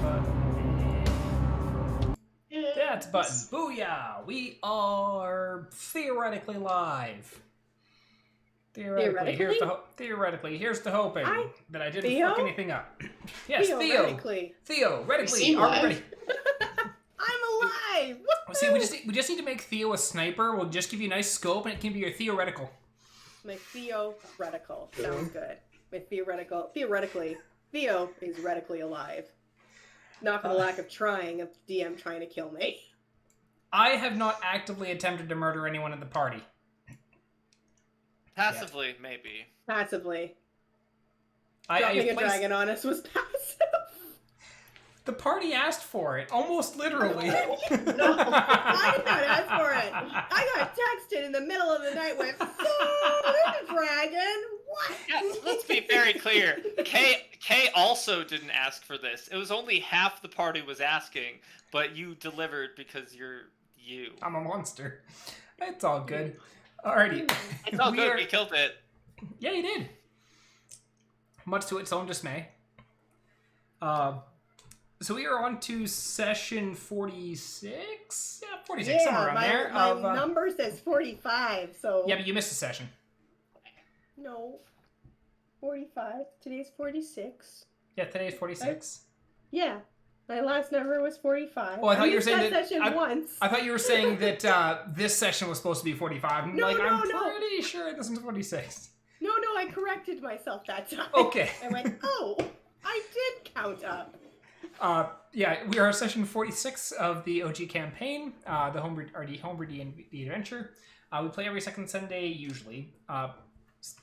button. Yes. That's button. Booyah! We are theoretically live. Theoretically, here's the hoping that I didn't fuck anything up. Yes, Theoretically, are we ready? I'm alive. See, we just need to make Theo a sniper. We'll just give you a nice scope, and it can be your theoretical. My theoretical sounds good. My theoretically, Theo is retically alive. Not for the lack of trying of DM trying to kill me. I have not actively attempted to murder anyone in the party. Passively, maybe. Passively. Dropping a dragon on us was passive. The party asked for it, almost literally. No, I did not ask for it. I got texted in the middle of the night with, "So, there's a dragon." What? Yeah, let's be very clear. Kay also didn't ask for this. It was only half the party was asking, but you delivered because you're you. I'm a monster. It's all good. Alrighty. It's all good. We killed it. Yeah, you did. Much to its own dismay. So we are on to session 46? Yeah, 46, somewhere around there. My number says 45, so... Yeah, but you missed a session. No. 45. Today's 46. Yeah, today's 46. Yeah. My last number was 45. Oh, I thought you were saying that... once. I thought you were saying that this session was supposed to be 45. I'm pretty sure this is 46. No, I corrected myself that time. Okay. I went, oh, I did count up. Yeah, we are session 46 of the OG campaign, the homebrew D&D adventure. We play every second Sunday, usually,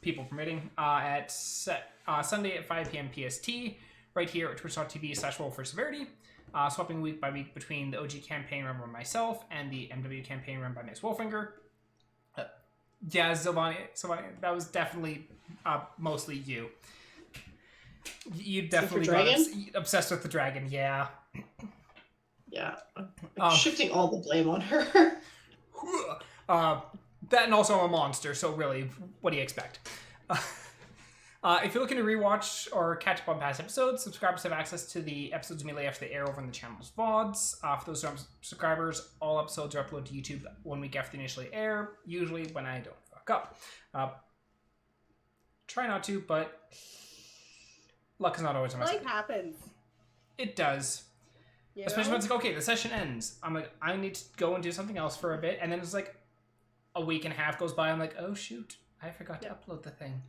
people permitting, at Sunday at 5 p.m. PST, right here at twitch.tv/roll for severity, swapping week by week between the OG campaign run by myself and the MW campaign run by Miss Wolfinger. Yeah, Sylvania, that was definitely mostly you. You definitely got obsessed with the dragon, yeah. Yeah. I'm shifting all the blame on her. That and also I'm a monster, so really, what do you expect? If you're looking to rewatch or catch up on past episodes, subscribers have access to the episodes immediately after they air over on the channel's VODs. For those subscribers, all episodes are uploaded to YouTube 1 week after they initially air, usually when I don't fuck up. Try not to, but luck is not always on my side. Life happens. It does. You Especially know? when it's like, okay, the session ends. I'm like, I need to go and do something else for a bit. And then it's like a week and a half goes by. I'm like, oh, shoot. I forgot to upload the thing.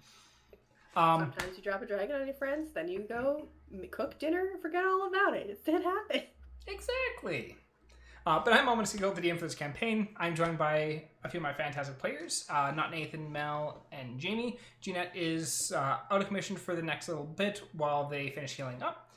Sometimes you drop a dragon on your friends, then you go cook dinner and forget all about it. It happened. Exactly. But I'm almost going to go with the DM for this campaign. I'm joined by a few of my fantastic players. Not Nathan, Mel, and Jamie. Jeanette is out of commission for the next little bit while they finish healing up.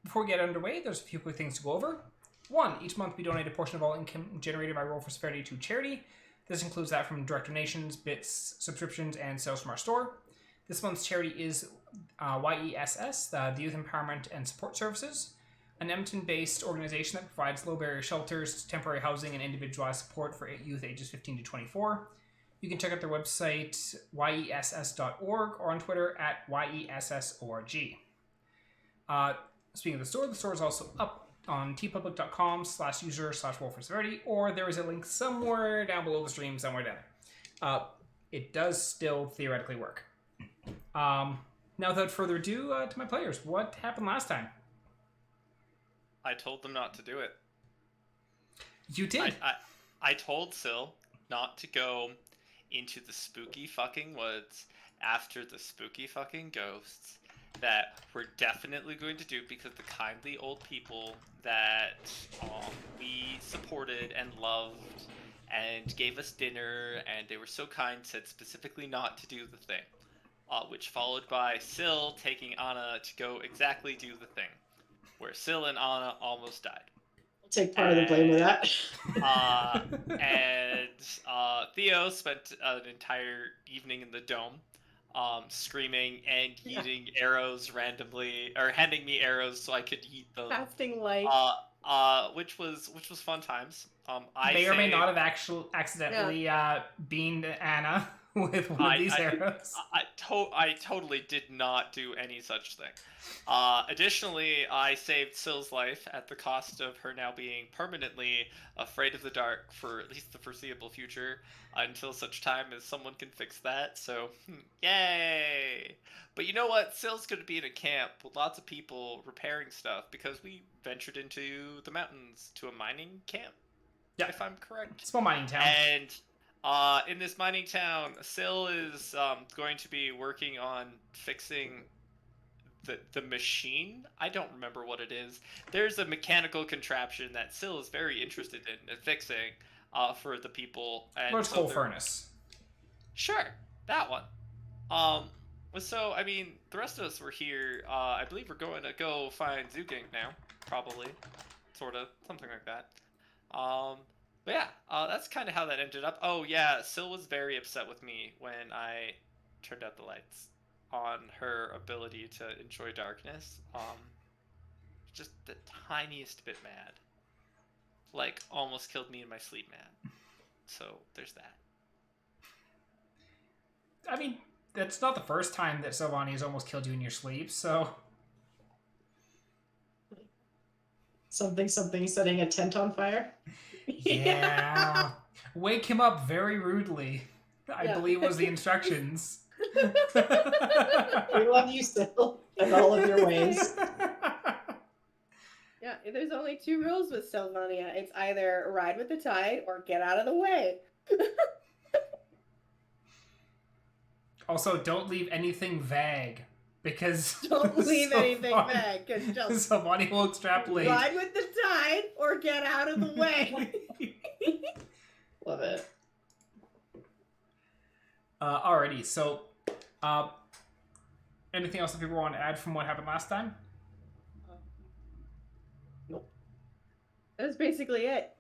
Before we get underway, there's a few quick things to go over. 1, each month we donate a portion of all income generated by Roll for Severity to charity. This includes that from direct donations, bits, subscriptions, and sales from our store. This month's charity is YESS, the Youth Empowerment and Support Services, an Edmonton-based organization that provides low-barrier shelters, temporary housing, and individualized support for youth ages 15 to 24. You can check out their website, yess.org, or on Twitter at yessorg. Speaking of the store is also up on tpublic.com/user/roll4severity, or there is a link somewhere down below the stream, somewhere down there. It does still theoretically work. Now, without further ado, to my players, what happened last time? I told them not to do it. You did. I told Syl not to go into the spooky fucking woods after the spooky fucking ghosts that we're definitely going to do because the kindly old people that we supported and loved and gave us dinner and they were so kind said specifically not to do the thing. Which followed by Syl taking Annah to go exactly do the thing. Where Syl and Annah almost died. I'll take part of the blame of that. And Theo spent an entire evening in the dome, screaming and eating arrows randomly, or handing me arrows so I could eat them. Casting light. Which was fun times. I may or may not have accidentally beamed Anna with one of these arrows. I totally did not do any such thing. Additionally, I saved Syl's life at the cost of her now being permanently afraid of the dark for at least the foreseeable future, until such time as someone can fix that. So, yay! But you know what? Syl's going to be in a camp with lots of people repairing stuff because we ventured into the mountains to a mining camp, if I'm correct. Small mining town. And in this mining town, Syl is going to be working on fixing the machine. I don't remember what it is. There's a mechanical contraption that Syl is very interested in fixing for the people. And Large coal furnace. Sure, that one. So, I mean, the rest of us were here. I believe we're going to go find Zugink now. Probably. Sort of. Something like that. But yeah, that's kind of how that ended up. Oh yeah, Syl was very upset with me when I turned out the lights on her ability to enjoy darkness. Just the tiniest bit mad. Like, almost killed me in my sleep mad. So, there's that. I mean, that's not the first time that Sylvania has almost killed you in your sleep, so... Something, setting a tent on fire. Yeah. Wake him up very rudely, I believe was the instructions. We love you, Syl, in all of your ways. Yeah, there's only two rules with Sylvania. It's either ride with the tide or get out of the way. Also, don't leave anything vague, because... Don't leave anything vague, because just... Sylvania will extrapolate. Ride with the tide or get out of the way. Love it. Alrighty, so... anything else that people want to add from what happened last time? Nope. That's basically it.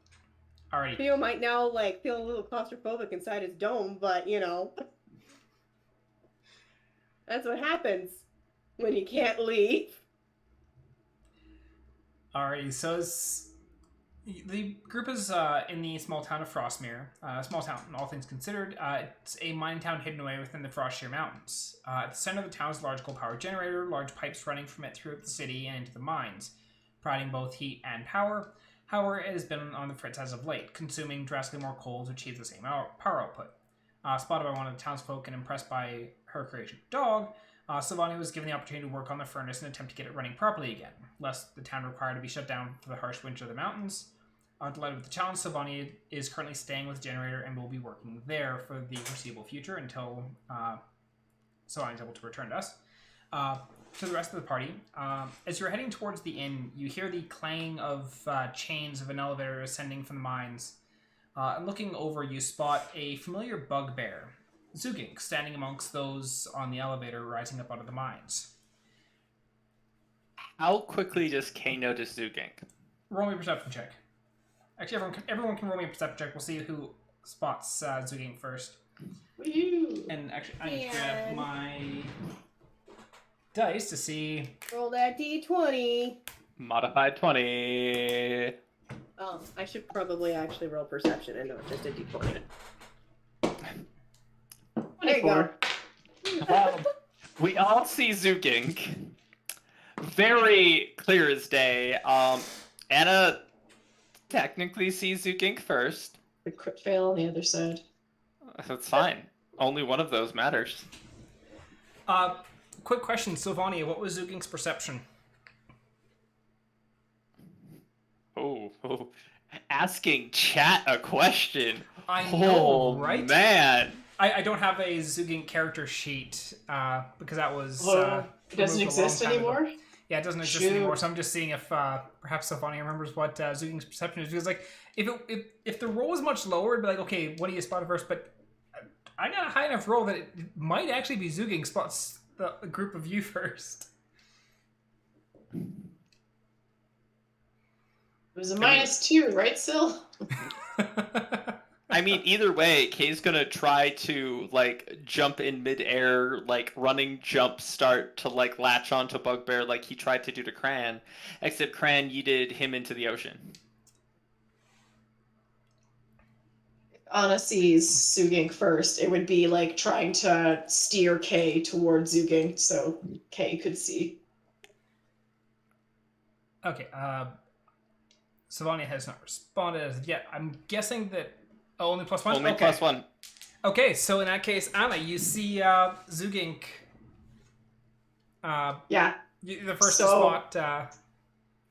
Alrighty. Theo might now, like, feel a little claustrophobic inside his dome, but, you know... That's what happens when you can't leave. Alrighty, so the group is in the small town of Frostmere. Small town, all things considered. It's a mining town hidden away within the Frostshear Mountains. At the center of the town is a large coal power generator, large pipes running from it throughout the city and into the mines, providing both heat and power. However, it has been on the fritz as of late, consuming drastically more coal to achieve the same power output. Spotted by one of the townsfolk and impressed by her creation dog, Sylvania was given the opportunity to work on the furnace in an attempt to get it running properly again, lest the town require to be shut down for the harsh winter of the mountains. Delighted with the challenge, Sylvania is currently staying with the generator and will be working there for the foreseeable future until Sylvania is able to return to us. To the rest of the party, as you're heading towards the inn, you hear the clanging of chains of an elevator ascending from the mines. And looking over, you spot a familiar bugbear, Zugink, standing amongst those on the elevator rising up out of the mines. How quickly does Kay notice Zugink? Roll me a perception check. Actually, everyone can roll me a perception check. We'll see who spots Zugink first. Woo! And actually, I need to grab my dice to see. Roll that D20. Modified 20. I should probably actually roll perception and not just a D20. There you go. We all see Zugink. Very clear as day. Annah technically sees Zugink first. The crit fail on the other side. That's fine. Only one of those matters. Quick question, Sylvania. What was Zugink's perception? Oh. Asking chat a question. I know, right? Man. I don't have a Zugink character sheet because that was. It doesn't exist anymore? Yeah, it doesn't exist anymore. So I'm just seeing if perhaps Sylvania remembers what Zugink's perception is. Because like, if the roll was much lower, it'd be like, okay, what do you spot first? But I got a high enough roll that it might actually be Zugink spots the group of you first. It was a -2, right, Syl? I mean, either way, Kay's gonna try to, like, jump in midair, like, running jump start to, like, latch onto Bugbear like he tried to do to Cran, except Cran yeeted him into the ocean. Anna sees Zugink first, it would be like trying to steer Kay towards Zugink so Kay could see. Okay, Sylvania has not responded as of yet. I'm guessing that only +1? Only okay. +1. Okay, so in that case, Anna, you see Zugink. Yeah. The first So- spot.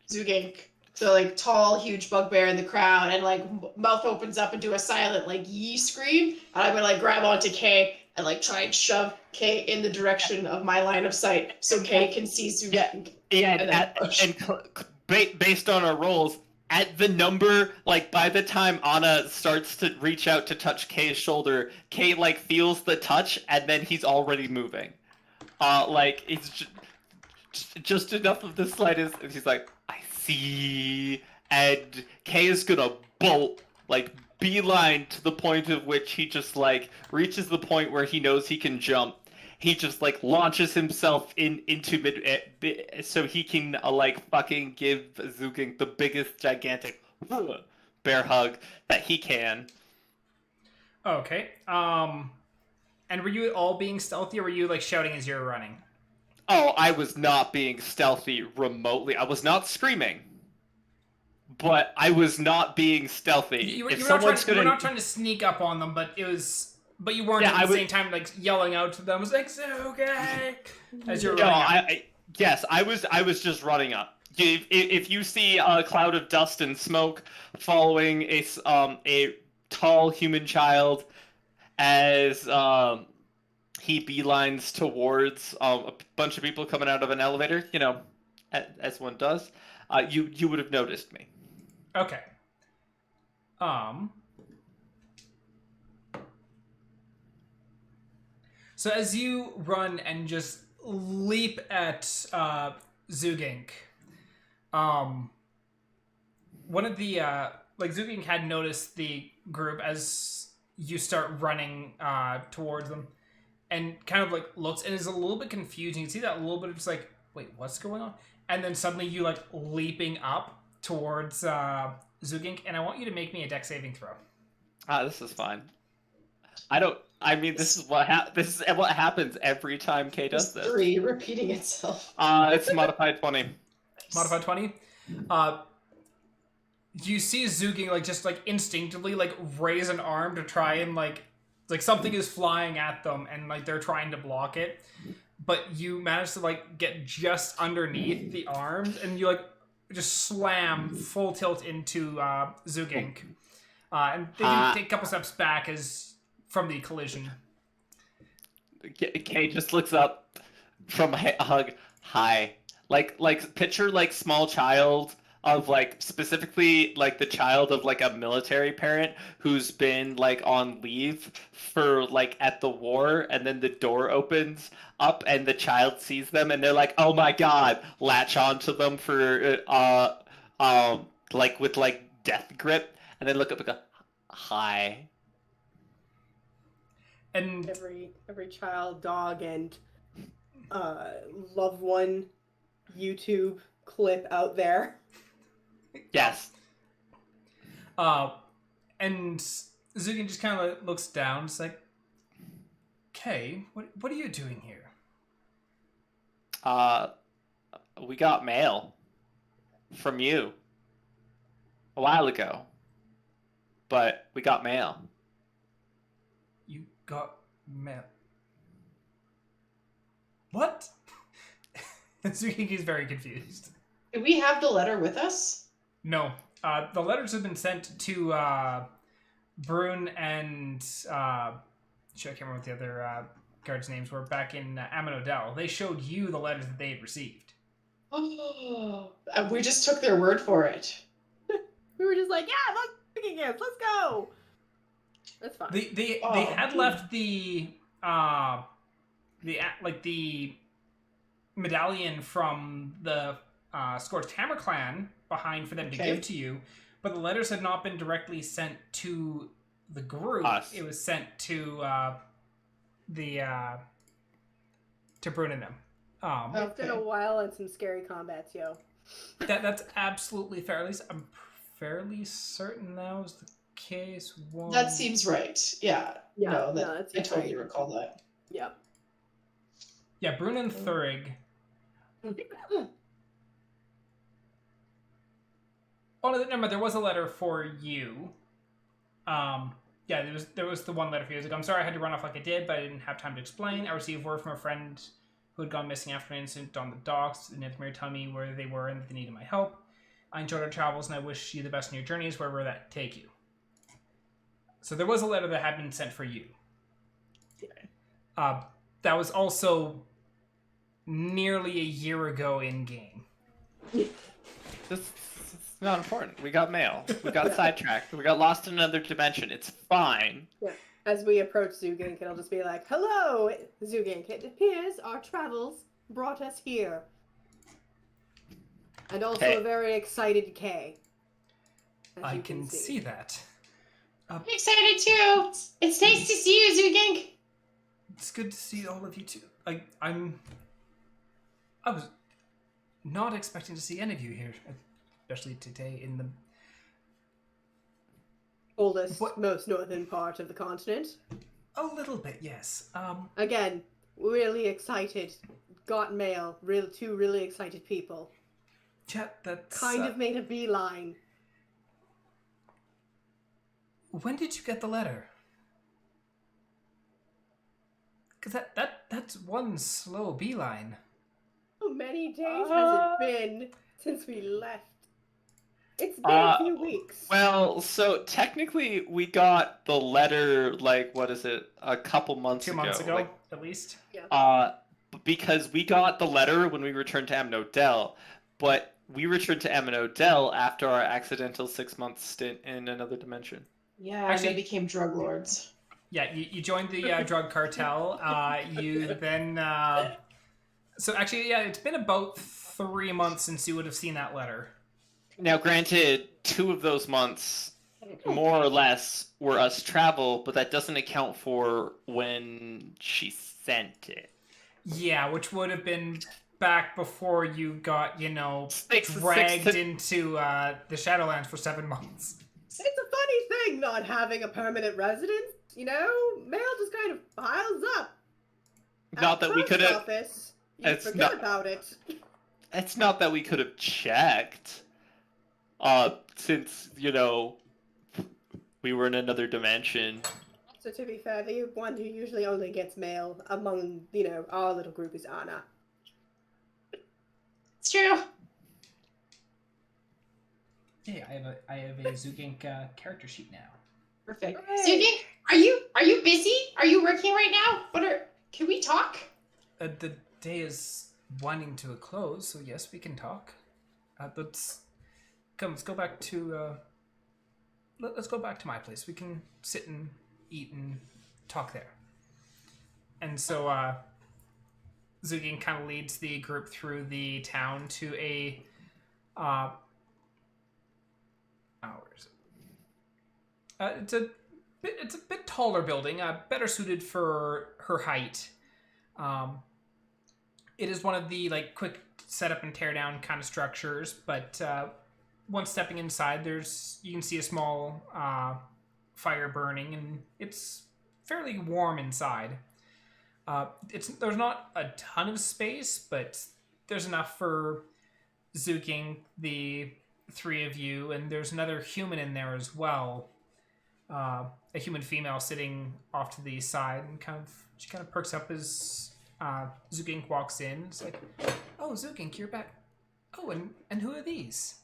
Zugink. So like tall, huge bugbear in the crowd, and like mouth opens up into a silent like yee scream, and I'm gonna like grab onto Kay and like try and shove Kay in the direction of my line of sight so Kay can see Zugink. Yeah, And then push. based on our rolls, at the number, like by the time Anna starts to reach out to touch Kay's shoulder, Kay like feels the touch, and then he's already moving. Like it's just enough of the slightest. And he's like, I see, and Kay is gonna bolt, like beeline to the point of which he just like reaches the point where he knows he can jump. He just like launches himself into mid, so he can like fucking give Zugink the biggest gigantic bear hug that he can. Okay. And were you all being stealthy, or were you like shouting as you were running? Oh, I was not being stealthy remotely. I was not screaming, but I was not being stealthy. You were If not trying to sneak up on them, but it was. But you weren't at the same time like yelling out to them. It was like, okay, as you're running. Yes, I was just running up. If you see a cloud of dust and smoke following a tall human child as he beelines towards a bunch of people coming out of an elevator, you know, as one does, you would have noticed me. Okay. So as you run and just leap at Zugink, one of the Zugink had noticed the group as you start running towards them, and kind of like looks and is a little bit confused. You can see that a little bit of just like, wait, what's going on? And then suddenly you like leaping up towards Zugink, and I want you to make me a dex saving throw. This is fine. This is what happens every time Kay does this. 3 repeating itself. It's modified 20. Modified 20. You see Zugink like just like instinctively like raise an arm to try and like something is flying at them and like they're trying to block it, but you manage to like get just underneath the arms and you like just slam full tilt into Zugink, and they do take a couple steps back as from the collision. Kay just looks up from a hug. Hi, like picture like small child of like specifically like the child of like a military parent who's been like on leave for like at the war, and then the door opens up and the child sees them and they're like, oh my god, latch onto them for like with like death grip, and then look up and go, hi. And every child, dog, and loved one YouTube clip out there. Yes. And Zugin just kind of looks down. It's like, Kay, what are you doing here? We got mail from you a while ago, but we got mail. You got mail? What? Zugin is very confused. Do we have the letter with us? No. The letters have been sent to Brune and I can't remember what the other guards' names were back in Amanodel. They showed you the letters that they had received. Oh, we just took their word for it. We were just like, yeah, let's go. That's fine. They had left the medallion from the Scorched Hammer clan behind for them to give to you, but the letters had not been directly sent to the group. Us. It was sent to to Brune and them. It's been a while and some scary combats, yo. That's absolutely fair. At least I'm fairly certain that was the case, one... That seems right. Yeah. Yeah, No, no, that that I seems totally right. recall that. Yep. Yeah, Brun and Thurig. Oh, no, never mind. There was a letter for you. Yeah, there was the one letter for you. It was like, I'm sorry I had to run off like I did, but I didn't have time to explain. I received word from a friend who had gone missing after an incident on the docks. And Nathan told me where they were and that they needed my help. I enjoyed our travels, and I wish you the best in your journeys, wherever that take you. So there was a letter that had been sent for you. That was also nearly a year ago in game. This is not important. We got mail. We got sidetracked. We got lost in another dimension. It's fine. Yeah. As we approach Zugink, it'll just be like, "Hello, Zugink. It appears our travels brought us here." And also Hey. a very excited Kay. as I you can see that. I'm excited too. It's nice to see you, Zugink. It's good to see all of you too. I was not expecting to see any of you here, especially today in the... Oldest, What? most northern part of the continent. A little bit, yes. Again, really excited. Got mail. Two really excited people. Chat, that's... Kind of made a beeline. When did you get the letter? Because that's one slow beeline. How many days has it been since we left? It's been a few weeks. Well, so technically we got the letter, like, what is it, a couple months 2 ago. months ago, Like, at least. because we got the letter when we returned to Amnodel, but we returned to Amnodel after our accidental 6-month stint in another dimension. Yeah, Actually- and they became drug lords. Yeah, you joined the drug cartel. You then... So actually, yeah, it's been about 3 months since you would have seen that letter. Now, granted, 2 of those months, more or less, were us travel, but that doesn't account for when she sent it. Yeah, which would have been back before you got, Six dragged to- into the Shadowlands for 7 months. It's a funny thing not having a permanent residence. Mail just kind of piles up. Not that we Post could have... office, you It's forget not- about it. It's not that we could have checked. Since, we were in another dimension. So to be fair, the one who usually only gets mail among, our little group is Annah. It's true. Hey, I have a Zugink character sheet now. Perfect. Hooray. Zugink, are you busy? Are you working right now? Can we talk? The day is winding to a close, so yes, we can talk. Let's go back to let's go back to my place. We can sit and eat and talk there. And so Zugin kind of leads the group through the town to a it's a bit taller building, better suited for her height. It is one of the quick setup and tear down kind of structures, but once stepping inside, you can see a small fire burning, and it's fairly warm inside. There's not a ton of space, but there's enough for Zuking, the 3 of you, and there's another human in there as well. A human female sitting off to the side, and she kind of perks up as Zugink walks in. It's like, "Oh, Zugink, you're back. Oh, and who are these?"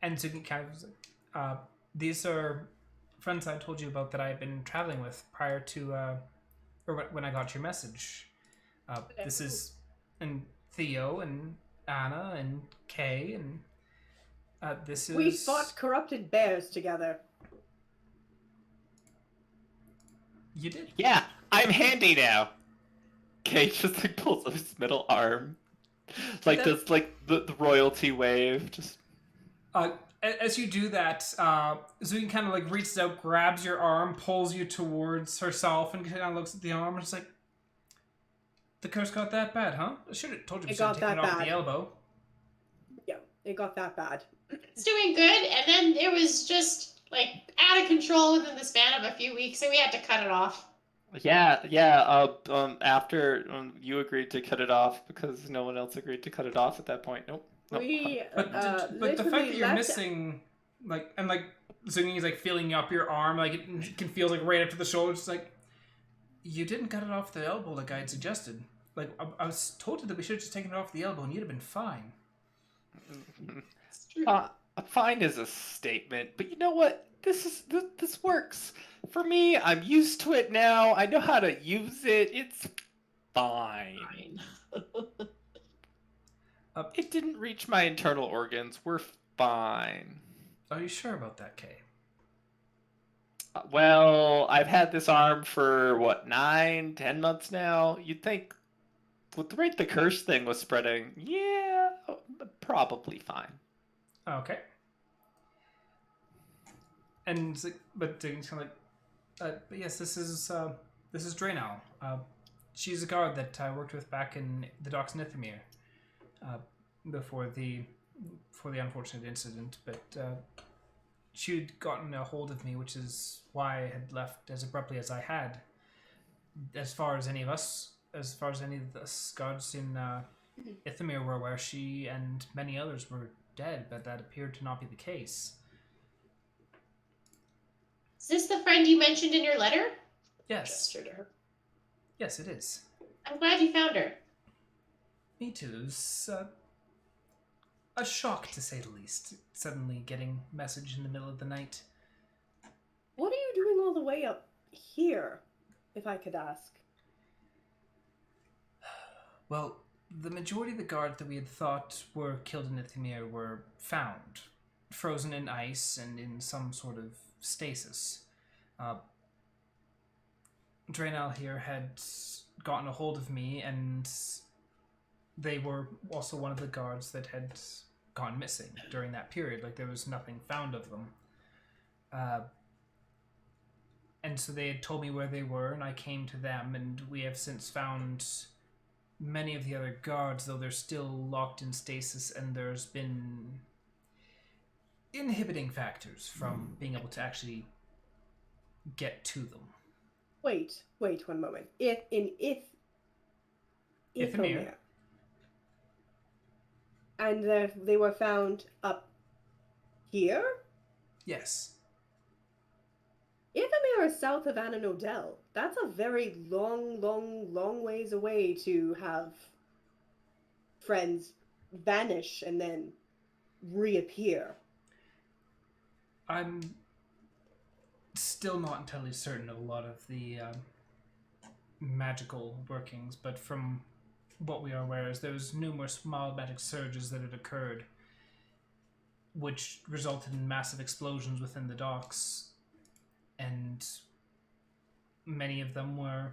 And Zugink kind of was like, "These are friends I told you about that I've been traveling with prior to, or when I got your message. This is and Theo and Annah and Kay and this is." We fought corrupted bears together. You did? Yeah, I'm handy now. Kate just pulls up his middle arm. Does the royalty wave. Just As you do that, Zugin kind of reaches out, grabs your arm, pulls you towards herself, and kind of looks at the arm and is like, "The curse got that bad, huh? I should have told you we It should have got taken it that off bad. the elbow." Yeah, it got that bad. It's doing good, and then there was just like out of control within the span of a few weeks, so we had to cut it off. Yeah. After you agreed to cut it off because no one else agreed to cut it off at that point. Nope. We But the fact literally that you're left. missing, like, and like Zungi's like feeling up your arm, like it can feel like right up to the shoulder. It's like you didn't cut it off the elbow like I had suggested. Like I was told that we should have just taken it off the elbow, and you'd have been fine. It's true. Fine is a statement, but you know what? This works for me. I'm used to it now. I know how to use it. It's fine. It didn't reach my internal organs. We're fine. Are you sure about that, Kay? Well, I've had this arm for what, 9, 10 months now. You'd think, with the rate the curse thing was spreading, yeah, probably fine. Okay. And but Diggin's kind of like, but yes, this is Draenor. She's a guard that I worked with back in the docks in Ithamir, before the unfortunate incident. But she'd gotten a hold of me, which is why I had left as abruptly as I had. As far as any of the guards in Ithamir were aware, she and many others were dead, but that appeared to not be the case. Is this the friend you mentioned in your letter? Yes. Gesture to her. Yes, it is. I'm glad you found her. Me too. It was a shock, to say the least, suddenly getting a message in the middle of the night. What are you doing all the way up here, if I could ask? Well, the majority of the guards that we had thought were killed in Ithamir were found, frozen in ice and in some sort of stasis. Draenor here had gotten a hold of me, and they were also one of the guards that had gone missing during that period. Like, there was nothing found of them. And so they had told me where they were, and I came to them, and we have since found many of the other guards, though they're still locked in stasis, and there's been inhibiting factors from being able to actually get to them. Wait 1 moment. Ithamir. And they were found up here? Yes. Ithamir is south of Annah Nodell. That's a very long ways away to have friends vanish and then reappear. I'm still not entirely certain of a lot of the magical workings, but from what we are aware is there was numerous mild magic surges that had occurred, which resulted in massive explosions within the docks, and many of them were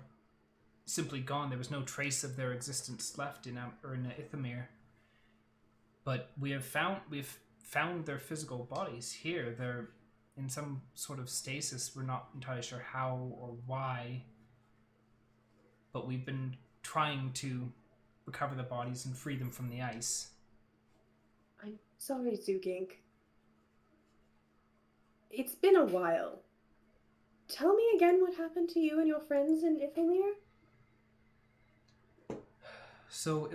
simply gone. There was no trace of their existence left in Ithamir. But we've found their physical bodies here. They're in some sort of stasis. We're not entirely sure how or why, but we've been trying to recover the bodies and free them from the ice. I'm sorry, Zugink. It's been a while. Tell me again what happened to you and your friends in Ithamir? So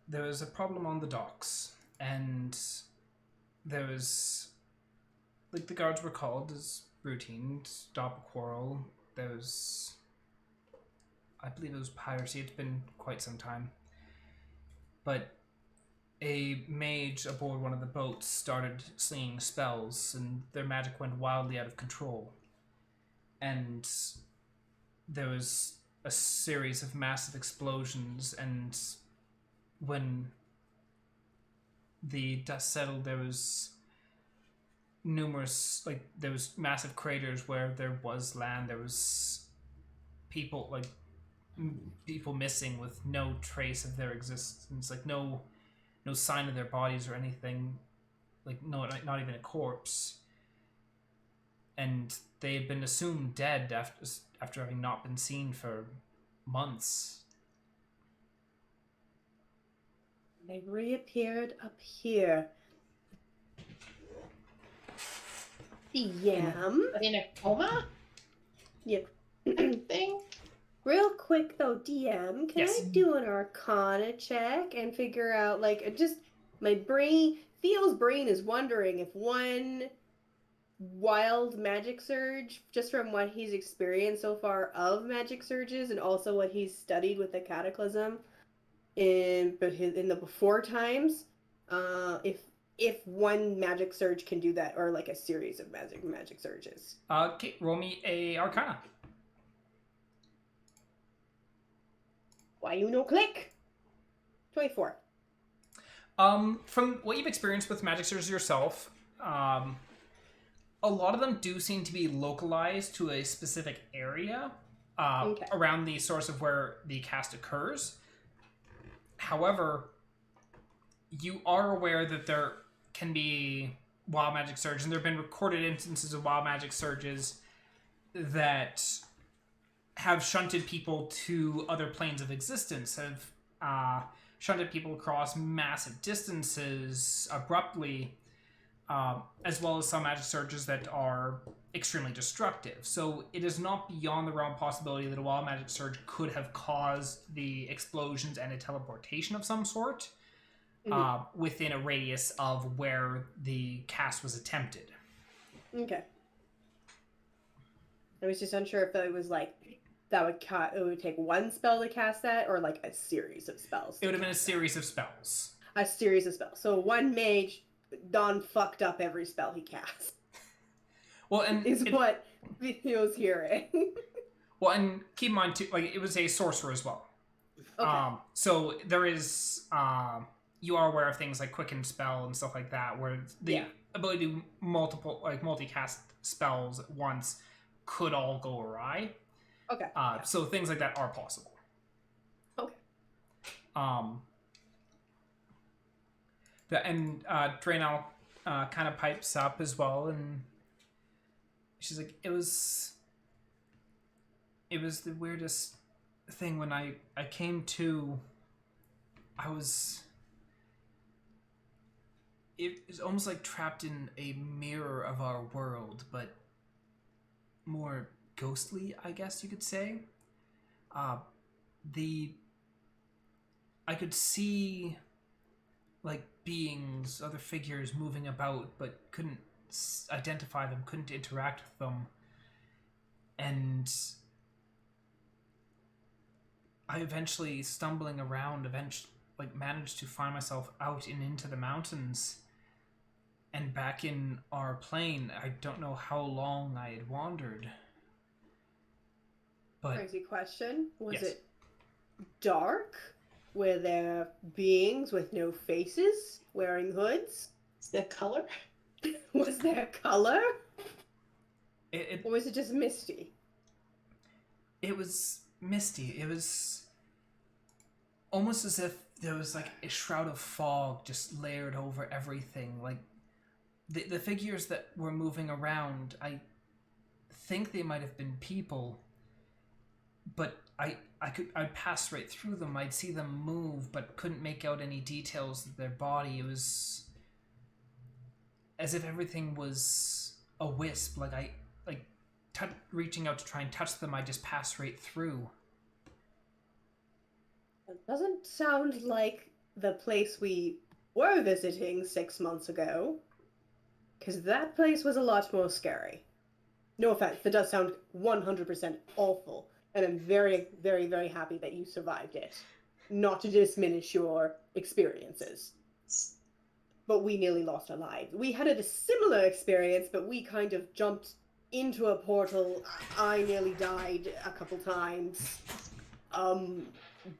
there was a problem on the docks, and there was, like, the guards were called as routine to stop a quarrel. There was, I believe it was piracy. It's been quite some time. But a mage aboard one of the boats started slinging spells, and their magic went wildly out of control. And there was a series of massive explosions, and when the dust settled, there was there was massive craters where there was land. There was people missing with no trace of their existence, like no sign of their bodies or anything, like not even a corpse. And they had been assumed dead after having not been seen for months. They reappeared up here. DM. In a coma Yep. thing? Real quick though, DM, can Yes. I do an Arcana check and figure out, like, just my brain? Theo's brain is wondering if one wild magic surge, just from what he's experienced so far of magic surges, and also what he's studied with the Cataclysm in the before times, if one magic surge can do that, or like a series of magic surges. Okay, roll me a Arcana. Why you no click? 24. From what you've experienced with magic surges yourself, a lot of them do seem to be localized to a specific area Okay. around the source of where the cast occurs. However, you are aware that there can be wild magic surges, and there have been recorded instances of wild magic surges that have shunted people to other planes of existence, have shunted people across massive distances abruptly, as well as some magic surges that are extremely destructive. So it is not beyond the realm of possibility that a wild magic surge could have caused the explosions and a teleportation of some sort within a radius of where the cast was attempted. Okay. I was just unsure if it was like it would take one spell to cast that, or like a series of spells. It would have been a series of spells. A series of spells. So one mage done fucked up every spell he casts. Well, and what Theo's hearing. Well, and keep in mind too, like, it was a sorcerer as well. Okay. So there is you are aware of things like quicken spell and stuff like that, where the ability to multicast spells at once could all go awry. Okay. So things like that are possible. Okay. Draenor kind of pipes up as well, and she's like, it was the weirdest thing when I came to. It was almost like trapped in a mirror of our world, but more ghostly, I guess you could say. I could see like beings, other figures moving about, but couldn't identify them, couldn't interact with them. And I eventually, stumbling around, managed to find myself out and into the mountains and back in our plane. I don't know how long I had wandered. But Crazy question. Was yes. it dark? Were there beings with no faces wearing hoods? Is there color? Was there color? It Or was it just misty? It was misty. It was almost as if there was like a shroud of fog just layered over everything. Like the figures that were moving around, I think they might have been people, but I'd pass right through them. I'd see them move, but couldn't make out any details of their body. It was as if everything was a wisp. Reaching out to try and touch them, I just passed right through. It doesn't sound like the place we were visiting 6 months ago, because that place was a lot more scary. No offense, that does sound 100% awful, and I'm very, very, very happy that you survived it. Not to diminish your experiences. But we nearly lost our lives. We had a similar experience, but we kind of jumped into a portal. I nearly died a couple times.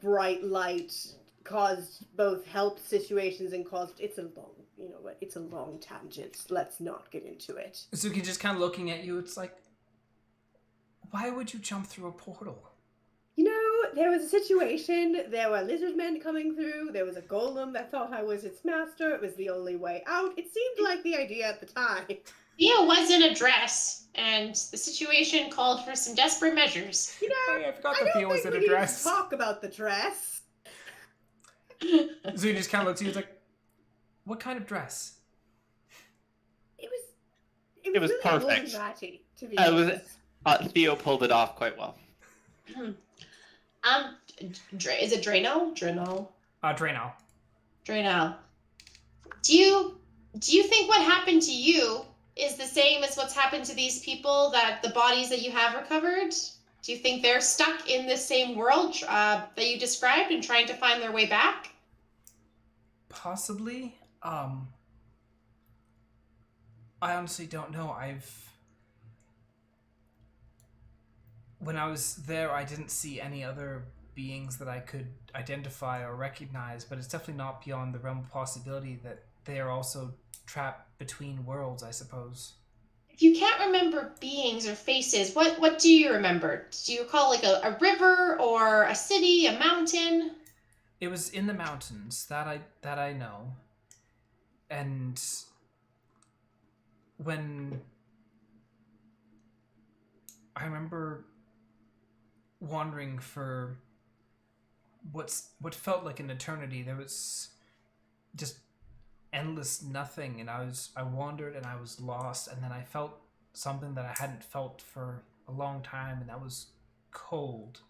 Bright light caused both help situations and caused... It's a long tangent. Let's not get into it. Suki just kind of looking at you, it's like, why would you jump through a portal? There was a situation, there were lizard men coming through, there was a golem that thought I was its master, it was the only way out. It seemed like the idea at the time. Theo was in a dress, and the situation called for some desperate measures. I forgot that Theo was in a dress. Talk about the dress. Suki just kind of looks at you, it's like, what kind of dress? It It was really perfect. ratty, to be It was. honest. Theo pulled it off quite well. Is it Drano? Draenor. Drano. Do you think what happened to you is the same as what's happened to these people, that the bodies that you have recovered? Do you think they're stuck in this same world that you described and trying to find their way back? Possibly. I honestly don't know. When I was there, I didn't see any other beings that I could identify or recognize, but it's definitely not beyond the realm of possibility that they are also trapped between worlds, I suppose. If you can't remember beings or faces, what do you remember? Do you recall like a river or a city, a mountain? It was in the mountains, that I know. And when I remember wandering for what felt like an eternity, there was just endless nothing, and I wandered and I was lost, and then I felt something that I hadn't felt for a long time, and that was cold.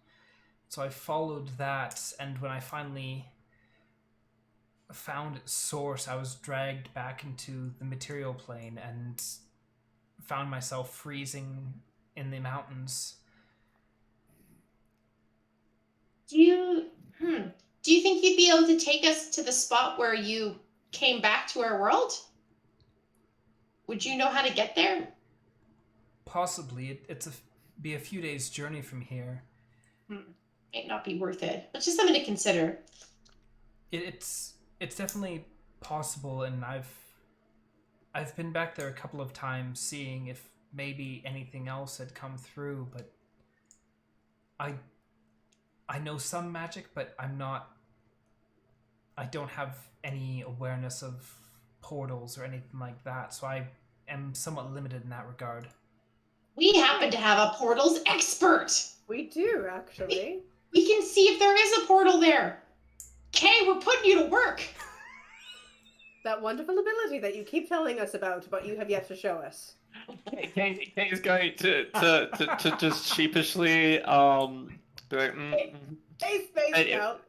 So I followed that, and when I finally found its source, I was dragged back into the material plane and found myself freezing in the mountains. Do you think you'd be able to take us to the spot where you came back to our world? Would you know how to get there? Possibly. Be a few days' journey from here. Might not be worth it. It's just something to consider. It's definitely possible, and I've been back there a couple of times seeing if maybe anything else had come through, but I know some magic, but I don't have any awareness of portals or anything like that, so I am somewhat limited in that regard. We happen to have a portals expert. We do, actually. We can see if there is a portal there. Kay, we're putting you to work. That wonderful ability that you keep telling us about, but you have yet to show us. Kay is going to just sheepishly be like, Hey, Space Scout!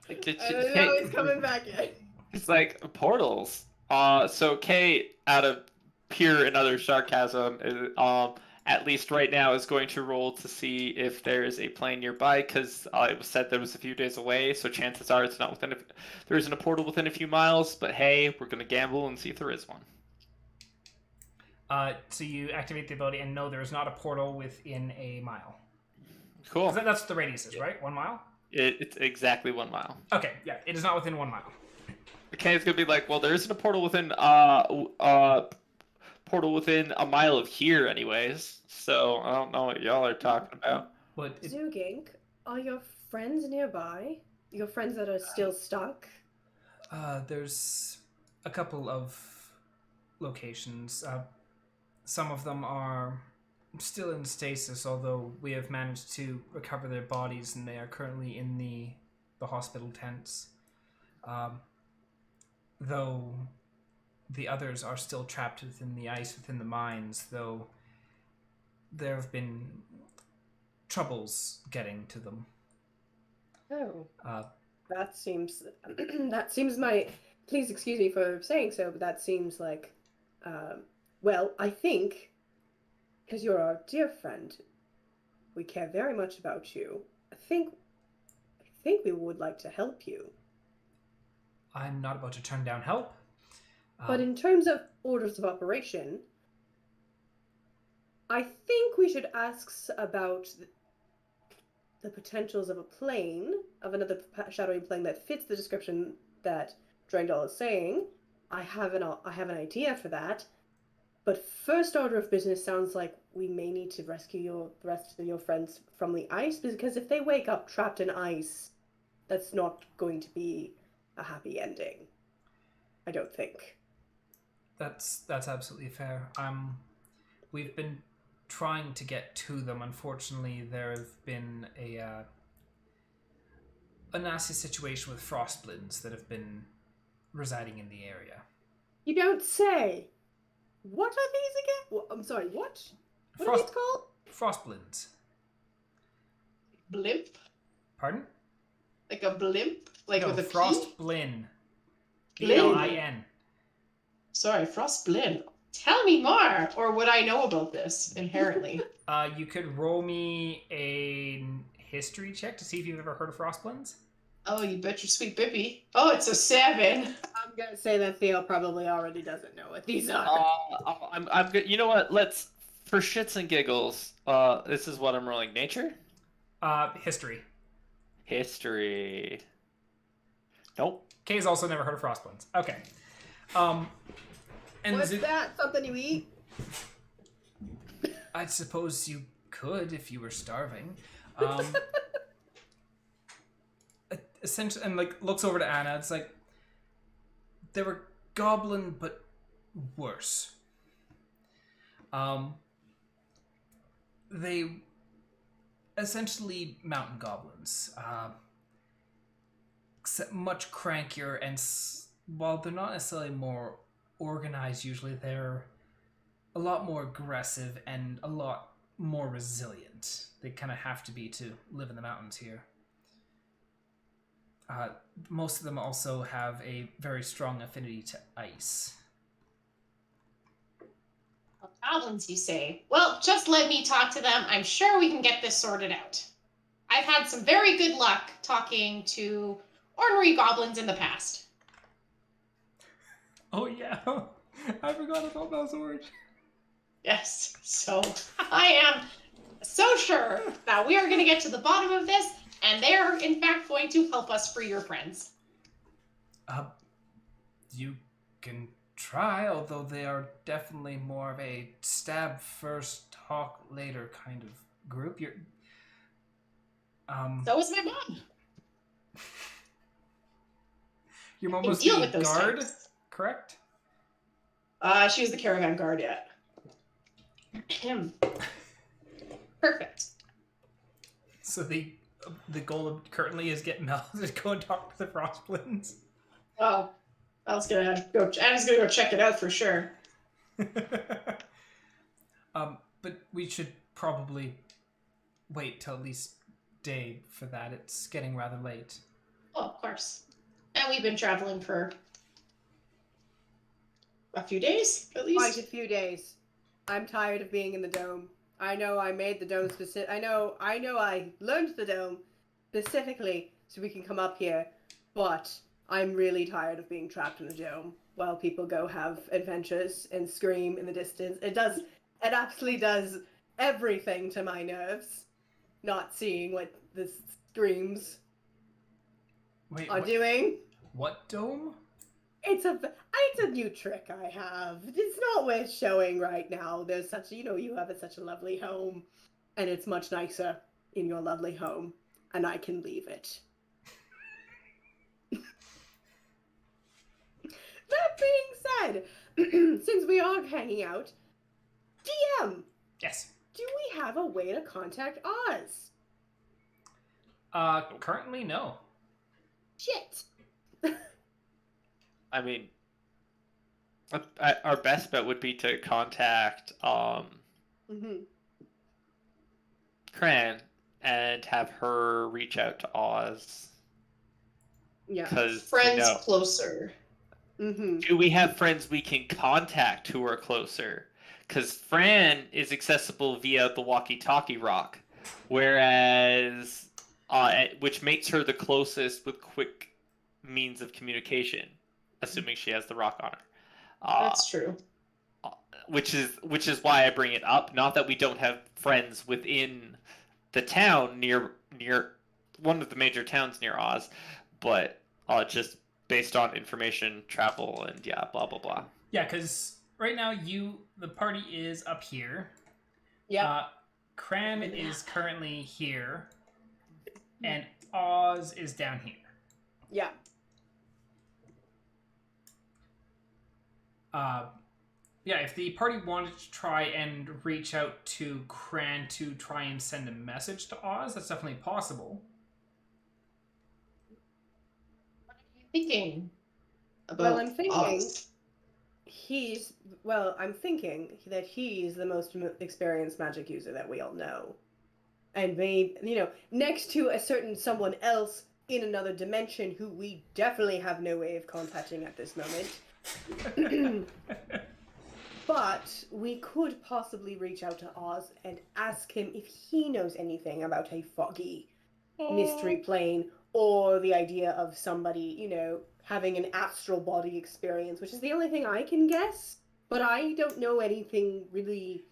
I don't know he's coming back yet. It's like portals. So Kay, out of pure and utter sarcasm, at least right now, is going to roll to see if there is a plane nearby, because it was said that it was a few days away, so chances are it's not within there isn't a portal within a few miles, but hey, we're going to gamble and see if there is one. So you activate the ability, and no, there is not a portal within a mile. Cool. That's what the radius is, right? 1 mile? It's exactly 1 mile. Okay, yeah, it is not within 1 mile. Kay's going to be like, well, there isn't a portal within a mile of here anyways, so I don't know what y'all are talking about. Zugink, are your friends nearby? Your friends that are still stuck? There's a couple of locations. Some of them are still in stasis, although we have managed to recover their bodies, and they are currently in the hospital tents. Though the others are still trapped within the ice, within the mines, though there have been troubles getting to them. Oh. That seems... Please excuse me for saying so, but that seems like... well, I think, because you're our dear friend, we care very much about you. I think we would like to help you. I'm not about to turn down help. But in terms of orders of operation, I think we should ask about the potentials of a plane, of another shadowy plane that fits the description that Drangdal is saying. I have an idea for that. But first order of business sounds like we may need to rescue the rest of your friends from the ice, because if they wake up trapped in ice, that's not going to be a happy ending. I don't think. That's absolutely fair. We've been trying to get to them. Unfortunately, there have been a nasty situation with frostblins that have been residing in the area. You don't say. What are these again? I'm sorry, what? What are Frost these called? frostblins. Blimp? Pardon? Like a blimp? Like No, with a P? frostblin. Blin. Blin. Sorry, Frost Blin. Tell me more, or would I know about this inherently? You could roll me a history check to see if you've ever heard of frostblins. Oh, you bet your sweet bippy. Oh, it's a 7. I'm gonna say that Theo probably already doesn't know what these are. I'm good. You know what? Let's, for shits and giggles, this is what I'm rolling. Nature? History. History. Nope. Kay's also never heard of frostblins. Okay. And What's that? Something you eat? I suppose you could if you were starving. Essentially, and like looks over to Anna. It's like they were goblin, but worse. They essentially mountain goblins, except much crankier. And while they're not necessarily more organized, usually they're a lot more aggressive and a lot more resilient. They kind of have to be to live in the mountains here. Most of them also have a very strong affinity to ice. Goblins, you say? Well, just let me talk to them. I'm sure we can get this sorted out. I've had some very good luck talking to ornery goblins in the past. Oh yeah, I forgot about Belzorge. Yes, so I am so sure that we are going to get to the bottom of this, and they are in fact going to help us free your friends. You can try, although they are definitely more of a stab first, talk later kind of group. So is my mom. Your mom Can was deal the with those guard, types. correct? She was the caravan guard yet. Him. Perfect. So the goal currently is get Mel to go and talk to the frostblins. Oh, Anna's gonna go check it out for sure. But we should probably wait till at least day for that. It's getting rather late. Oh, of course. And we've been traveling for a few days, at least. Quite a few days. I'm tired of being in the dome. I know I made the dome specific. I know I learned the dome specifically so we can come up here, but I'm really tired of being trapped in the dome while people go have adventures and scream in the distance. It absolutely does everything to my nerves, not seeing what the screams are doing. What dome? It's a new trick I have. It's not worth showing right now. There's such, you have such a lovely home, and it's much nicer in your lovely home, and I can leave it. That being said, since we are hanging out, DM, Yes. do we have a way to contact Oz? Currently, no. Shit. I mean, our best bet would be to contact Cran and have her reach out to Oz. Yeah. Because Friends closer. Do we have friends we can contact who are closer? Because Fran is accessible via the walkie-talkie rock, whereas which makes her the closest with quick means of communication, assuming she has the rock on her. That's true. Which is why I bring it up. Not that we don't have friends within the town near one of the major towns near Oz, but just based on information, travel, and blah blah blah. Yeah, because right now the party is up here. Yeah. Cran is currently here, and Oz is down here. Yeah. Yeah, if the party wanted to try and reach out to Cran to try and send a message to Oz, that's definitely possible. What are you thinking about Well, I'm thinking Oz? I'm thinking that he's the most experienced magic user that we all know. And maybe, next to a certain someone else in another dimension who we definitely have no way of contacting at this moment. But we could possibly reach out to Oz and ask him if he knows anything about a foggy mystery plane, or the idea of somebody, having an astral body experience, which is the only thing I can guess. But I don't know anything really.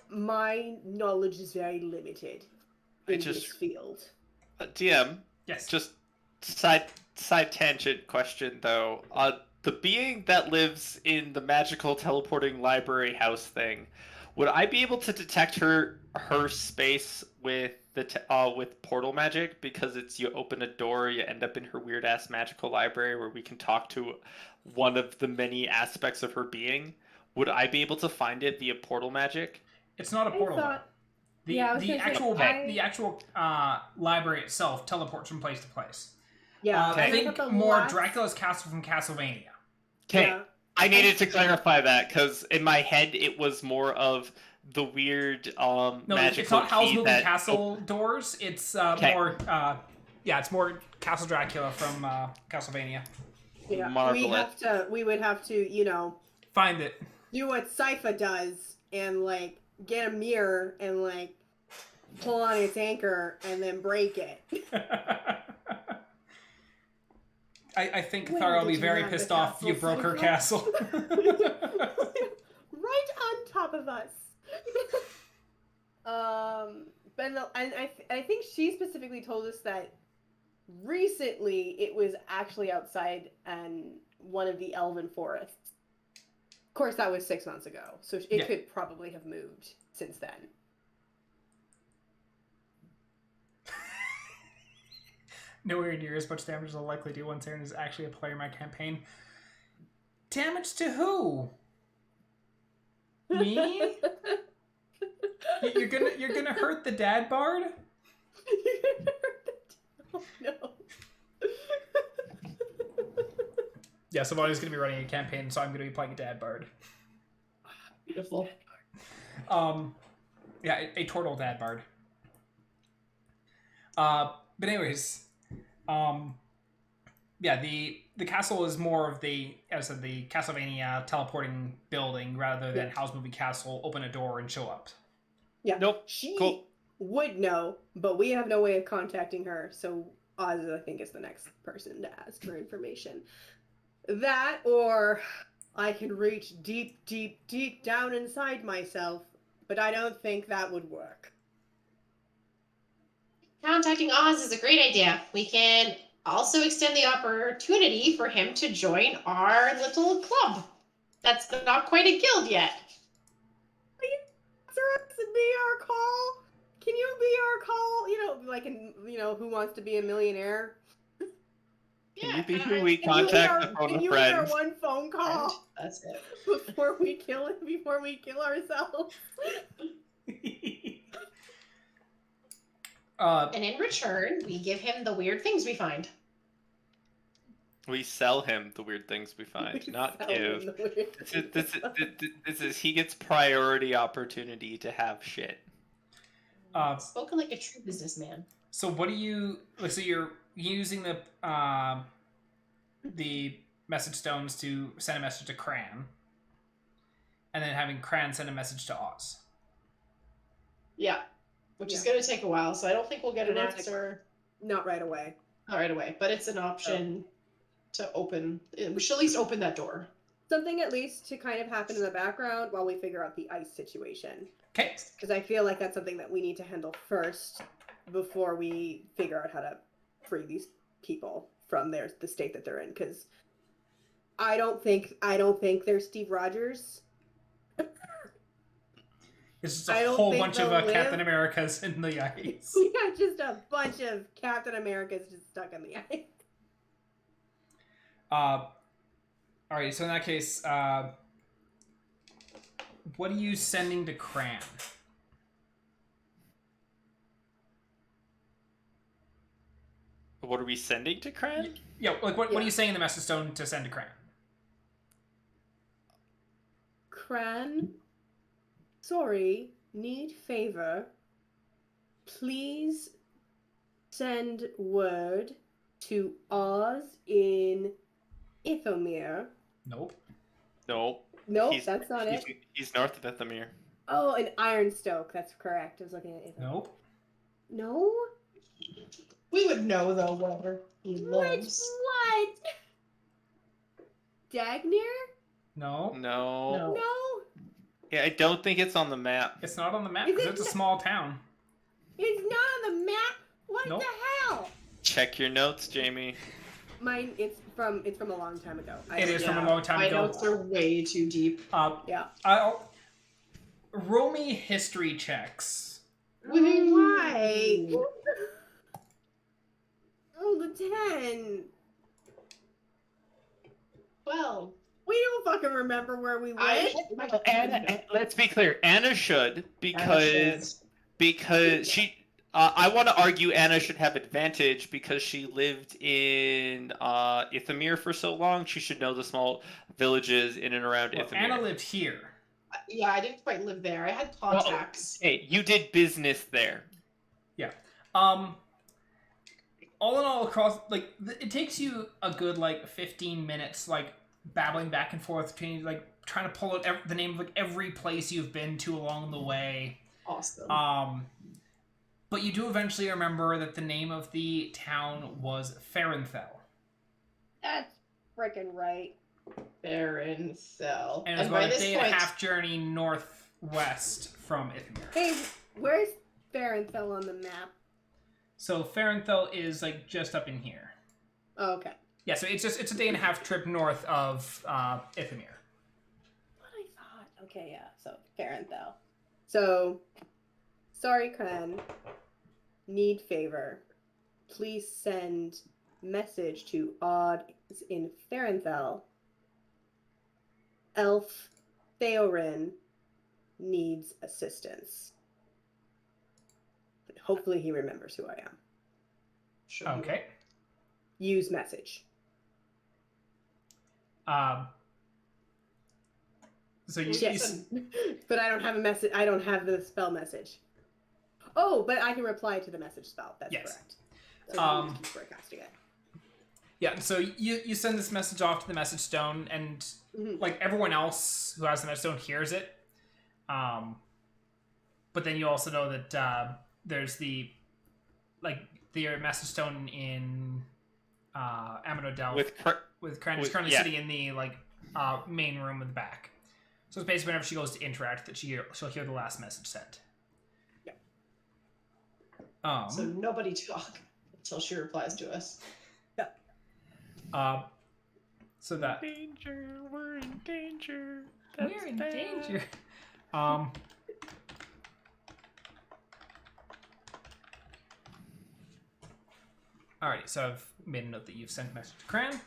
My knowledge is very limited in this field. DM, Yes. just side tangent question though. The being that lives in the magical teleporting library house thing, would I be able to detect her space with with portal magic? Because you open a door, you end up in her weird ass magical library where we can talk to one of the many aspects of her being. Would I be able to find it via portal magic? It's not a portal. The actual library itself teleports from place to place. Yeah, I think more Dracula's castle from Castlevania. Okay, yeah. I needed to clarify that because in my head it was more of the weird magical. No, it's not Howl's Moving Castle doors. It's more. It's more Castle Dracula from Castlevania. Yeah, we would have to, find it. Do what Sypha does and get a mirror and pull on its anchor and then break it. I think Thar will be very pissed off you broke her castle. Right on top of us. But I think she specifically told us that recently it was actually outside one of the elven forests. Of course, that was 6 months ago, so it could probably have moved since then. Nowhere near as much damage as I'll likely do once Theioryn is actually a player in my campaign. Damage to who? Me? You're gonna hurt the dad bard? Oh no. Yeah, Sylvania's gonna be running a campaign, so I'm gonna be playing a dad bard. Beautiful. A turtle dad bard. But anyways, the castle is more of the Castlevania teleporting building rather than Howl's Moving Castle, open a door and show up. Yeah. Nope. She cool. would know, but we have no way of contacting her, so Oz, I think, is the next person to ask for information. That, or I can reach deep, deep, deep down inside myself, but I don't think that would work. Contacting Oz is a great idea. We can also extend the opportunity for him to join our little club. That's not quite a guild yet. Be our call? Can you be our call? Who wants to be a millionaire? Yeah, can you be who we contact the phone of friends? Can you be our one phone call? That's it. Before we kill ourselves. And in return, we give him the weird things we find. We sell him the weird things we find, not give. This is he gets priority opportunity to have shit. Spoken like a true businessman. So what do you? So you're using the message stones to send a message to Cran, and then having Cran send a message to Oz. Yeah, which is going to take a while, so I don't think we'll get an answer. Not right away. Not right away, but it's an option to open. We should at least open that door. Something at least to kind of happen in the background while we figure out the ice situation. Okay. Because I feel like that's something that we need to handle first before we figure out how to free these people from the state that they're in. Because I don't think they're Steve Rogers. It's just a whole bunch of Captain Americas in the ice. Yeah, just a bunch of Captain Americas just stuck in the ice. Alright, so in that case, what are you sending to Cran? What are we sending to Cran? Yeah, what are you saying in the message stone to send to Cran? Cran, sorry, need favor. Please send word to Oz in Ithomir. Nope. Nope. Nope, that's not it. He's north of Ithamir. Oh, in Ironstoke. That's correct. I was looking at Ithomir. Nope. No? We would know though wherever he lives. What? Dagnir? No. No. No. Yeah, I don't think it's on the map. It's not on the map Is because it it's a not- small town. It's not on the map. What Nope. the hell? Check your notes, Jamie. Mine. It's from a long time ago. It is from a long time My ago. notes are way too deep. Yeah. I'll roll me history checks. Why? Oh, the 10. Well, We don't fucking remember where we went. Anna, let's be clear. Anna should because she. I want to argue Anna should have advantage because she lived in Ithamir for so long. She should know the small villages in and around Well, Ithamir. Anna lived here. Yeah, I didn't quite live there. I had contacts. Hey, you did business there. All in all, across it takes you a good 15 minutes babbling back and forth between trying to pull out the name of every place you've been to along the way. Awesome. But you do eventually remember that the name of the town was Farenthel. That's freaking right. Baron Cell. And it was by about a this day point, and a half journey northwest from Ithmir. Hey, where's Farenthel on the map? So Farenthel is just up in here. Oh, okay. Yeah, so it's a day and a half trip north of Ithmir. What I thought. Okay, yeah. So Farenthel. So, sorry, Cran. Need favor. Please send message to Odd in Farenthel. Elf Theioryn needs assistance. Hopefully he remembers who I am. Sure. Okay. Use message. So you Yes. But I don't have a message. I don't have the spell message. Oh, but I can reply to the message spell. That's Yes. correct. So I can keep broadcasting it. Yeah, so you send this message off to the message stone, and Mhm. everyone else who has the message stone hears it. But then you also know that there's the message stone in Amanodel with Cran is currently sitting in the main room in the back. So it's basically whenever she goes to interact that she'll hear the last message sent. Yeah. So nobody talk until she replies to us. So that Danger, we're in danger. we're in danger. Alrighty, so I've made a note that you've sent a message to Cran.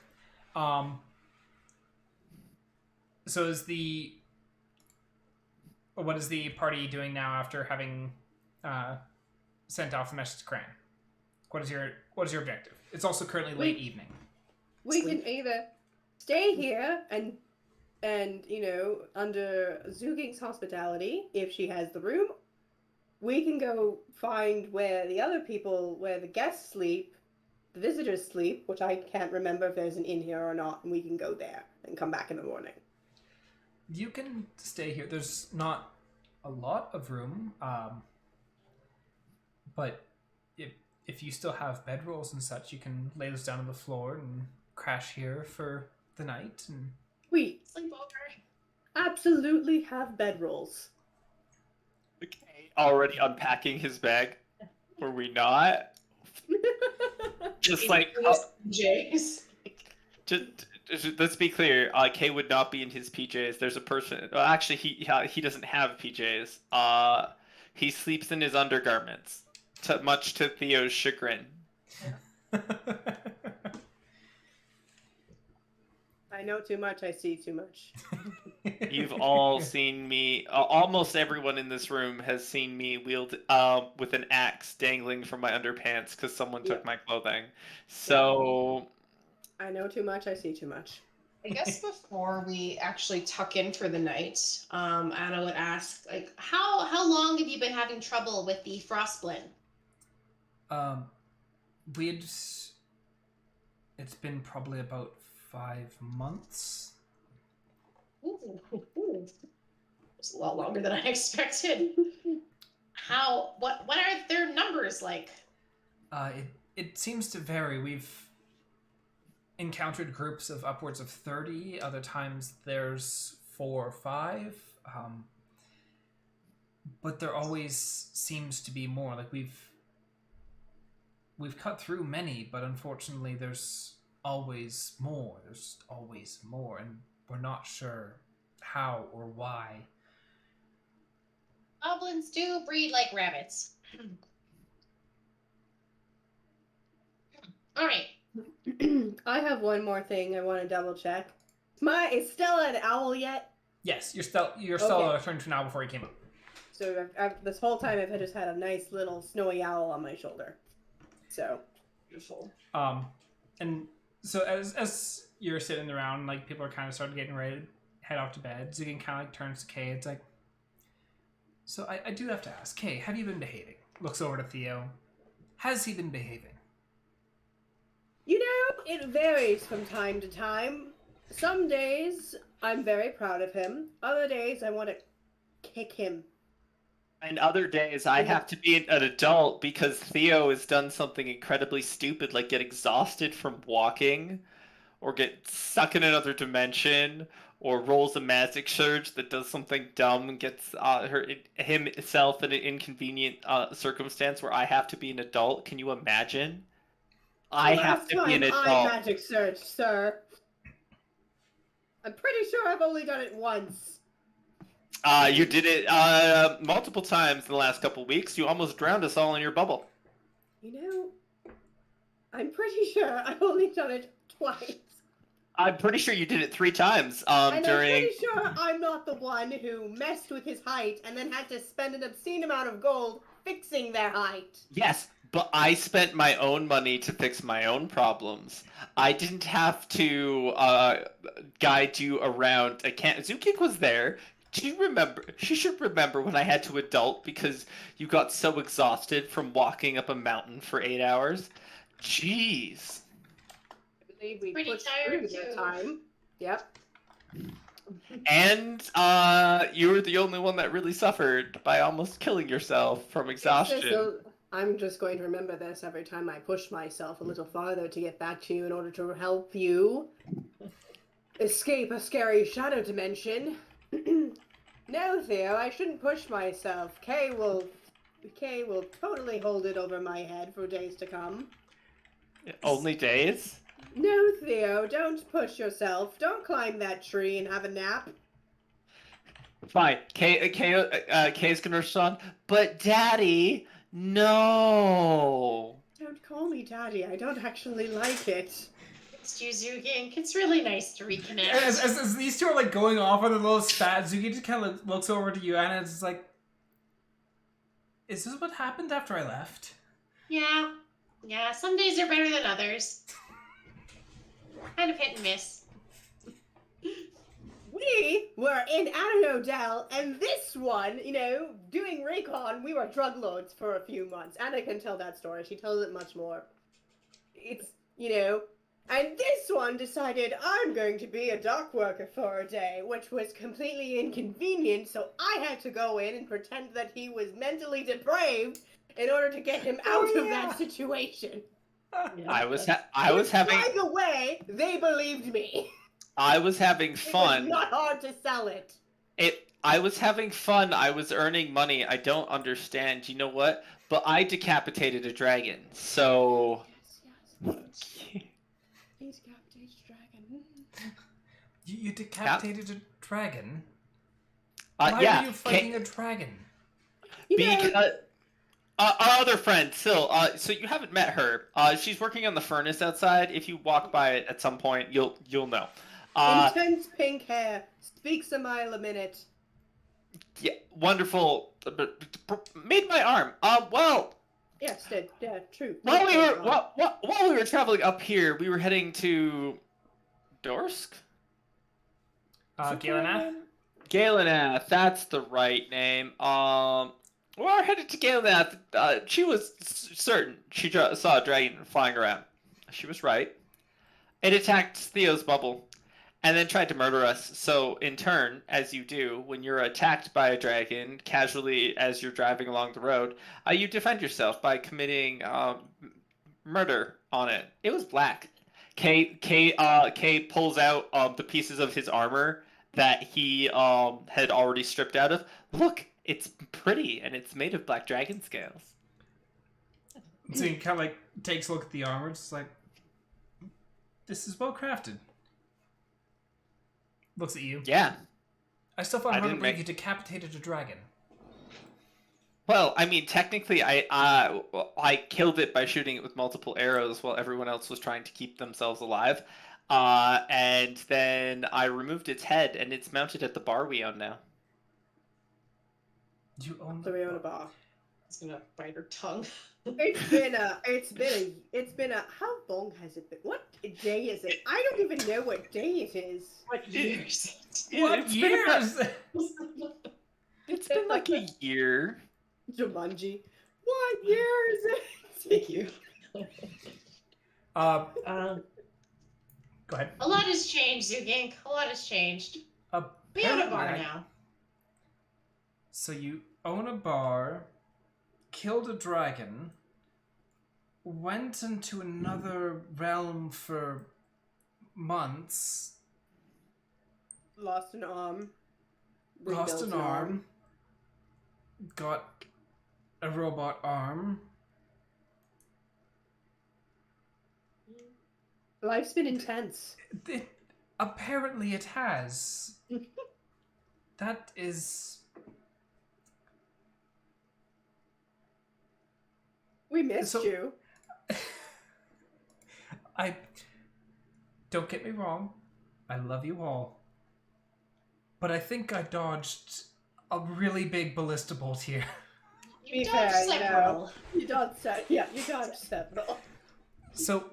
So what is the party doing now after having sent off the message to Cran? What is your objective? It's also currently late evening. We can either stay here and under Zuging's hospitality, if she has the room, we can go find where the guests sleep, the visitors sleep, which I can't remember if there's an inn here or not, and we can go there and come back in the morning. You can stay here. There's not a lot of room, but if you still have bedrolls and such, you can lay those down on the floor and crash here for the night. And We Sleep over. absolutely have bedrolls. Okay, already unpacking his bag. Were we not? Just Jays. just let's be clear. Kay would not be in his PJs. There's a person. Well, actually, he doesn't have PJs. He sleeps in his undergarments, much to Theo's chagrin. I know too much, I see too much. You've all seen me. Almost everyone in this room has seen me wield with an axe dangling from my underpants because someone took my clothing. So I know too much, I see too much. I guess before we actually tuck in for the night, Anna would ask, like, how long have you been having trouble with the frostblend? We'd. It's been probably about 5 months. Ooh, it's a lot longer than I expected. What are their numbers like? It seems to vary. We've encountered groups of upwards of 30. Other times there's 4 or 5. But there always seems to be more. Like we've cut through many, but unfortunately there's always more. There's always more, and we're not sure how or why. Goblins do breed like rabbits. All right. I have one more thing I want to double check. Is Stella an owl yet? Yes, you're still Okay. turned to an owl before you came up. So this whole time I've just had a nice little snowy owl on my shoulder. So Beautiful. And so as you're sitting around, like people are kind of starting getting ready to head off to bed, Zugan kind of like turns to Kay. It's like, so I do have to ask, Kay, have you been behaving? Looks over to Theo. Has he been behaving? you know, it varies from time to time. Some days I'm very proud of him. Other days I want to kick him. And other days, I have to be an adult because Theo has done something incredibly stupid, like get exhausted from walking, or get stuck in another dimension, or rolls a magic surge that does something dumb and gets himself in an inconvenient circumstance where I have to be an adult. Can you imagine? I have to be an Last time adult. I magic searched, sir. I'm pretty sure I've only done it once. You did it multiple times in the last couple weeks. You almost drowned us all in your bubble. You know, I'm pretty sure I've only done it twice. I'm pretty sure you did it 3 times And during. I'm pretty sure I'm not the one who messed with his height and then had to spend an obscene amount of gold fixing their height. Yes, but I spent my own money to fix my own problems. I didn't have to guide you around. Zukik was there. Do you remember? She should remember when I had to adult because you got so exhausted from walking up a mountain for 8 hours. Jeez. I believe we Pretty pushed tired, through that too. time. Yep. And you were the only one that really suffered by almost killing yourself from exhaustion. So I'm just going to remember this every time I push myself a little farther to get back to you in order to help you escape a scary shadow dimension. No, Theo, I shouldn't push myself. Kay will totally hold it over my head for days to come. Only days? No, Theo, don't push yourself. Don't climb that tree and have a nap. Fine. Kay's gonna respond, but Daddy, no. Don't call me Daddy. I don't actually like it. It's you, Zugink. It's really nice to reconnect. As these two are like going off on a little spat, Zuki just kind of looks over to you, Anna, and it's like, is this what happened after I left? Yeah. Yeah, some days are better than others. Kind of hit and miss. We were in Annodel, and this one, doing recon, we were drug lords for a few months. Anna can tell that story. She tells it much more. It's, and this one decided I'm going to be a dock worker for a day, which was completely inconvenient, so I had to go in and pretend that he was mentally depraved in order to get him out of that situation. I was having. By the way, they believed me. I was having fun. It was not hard to sell it. I was having fun. I was earning money. I don't understand. You know what? But I decapitated a dragon. So. Yes. He decapitated a dragon. You decapitated a dragon? Yeah. Why are you fighting a dragon? Because our other friend, Syl. So you haven't met her. She's working on the furnace outside. If you walk by it at some point, you'll know. Intense pink hair, speaks a mile a minute. Yeah, wonderful. Made my arm. Well. Yes, yeah, true. While we were traveling up here, we were heading to Dorsk. Galena? Galena, that's the right name. We're headed to Galena. She was certain she saw a dragon flying around. She was right. It attacked Theo's bubble, and then tried to murder us. So, in turn, as you do, when you're attacked by a dragon, casually as you're driving along the road, you defend yourself by committing murder on it. It was black. K pulls out the pieces of his armor that he had already stripped out of. Look, it's pretty, and it's made of black dragon scales. So he kind of like takes a look at the armor. It's like, this is well crafted. Looks at you. Yeah. I still find I it hard to didn't believe make- you decapitated a dragon. Well, I mean, technically, I killed it by shooting it with multiple arrows while everyone else was trying to keep themselves alive. And then I removed its head, and it's mounted at the bar we own now. You own So we own a bar. It's gonna bite her tongue. It's been a, how long has it been? What day is it? I don't even know what day it is. What year is it? What It's been about- years? It's been like a year. Jumanji. What year is it? Thank you. Go Um, ahead. a lot has changed, Zugink. A lot has changed. We own a bar Apparently, now. So you own a bar, killed a dragon, went into another realm for months, Lost an arm. lost rebuilt an arm, got a robot arm. Life's been intense. Apparently it has. That is... We missed So- you. Don't get me wrong, I love you all. But I think I dodged a really big ballista bolt here. You Be dodged fair, you several. You dodged you dodged several. So,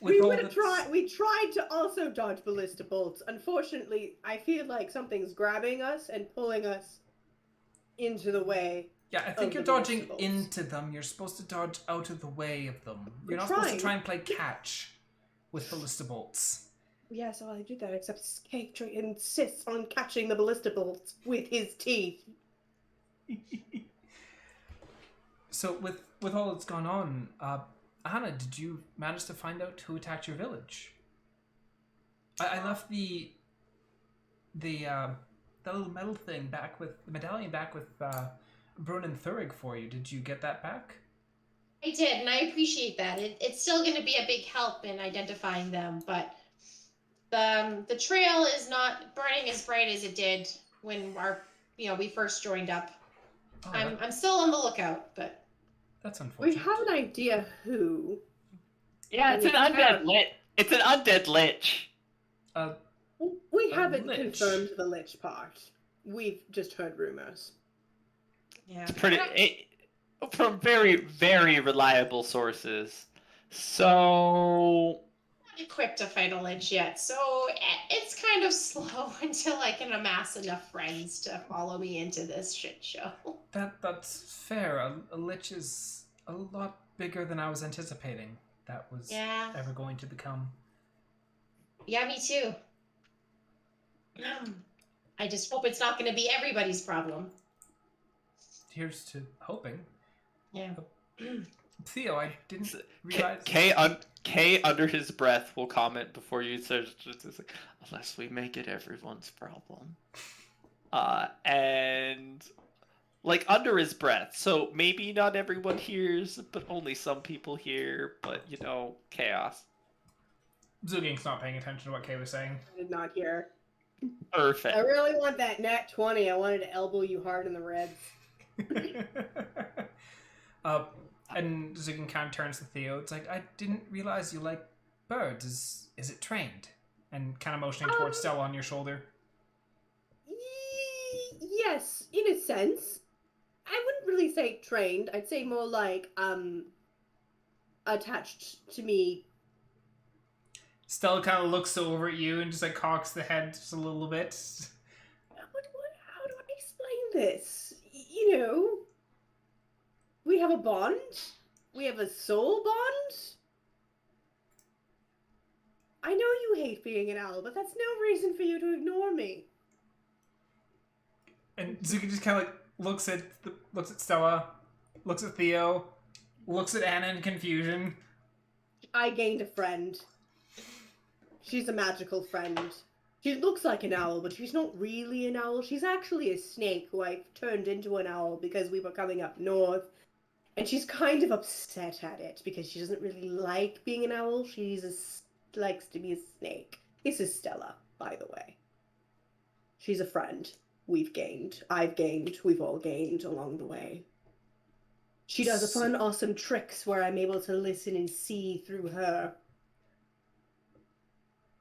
We all would have the- tried. We tried to also dodge ballista bolts. Unfortunately, I feel like something's grabbing us and pulling us into the way. Yeah, I think of you're the dodging vegetables. into them. You're supposed to dodge out of the way of them. You're We're not supposed to trying. try and play catch with ballista bolts. Yeah, so I do that. Except Skate insists on catching the ballista bolts with his teeth. So, with all that's gone on, Annah, did you manage to find out who attacked your village? I left the little metal thing back with the medallion back with Brun and Thurig for you. Did you get that back? I did, and I appreciate that. It's still going to be a big help in identifying them, but the trail is not burning as bright as it did when we first joined up. Oh, I'm still on the lookout, but that's We unfortunate. have an idea who. Yeah, it's an undead lich. It's an undead lich. We A haven't lich. confirmed the lich part. We've just heard rumors. yeah. It's pretty from very, very reliable sources. So Not equipped to fight a lich yet, so it's kind of slow until I can amass enough friends to follow me into this shit show. That's fair. A lich is a lot bigger than I was anticipating. That was Yeah. ever going to become. Yeah, me too. I just hope it's not going to be everybody's problem. Here's to hoping. Yeah. Theo, I didn't realize. K under his breath will comment before you say, unless we make it everyone's problem. And like under his breath. So maybe not everyone hears, but only some people hear. But chaos. Zugink's not paying attention to what Kay was saying. I did not hear. Perfect. I really want that nat 20. I wanted to elbow you hard in the ribs. And Zugin kind of turns to Theo. It's like, I didn't realize you like birds. Is it trained? And kind of motioning towards Stella on your shoulder. Yes, in a sense. I wouldn't really say trained. I'd say more like attached to me Stella kind of looks over at you and just like cocks the head just a little bit. How do I explain this? You know, we have a bond. We have a soul bond. I know you hate being an owl, but that's no reason for you to ignore me. And Zuki just kind of like looks at Stella, looks at Theo, looks at Anna in confusion. I gained a friend. She's a magical friend. She looks like an owl, but she's not really an owl. She's actually a snake who I turned into an owl because we were coming up north. And she's kind of upset at it because she doesn't really like being an owl. Likes to be a snake. This is Stella, by the way. She's a friend. We've gained. I've gained. We've all gained along the way. She does a fun, awesome tricks where I'm able to listen and see through her.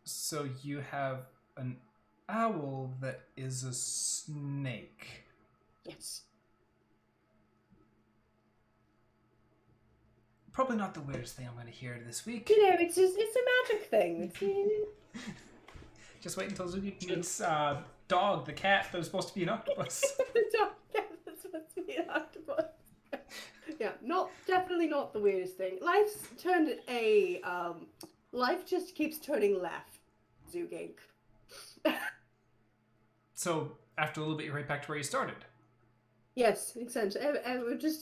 So you have an owl that is a snake. Yes. Probably not the weirdest thing I'm going to hear this week. You know, it's a magic thing. Just wait until Zuki meets Dog, the cat that was supposed to be an octopus. The dog cat that's supposed to be an octopus. Yeah, definitely not the weirdest thing. Life just keeps turning left, Zugink. So after a little bit, you're right back to where you started. Yes, makes sense.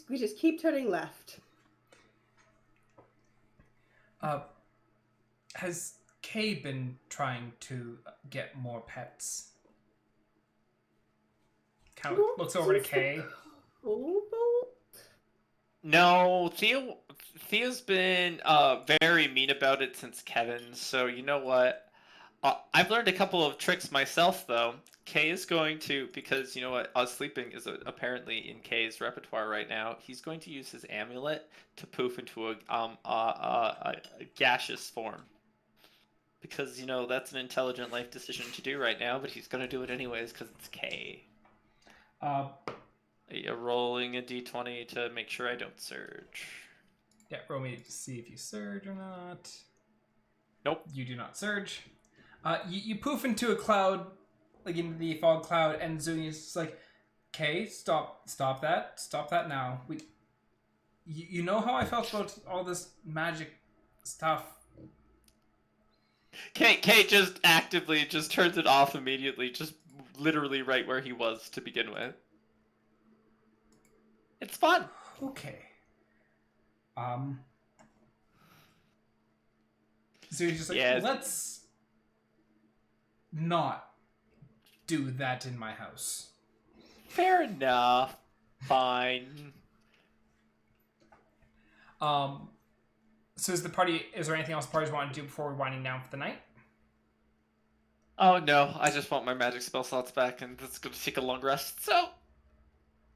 We just keep turning left. Has Kay been trying to get more pets? Kind of looks over to Kay. No, Theo's been very mean about it since Kevin. So you know what? I've learned a couple of tricks myself, though. Kay is going to, because you know what, sleeping is apparently in Kay's repertoire right now. He's going to use his amulet to poof into a gaseous form. Because, you know, that's an intelligent life decision to do right now, but he's going to do it anyways because it's Kay. You're rolling a d20 to make sure I don't surge. Yeah, roll me to see if you surge or not. Nope. You do not surge. You poof into a cloud, like into the fog cloud, and Zuni's just like, Kay, stop that now. You know how I felt about all this magic stuff. Kay just actively just turns it off immediately, just literally right where he was to begin with. It's fun. Okay. So he's just like, Yes. Let's not do that in my house. Fair enough. Fine. So is there anything else the parties want to do before we're winding down for the night? Oh no, I just want my magic spell slots back, and it's going to take a long rest, so...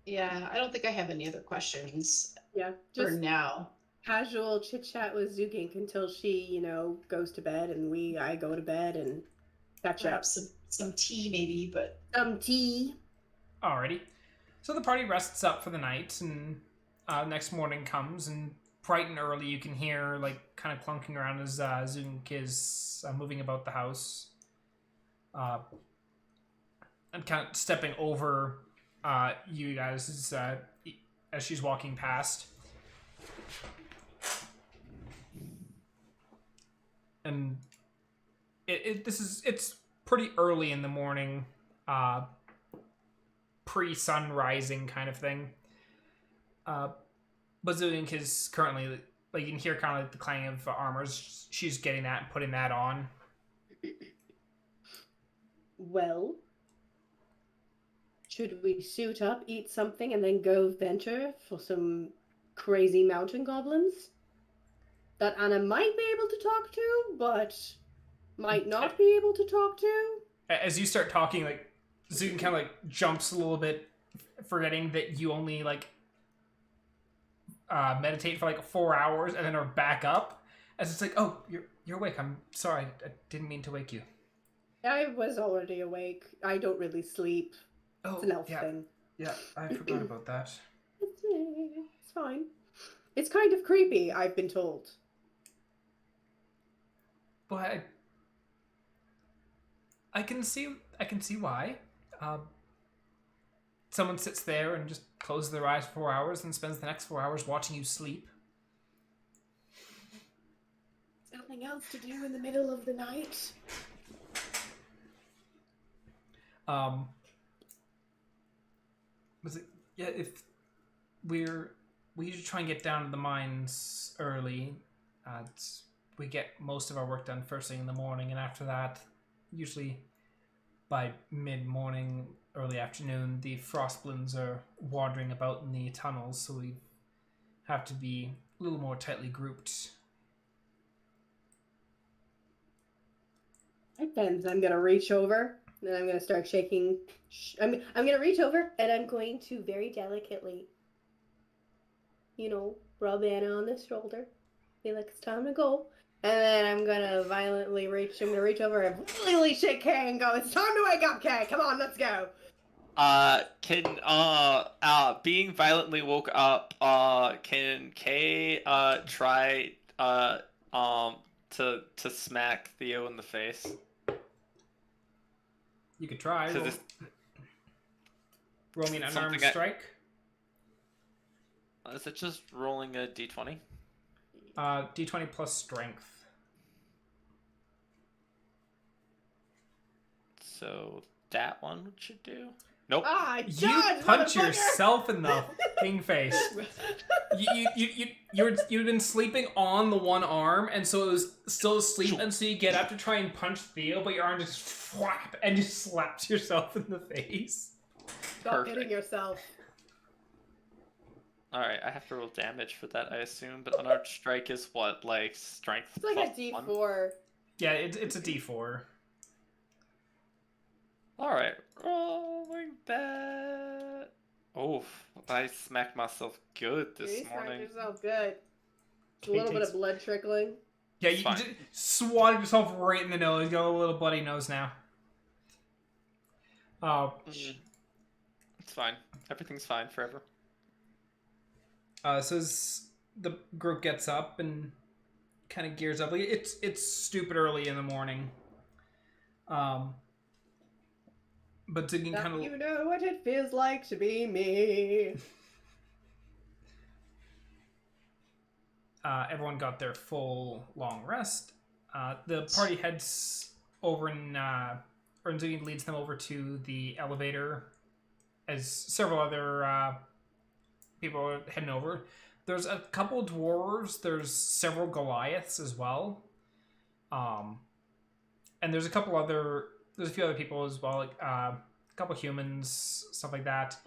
Yeah, I don't think I have any other questions Yeah, for just now. casual chit chat with Zugink until she, goes to bed and I go to bed and catch up. Perhaps some tea maybe, but... Some tea. Alrighty. So the party rests up for the night, and next morning comes, and bright and early you can hear, like, kind of clunking around as Zunk is moving about the house. And kind of stepping over you guys as she's walking past. And it's pretty early in the morning, pre-sun rising kind of thing. Bazooink is currently, like, you can hear kind of like the clang of armors. She's getting that and putting that on. Well, should we suit up, eat something, and then go venture for some crazy mountain goblins that Anna might be able to talk to, but might not be able to talk to? As you start talking, like, Zoom kind of like jumps a little bit, forgetting that you only like meditate for like 4 hours and then are back up. As it's like, oh, you're awake. I'm sorry, I didn't mean to wake you. I was already awake. I don't really sleep. Oh, It's an elf yeah, thing. yeah, I forgot about that. It's fine. It's kind of creepy, I've been told. But I can see why. Someone sits there and just closes their eyes for 4 hours and spends the next 4 hours watching you sleep. Something else to do in the middle of the night. Was it? Yeah, if we usually try and get down to the mines early. We get most of our work done first thing in the morning, and after that, usually by mid-morning, early afternoon, the frostblins are wandering about in the tunnels, so we have to be a little more tightly grouped. Right then, I'm gonna reach over and I'm gonna start shaking. I'm gonna reach over and I'm going to very delicately, rub Anna on the shoulder. Be like, it's time to go. And then I'm gonna reach over and violently shake Kay and go, it's time to wake up, Kay. Come on, let's go. Being violently woke up, can Kay, try, to smack Theo in the face? You could try. Roll me an unarmed something strike. Is it just rolling a d20? D20 plus strength. So that one should do. Nope. Ah, You punch yourself in the fucking face. You've been sleeping on the one arm, and so it was still asleep, and so you get up to try and punch Theo, but your arm just flap and just slaps yourself in the face. Stop hitting yourself. Alright, I have to roll damage for that, I assume, but unarmed strike is what, like, strength? It's like a D4. 1? Yeah, it's a D4. Alright, rolling that. Oh, I smacked myself good this morning. You smacked yourself good. A little bit of blood trickling. Yeah, you just swatted yourself right in the nose. Got a little bloody nose now. It's fine. Everything's fine forever. So as the group gets up and kind of gears up, like it's stupid early in the morning. But Ziggy kind of... You know what it feels like to be me. Everyone got their full long rest. The party heads over and Ziggy leads them over to the elevator as several other people are heading over. There's a couple dwarves. There's several Goliaths as well. And there's a few other people as well, like a couple humans, stuff like that.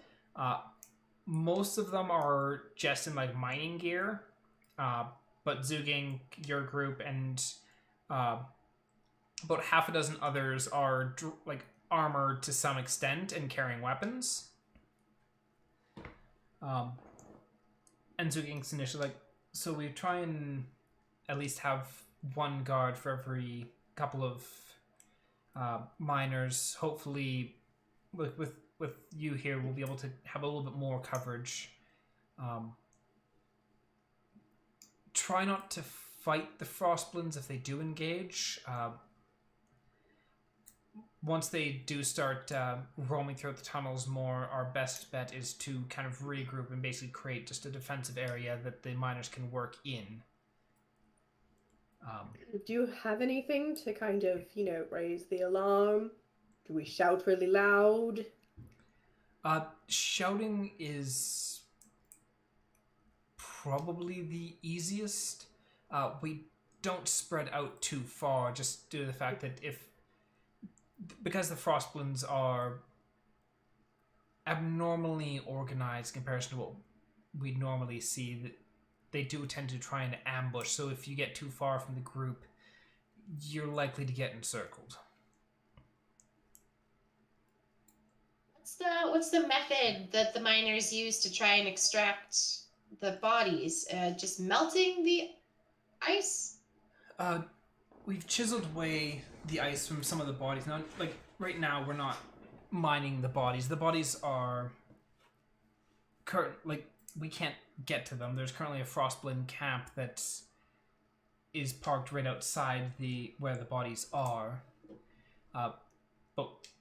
Most of them are just in like mining gear, but Zuging, your group, and about half a dozen others are like armored to some extent and carrying weapons. And Zuging's initially like, so we try and at least have one guard for every couple of miners. Hopefully with you here we'll be able to have a little bit more coverage. Try not to fight the frostblins if they do engage. Once they do start roaming throughout the tunnels more, our best bet is to kind of regroup and basically create just a defensive area that the miners can work in. Do you have anything to kind of, raise the alarm? Do we shout really loud? Shouting is probably the easiest. We don't spread out too far, just due to the fact that because the frostblins are abnormally organized in comparison to what we normally see, that they do tend to try and ambush. So if you get too far from the group, you're likely to get encircled. What's the method that the miners use to try and extract the bodies? Just melting the ice? We've chiseled away the ice from some of the bodies. Now, like right now, we're not mining the bodies. The bodies are we can't get to them. There's currently a frostblin camp that is parked right outside where the bodies are.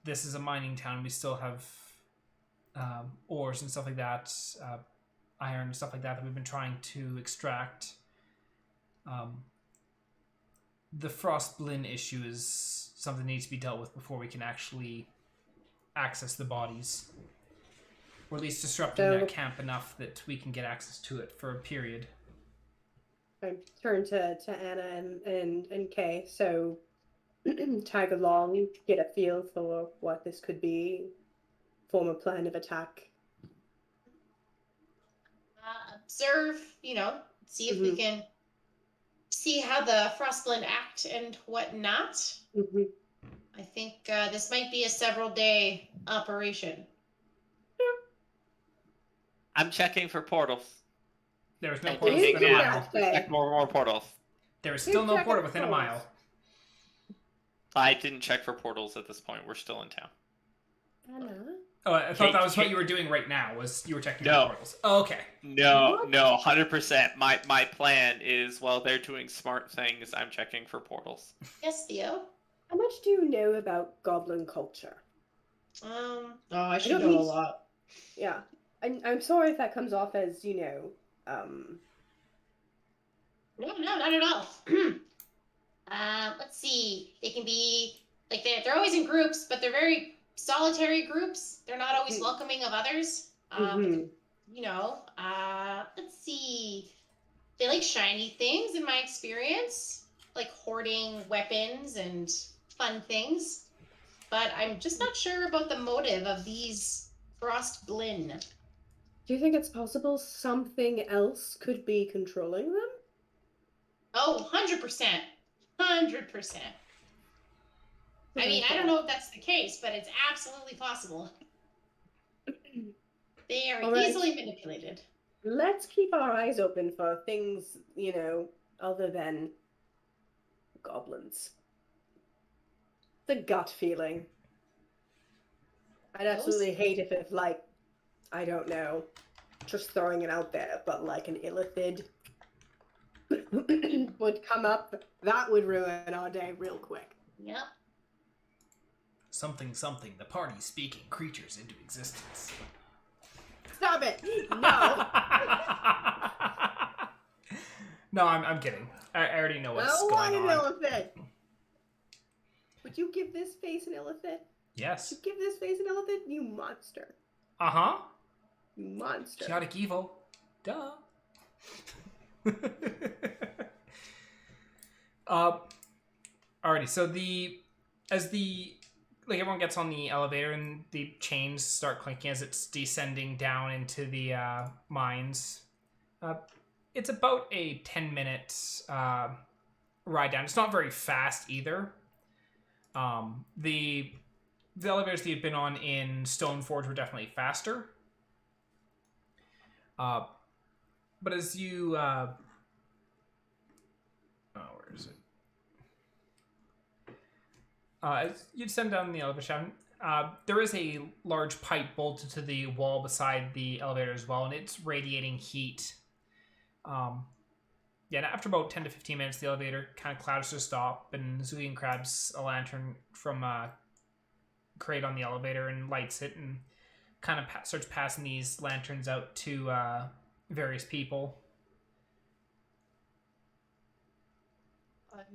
this is a mining town. We still have ores and stuff like that, iron and stuff like that we've been trying to extract. The Frostblin issue is something that needs to be dealt with before we can actually access the bodies. Or at least disrupting that camp enough that we can get access to it for a period. I turn to Anna and Kay, so tag along, get a feel for what this could be, form a plan of attack. Observe, see if we can see how the Frostblin act and whatnot. Mm-hmm. I think this might be a several-day operation. I'm checking for portals. There was no And portal taking within a mile. ammo. Check more portals. There is still no portal within a mile. I didn't check for portals at this point. We're still in town. Anna? Oh, I thought that was what you were doing right now, was you were checking for portals. Oh, okay. No, 100%. My plan is, while they're doing smart things, I'm checking for portals. Yes, Theo? How much do you know about goblin culture? I should know a lot. Yeah. I'm sorry if that comes off as, No, not at all. Let's see. They can be, like, they're always in groups, but they're very solitary groups. They're not always welcoming of others. Let's see. They like shiny things, in my experience. Like hoarding weapons and fun things. But I'm just not sure about the motive of these Frostblin. Do you think it's possible something else could be controlling them? Oh, 100%. 100%. I mean, I don't know if that's the case, but it's absolutely possible. They are easily manipulated. Let's keep our eyes open for things, other than goblins. The gut feeling. I'd absolutely hate if it's like, I don't know, just throwing it out there, but like an illithid would come up. That would ruin our day real quick. Yep. Something, the party speaking creatures into existence. Stop it! No! No, I'm kidding. I already know what's going on. I want an illithid! Would you give this face an illithid? Yes. Would you give this face an illithid? You monster. Uh-huh. You monster. Chaotic evil. Duh. Alrighty, so as everyone gets on the elevator and the chains start clinking as it's descending down into the mines. It's about a 10-minute ride down. It's not very fast either. The elevators that you've been on in Stoneforge were definitely faster. But as you where is it? As you descend down the elevator shaft, there is a large pipe bolted to the wall beside the elevator as well, and it's radiating heat. And after about 10 to 15 minutes, the elevator kind of clatters to a stop, and Zulian grabs a lantern from a crate on the elevator and lights it, and kind of starts passing these lanterns out to various people.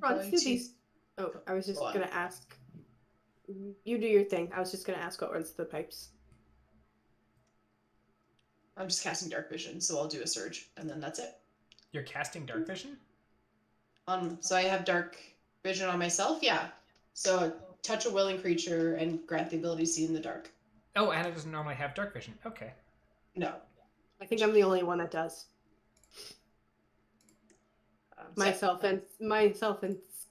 Let's do these. Oh, I was just going to ask. You do your thing. I was just going to ask what runs the pipes. I'm just casting dark vision, so I'll do a surge, and then that's it. You're casting dark vision? So I have dark vision on myself, yeah. So touch a willing creature and grant the ability to see in the dark. Oh, Anna doesn't normally have dark vision. Okay. No. I think I'm the only one that does. Myself and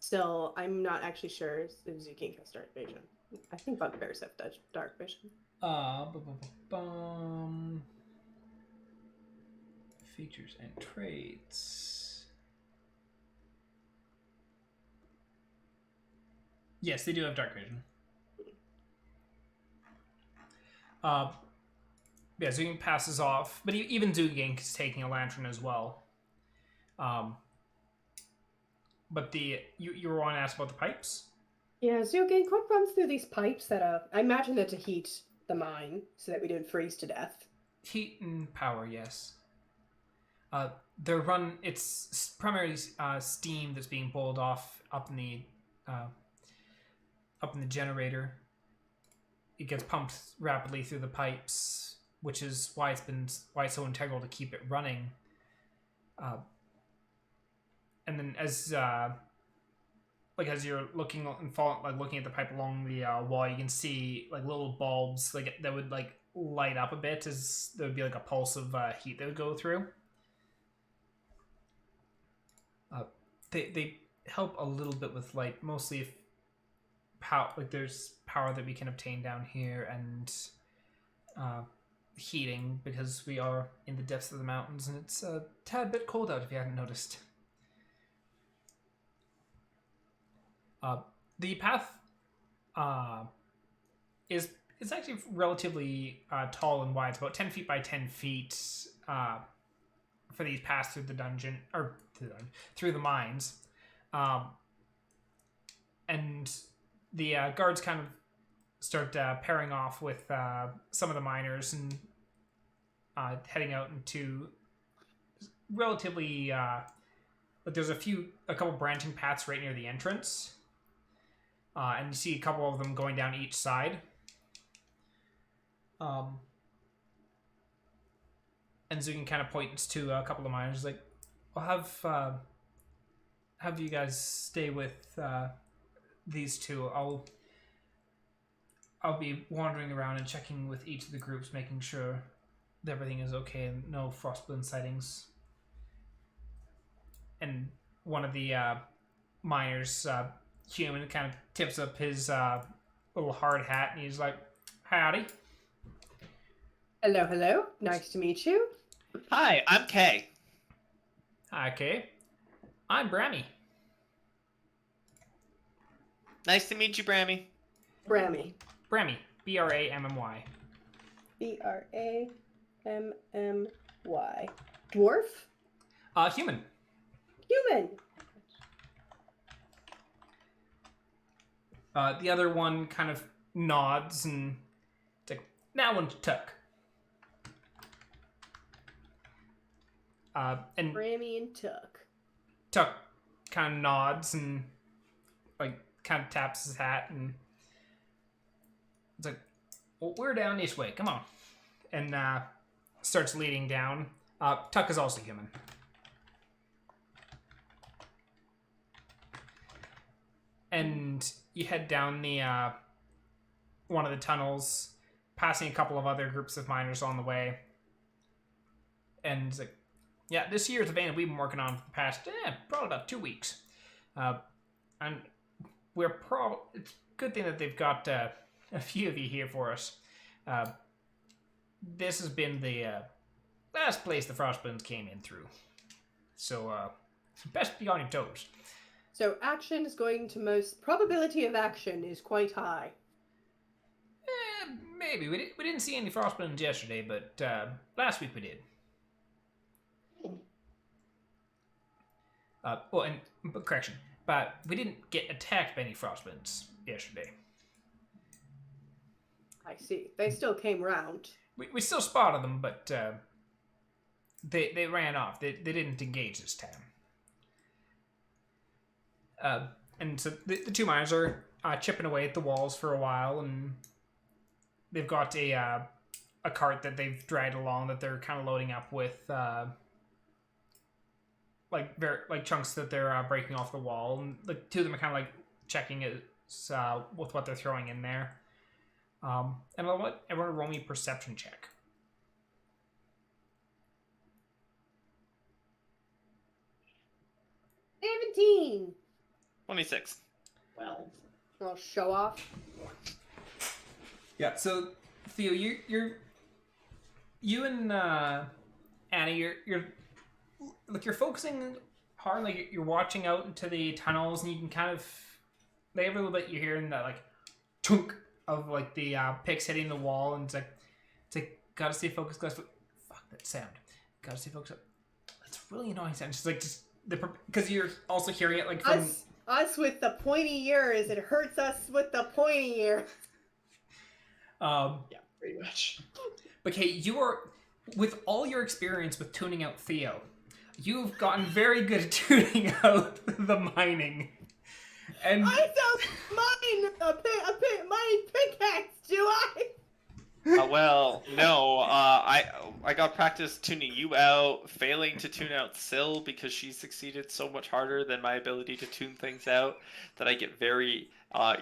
still, I'm not actually sure if Zukin has dark vision. I think bugbears have dark vision. Features and traits. Yes, they do have dark vision. Yeah, Zukin passes off, but even Zukin is taking a lantern as well. But you were on to ask about the pipes? Yeah, Zugink, what runs through these pipes that are... I imagine they're to heat the mine so that we don't freeze to death. Heat and power, yes. It's primarily steam that's being boiled off up in the generator. It gets pumped rapidly through the pipes, which is why it's so integral to keep it running. And then as you're looking and looking at the pipe along the wall, you can see like little bulbs that would like light up a bit as there would be like a pulse of heat that would go through. They help a little bit with light, mostly if there's power that we can obtain down here and heating because we are in the depths of the mountains and it's a tad bit cold out if you hadn't noticed. The path is actually relatively tall and wide. It's about 10 feet by 10 feet for these paths through the dungeon or through the mines, and the guards kind of start pairing off with some of the miners and heading out into relatively. But there's a couple branching paths right near the entrance, and you see a couple of them going down each side. And Zugan kind of points to a couple of miners, like, "I'll have you guys stay with these two. I'll be wandering around and checking with each of the groups, making sure that everything is okay and no frostburn sightings." And one of the miners, human, kind of tips up his little hard hat, and he's like, "Howdy." Hello, hello. Nice to meet you. Hi, I'm Kay. Hi, Kay. I'm Brammy. Nice to meet you, Brammy. Brammy. Brammy. Brammy. Brammy. Dwarf? Human. Human. The other one kind of nods and it's like, "Now one to Tuck." And Brammy and Tuck. Tuck kind of nods and like kind of taps his hat and it's like, "Well, we're down this way. Come on," and starts leading down. Tuck is also human. And you head down the one of the tunnels, passing a couple of other groups of miners on the way. And it's like, "Yeah, this year's event we've been working on for the past probably about 2 weeks, and it's a good thing that they've got a few of you here for us. This has been the last place the Frostbones came in through, so best be on your toes." So action is going to probability of action is quite high. Maybe we didn't see any Frostbones yesterday, but last week we did. Correction, but we didn't get attacked by any Frostbones yesterday. I see. They still came round. We still spotted them, but they ran off. They didn't engage this time. And so the two miners are chipping away at the walls for a while, and they've got a cart that they've dragged along that they're kind of loading up with like chunks that they're breaking off the wall, and the two of them are kind of like checking it with what they're throwing in there. And I'll let everyone roll me a perception check. 17. 26. Well, I'll show off. Yeah. So Theo, you and Anna, you're focusing hard, like you're watching out into the tunnels, and you can kind of like every little bit you're hearing that like chunk of like the picks hitting the wall, and it's like gotta stay focused, fuck that sound, gotta stay focused. That's really annoying sound. Just because you're also hearing it like from Us with the pointy ears, it hurts us with the pointy ears. Yeah, pretty much. But Kate, you are, with all your experience with tuning out Theo, you've gotten very good at tuning out the mining. And I don't mine a mining pickaxe, do I? Well, no. I got practice tuning you out, failing to tune out Syl because she succeeded so much harder than my ability to tune things out that I get very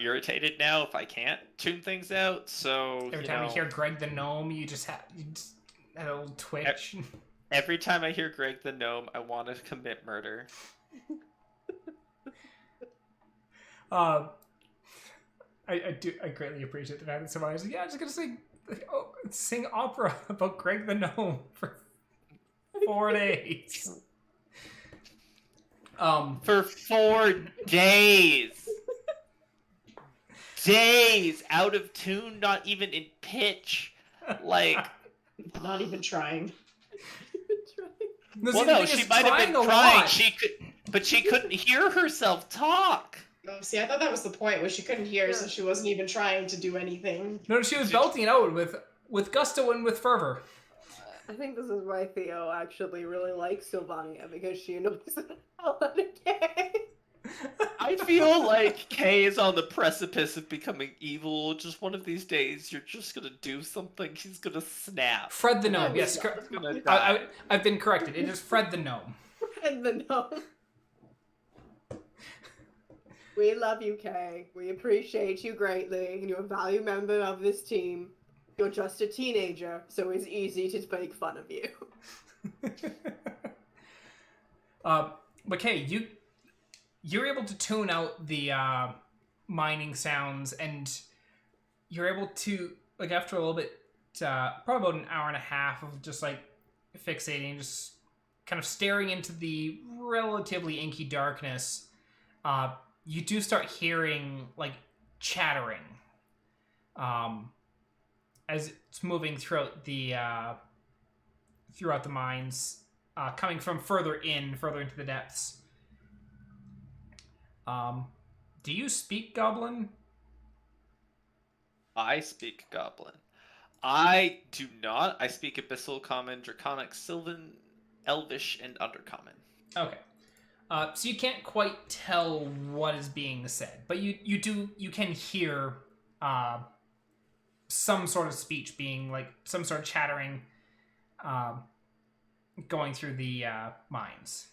irritated now if I can't tune things out. So every time you hear Greg the gnome, you just have a little twitch. Every time I hear Greg the gnome, I want to commit murder. I greatly appreciate the fact that somebody's like, yeah, I'm just gonna sing opera about Greg the gnome for 4 days. For 4 days. Days out of tune, not even in pitch. Like, Not even trying. well, no, she might have been trying. But she couldn't hear herself talk. Oh, see, I thought that was the point, where she couldn't hear, so she wasn't even trying to do anything. No, she was belting it out with gusto and with fervor. I think this is why Theo actually really likes Sylvania, because she knows the hell out of Kay. I feel like Kay is on the precipice of becoming evil. Just one of these days, you're just gonna do something. He's gonna snap. Fred the gnome, yes. I've been corrected. It is Fred the gnome. Fred the gnome. We love you, Kay. We appreciate you greatly. You're a valued member of this team. You're just a teenager, so it's easy to make fun of you. But Kay, you're able to tune out the mining sounds, and you're able to, like, after a little bit, probably about an hour and a half of just like fixating, just kind of staring into the relatively inky darkness, you do start hearing like chattering as it's moving throughout the mines, coming from further into the depths. Do you speak Goblin? I speak Goblin. I do not. I speak Abyssal Common, Draconic, Sylvan, Elvish, and Undercommon. Okay. So you can't quite tell what is being said, but you can hear some sort of speech being, like, some sort of chattering going through the mines.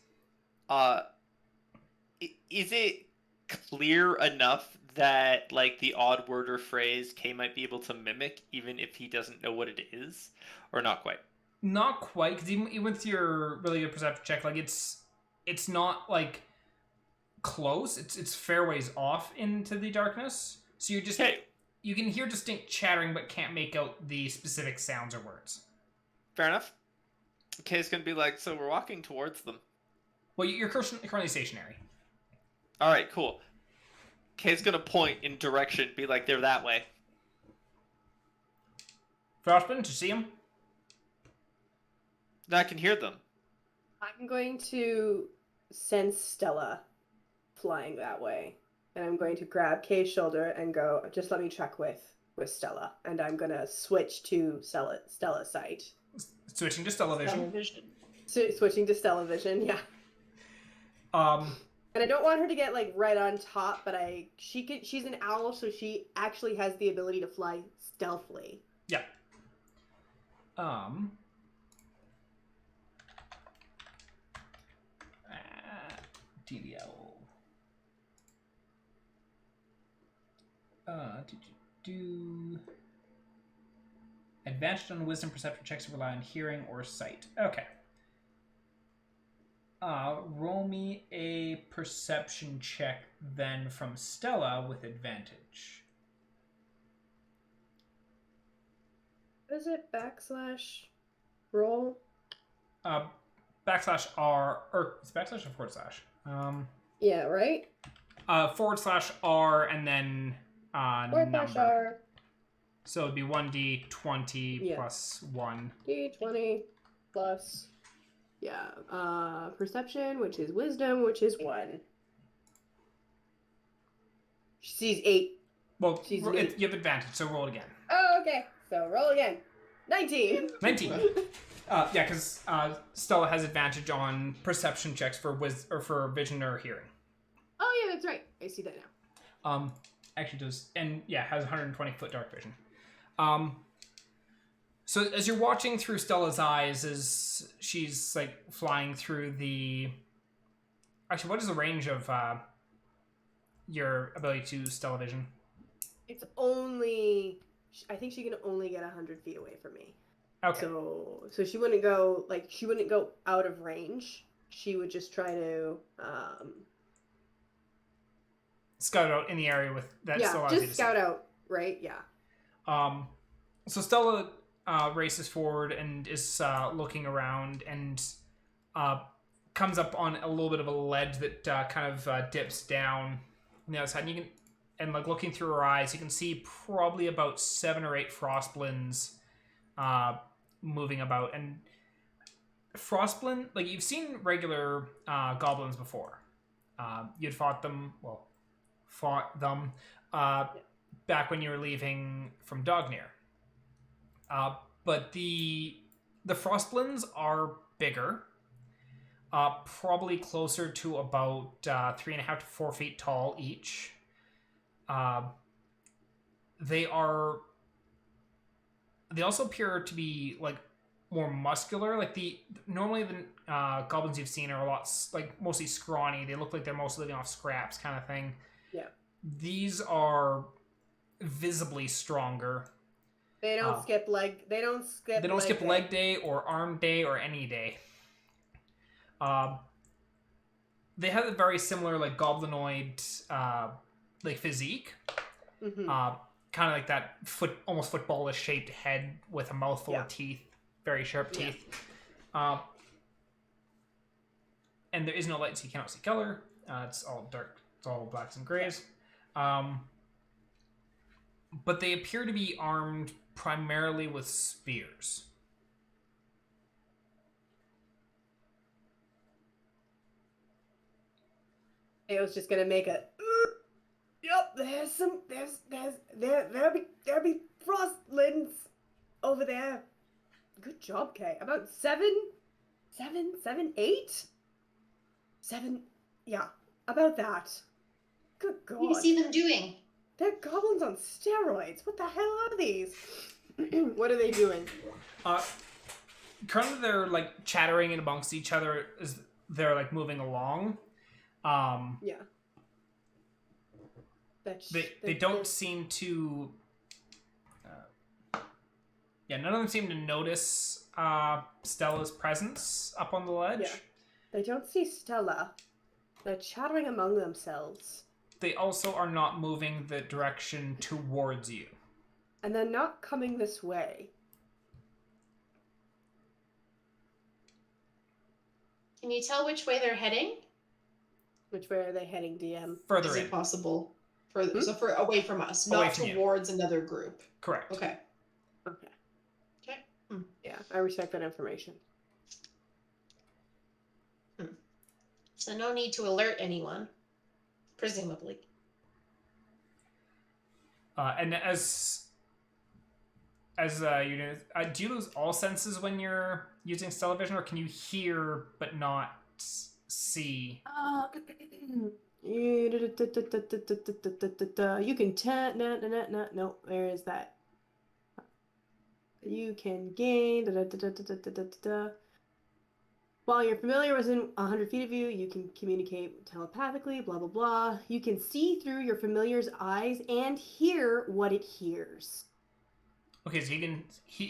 Is it clear enough that, like, the odd word or phrase Kay might be able to mimic, even if he doesn't know what it is? Or not quite? Not quite, because even with your really good perception check, like, it's not, like, close. It's fair ways off into the darkness. So you're just... Hey. You can hear distinct chattering, but can't make out the specific sounds or words. Fair enough. Kay's gonna be like, so we're walking towards them. Well, you're currently stationary. Alright, cool. Kay's gonna point in direction, be like, they're that way. Frostman, to see him? I can hear them. I'm going to send Stella flying that way. And I'm going to grab Kay's shoulder and go, just let me check with Stella. And I'm going to switch to Stella's sight. Switching to Stella Vision. Switching to Stella Vision, yeah. And I don't want her to get, like, right on top, but she's an owl, so she actually has the ability to fly stealthily. Yeah. DDL. Advantage on wisdom perception checks to rely on hearing or sight. Okay. Roll me a perception check then from Stella with advantage. What is it? Roll? /R, or is / or /? Yeah, right? /R and then number. /R. So it'd be 1d20 plus 1. D20 plus, perception, which is wisdom, which is 1. She sees 8. Well, She's you neat. have advantage, so roll it again. Oh, okay. So roll again. 19. 19. Yeah, because Stella has advantage on perception checks for for vision or hearing. Oh yeah, that's right. I see that now. Actually does, and yeah, has 120-foot dark vision. So as you're watching through Stella's eyes, as she's like flying through the. Actually, what is the range of your ability to Stella vision? It's only. I think she can only get 100 feet away from me. Okay. So she wouldn't go out of range. She would just try to. Scout out in the area with that. Yeah, still allows just you to scout see. out, right? Yeah. So Stella races forward and is looking around and comes up on a little bit of a ledge that kind of dips down on the other side. And you can, like looking through her eyes, you can see probably about 7 or 8 frostblins moving about. And frostblin, like you've seen regular goblins before. You'd fought them back when you were leaving from Dognir. But the frostblins are bigger, probably closer to about 3.5 to 4 feet tall each. They also appear to be like more muscular. Like normally the goblins you've seen are a lot like mostly scrawny. They look like they're mostly living off scraps, kind of thing. Yeah. These are visibly stronger. They don't skip leg. They don't skip. They don't skip leg day or arm day or any day. They have a very similar like goblinoid like physique. Mm-hmm. Kind of like that almost footballish shaped head with a mouthful of teeth, very sharp teeth. Yeah. And there is no light, so you cannot see color. It's all dark. It's all blacks and grays. But they appear to be armed primarily with spears. It was just gonna make a. Yep, there'll be frostlings over there. Good job, Kay. About 7, 8? 7, yeah, about that. Good God. What do you see them doing? They're goblins on steroids. What the hell are these? What are they doing? Currently they're like chattering in amongst each other as they're like moving along. Yeah. They don't seem to. None of them seem to notice Stella's presence up on the ledge. Yeah. They don't see Stella. They're chattering among themselves. They also are not moving the direction towards you. And they're not coming this way. Can you tell which way they're heading? Which way are they heading, DM? Further Is in. it possible? So for away from us, Away not from you. towards another group. Correct. Okay. Okay. Okay. Yeah, I respect that information. So no need to alert anyone, presumably. And as you know, do you lose all senses when you're using Stellavision, or can you hear but not see? You can no, where is that? You can gain while you're familiar within 100 feet of you, you can communicate telepathically, blah blah blah. You can see through your familiar's eyes and hear what it hears. Okay, so you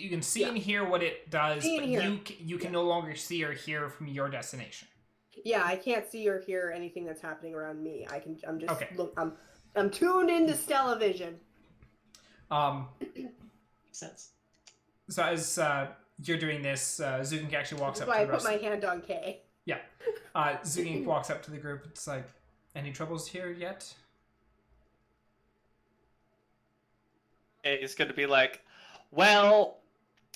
can see and hear what it does, See but and hear. you can no longer see or hear from your destination. Yeah, I can't see or hear anything that's happening around me. I'm just Okay. I'm tuned into Stellavision. Makes sense. So as you're doing this, Zugink actually walks That's up why to I the put rest. my hand on K. Yeah. Zugink walks up to the group. It's like, any troubles here yet? It's going to be like, well,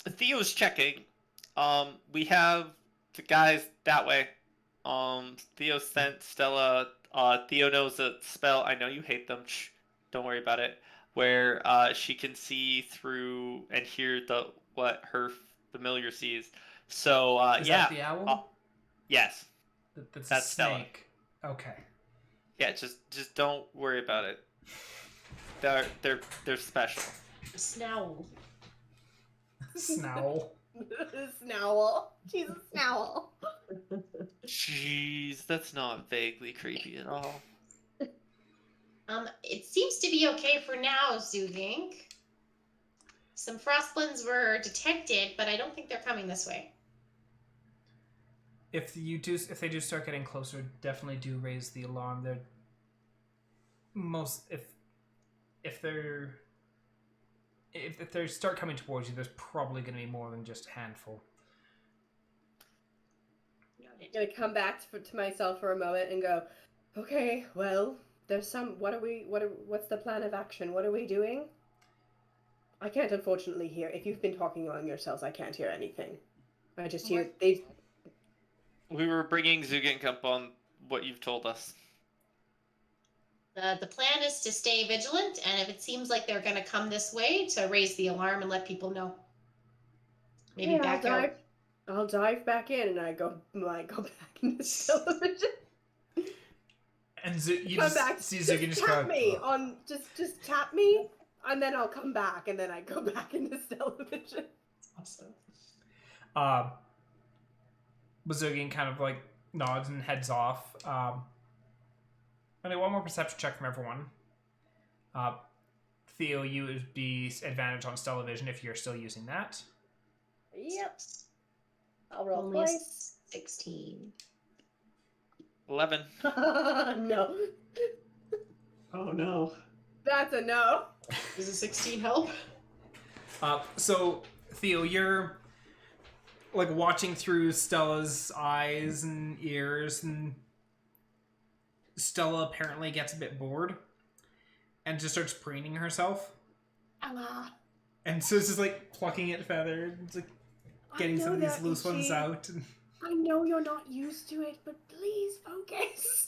Theo's checking. We have the guys that way. Theo sent Stella. Theo knows a spell. I know you hate them. Don't worry about it. Where she can see through and hear what her familiar sees. So Is yeah, that the owl? yes, That's a that's Stella. snake. Okay. Yeah, just don't worry about it. They're special. Snowl. Snowl. Snowl. She's a snowl. Jeez, that's not vaguely creepy at all. It seems to be okay for now, Zugink. Some frostblends were detected, but I don't think they're coming this way. If they do start getting closer, definitely do raise the alarm. They're if they start coming towards you, there's probably going to be more than just a handful. I'm gonna come back to myself for a moment and go, okay, well, there's some. What's the plan of action? What are we doing? I can't unfortunately hear. If you've been talking among yourselves, I can't hear anything. I just hear they. We were bringing Zugink up on what you've told us. The plan is to stay vigilant, and if it seems like they're going to come this way, to raise the alarm and let people know. Maybe back out. I'll dive back in, and I go back in the television. And you come just back. see Just Zuki just tap go, me on. Just tap me, and then I'll come back, and then I go back in this television. Awesome. Bazoogian kind of like nods and heads off. Only one more perception check from everyone. Theo, you would be advantage on Stellar-Vision if you're still using that. Yep. I'll roll Only twice. 16. 11. No. Oh no. That's a no. Does a 16 help? So, Theo, you're like watching through Stella's eyes and ears, and Stella apparently gets a bit bored and just starts preening herself. Anna. And so it's just like plucking at feathers, it's like getting some of these loose ones out. And... I know you're not used to it, but please focus.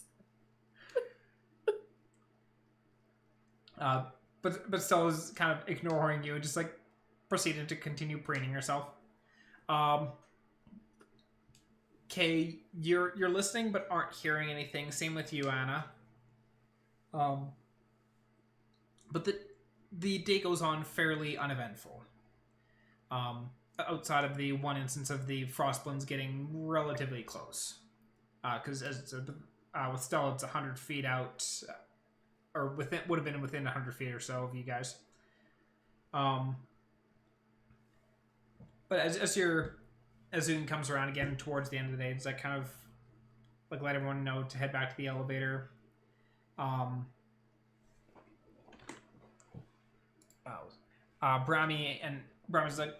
But Stella's kind of ignoring you and just like proceeded to continue preening herself. Okay, you're listening but aren't hearing anything. Same with you, Anna. But the day goes on fairly uneventful. Outside of the one instance of the frostblends getting relatively close. Because with Stella, it's 100 feet out, or would have been within 100 feet or so of you guys. But as Zoom comes around again towards the end of the day, it's like kind of like let everyone know to head back to the elevator. Brahmi's like,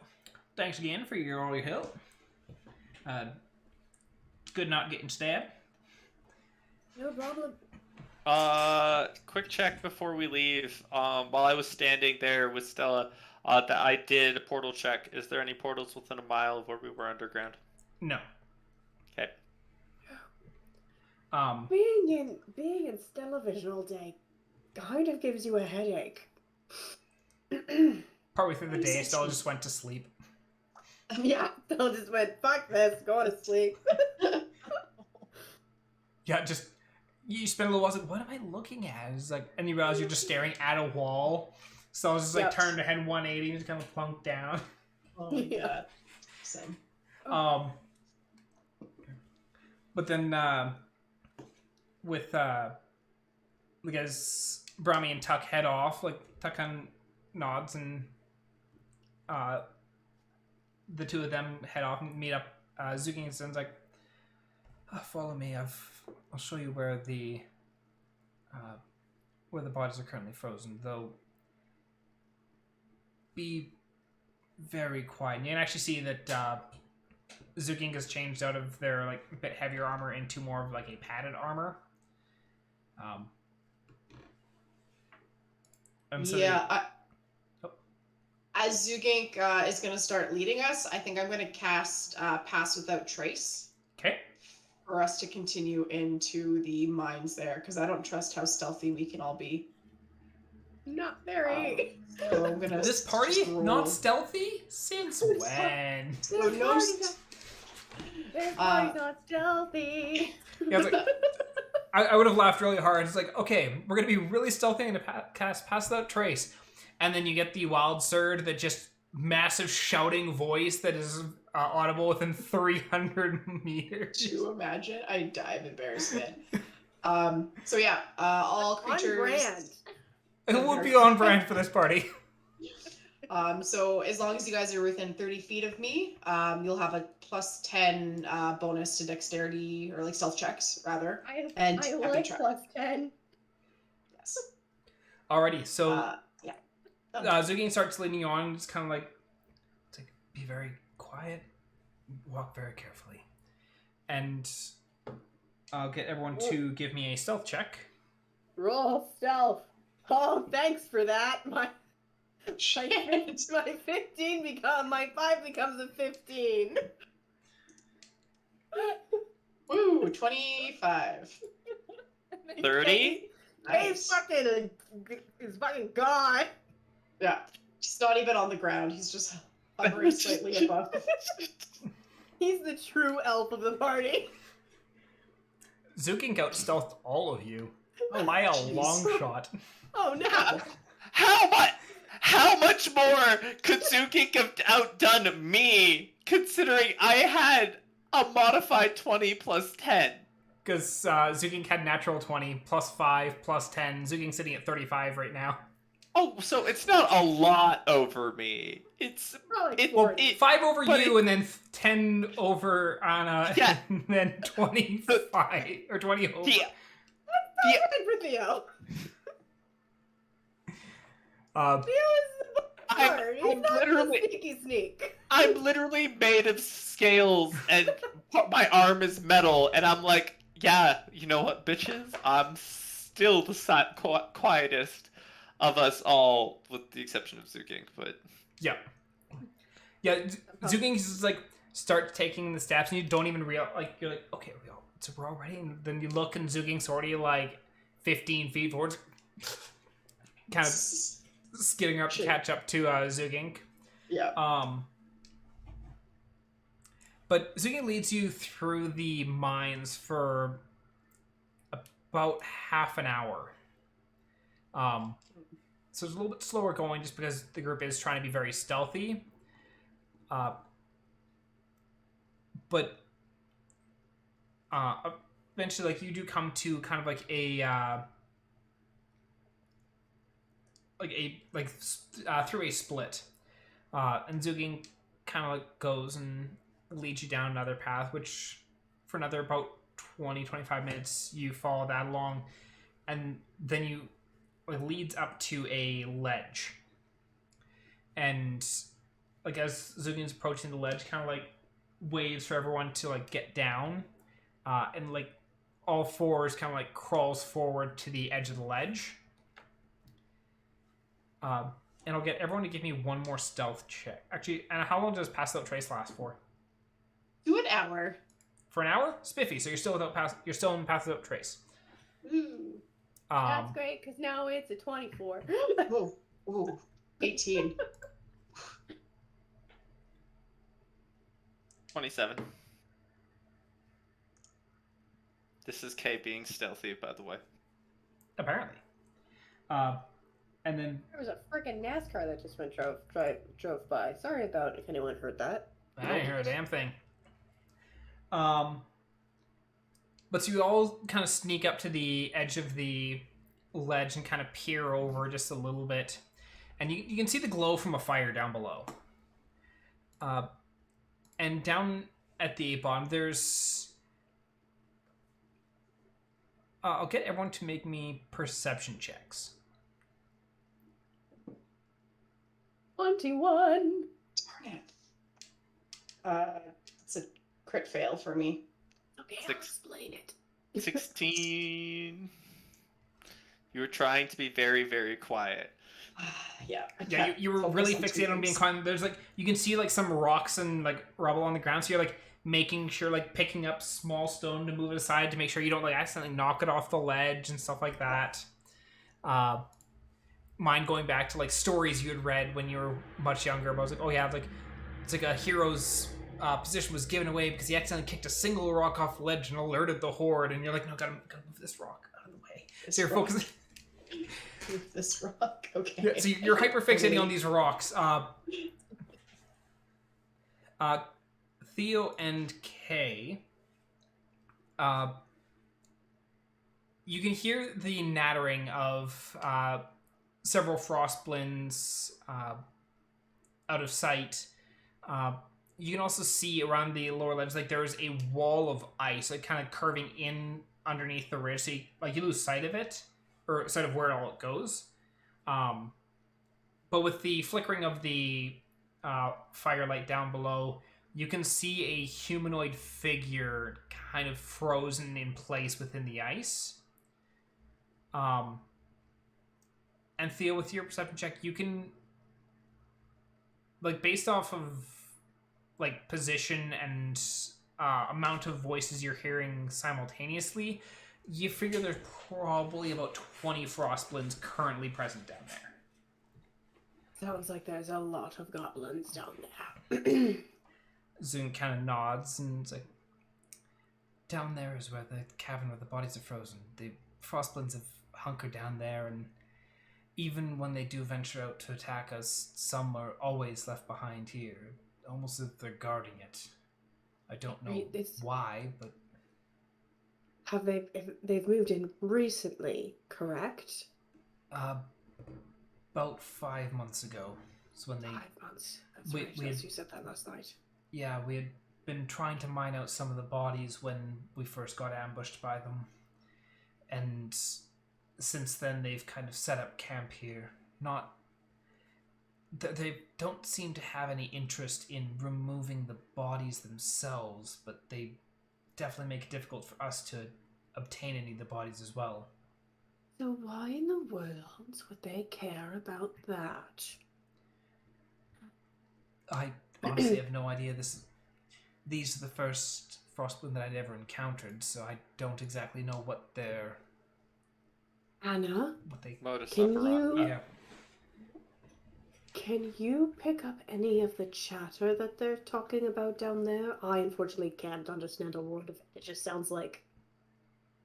thanks again for all your help. It's good not getting stabbed. No problem. Quick check before we leave. While I was standing there with Stella, that I did a portal check. Is there any portals within a mile of where we were underground? No. Okay. Being in Stellar-Vision all day kind of gives you a headache. Partway through the day, Stella just went to sleep. Yeah, Stella just went, fuck this, go to sleep. Yeah, just you spend a little while like, what am I looking at? It's like, and you realize you're just staring at a wall. So I was just like turned her head 180 and just kind of plunked down. Oh my god. Same. But then with because Brahmi and Tuck head off, like Tuck kind of nods and the two of them head off and meet up. Zuki and Sun's like, follow me. I'll show you where the bodies are currently frozen. Though, be very quiet. And you can actually see that Zuking has changed out of their like a bit heavier armor into more of like a padded armor. And so as Zugink is going to start leading us, I think I'm going to cast Pass Without Trace. Okay. For us to continue into the mines there, because I don't trust how stealthy we can all be. Not very. So I'm gonna This party just roll. not stealthy since when? So This no party's not- this party's not stealthy. Yeah, it's like, I would have laughed really hard. It's like, okay, we're gonna be really stealthy and cast Pass Without Trace, and then you get the wild surd that just massive shouting voice that is audible within 300 meters. To imagine, I die of embarrassment. So yeah, all On creatures. brand. It will be on brand for this party. So as long as you guys are within 30 feet of me, you'll have a +10 bonus to dexterity or like stealth checks rather. I And like track. +10. Yes. Alrighty, so Yeah. Zugin starts leading you on. It's kind of like, be very quiet, walk very carefully, and I'll get everyone to give me a stealth check. Roll stealth. Oh, thanks for that. My Shit. my 15 my 5 becomes a 15. Woo, 25. 30? He's fucking gone. Yeah. He's not even on the ground. He's just hovering slightly above. He's the true elf of the party. Zugin out stealthed all of you by a Jeez. long shot. Oh no. How much more could Zuki have outdone me, considering I had a modified 20 plus 10? Because Zugin had natural 20, plus 5, plus 10. Zugin's sitting at 35 right now. Oh, so it's not a lot over me. It's Probably it, 40. it 5 over But you, and then 10 over Anna, Yeah. and then 25, or 20 over. yeah. Good for Theo. Theo is the bard. He's I'm not literally- the sneaky sneak. I'm literally made of scales, and my arm is metal, and I'm like, yeah, you know what, bitches? I'm still the quietest of us all, with the exception of Zugink, but... Yeah. Yeah, Zugin just like start taking the steps, and you don't even realize, like, you're like, okay, we're all ready, and then you look, and Zugin's already like 15 feet forward, kind of skidding up to Shit. catch up to Zugink. Yeah. But Zugin leads you through the mines for about half an hour. So it's a little bit slower going just because the group is trying to be very stealthy. But eventually, like, you do come to kind of like through a split. And Zugin kind of like goes and leads you down another path, which for another about 20-25 minutes you follow that along, and then you like leads up to a ledge, and like as Zugin's approaching the ledge, kind of like waves for everyone to like get down, and like all fours kind of like crawls forward to the edge of the ledge. And I'll get everyone to give me one more stealth check. Actually, and how long does Pass Without Trace last for? Do an hour. For an hour? Spiffy. So you're still in Pass Without Trace. Ooh. That's great, because now it's a 24. Ooh. Ooh. 18. 27. This is Kay being stealthy, by the way. Apparently. And then There was a freaking NASCAR that just drove by. Sorry about if anyone heard that. I didn't hear a damn thing. But so you all kind of sneak up to the edge of the ledge and kind of peer over just a little bit. And you can see the glow from a fire down below. And down at the bottom, there's... I'll get everyone to make me perception checks. 21. Darn it. It's a crit fail for me. Okay, I'll Six. explain it. 16. You were trying to be very, very quiet. Yeah. I Yeah, can't you were focus really on two fixated on being things. quiet. There's like, you can see like some rocks and like rubble on the ground, so you're like making sure, like picking up small stone to move it aside to make sure you don't like accidentally knock it off the ledge and stuff like that. mind going back to like stories you had read when you were much younger. But I was like, oh yeah, like it's like a hero's position was given away because he accidentally kicked a single rock off the ledge and alerted the horde. And you're like, no, gotta move this rock out of the way. So you're focusing. Move this rock. Okay. Yeah, so you're hyper fixating on these rocks. Theo and Kay. You can hear the nattering of several frostblins out of sight. You can also see around the lower ledge, like there is a wall of ice, like kind of curving in underneath the ridge. So you lose sight of it, or sight of where it all goes. But with the flickering of the firelight down below, you can see a humanoid figure kind of frozen in place within the ice. And Theo, with your perception check, you can, like, based off of like position and amount of voices you're hearing simultaneously, you figure there's probably about 20 frostblins currently present down there. Sounds like there's a lot of goblins down there. Zune kind of nods and it's like, down there is where the cavern where the bodies are frozen. The frostblins have hunkered down there, and even when they do venture out to attack us, some are always left behind here, almost as if they're guarding it. I don't know why, but... They've moved in recently, correct? About 5 months ago. It's when they... 5 months. That's right, you said that last night. Yeah, we had been trying to mine out some of the bodies when we first got ambushed by them. And since then, they've kind of set up camp here. They don't seem to have any interest in removing the bodies themselves, but they definitely make it difficult for us to obtain any of the bodies as well. So why in the world would they care about that? I honestly have no idea. These are the first frostblin that I'd ever encountered, so I don't exactly know what their... Anna, modus can operandi. you... Yeah. Can you pick up any of the chatter that they're talking about down there? I unfortunately can't understand a word of it. It just sounds like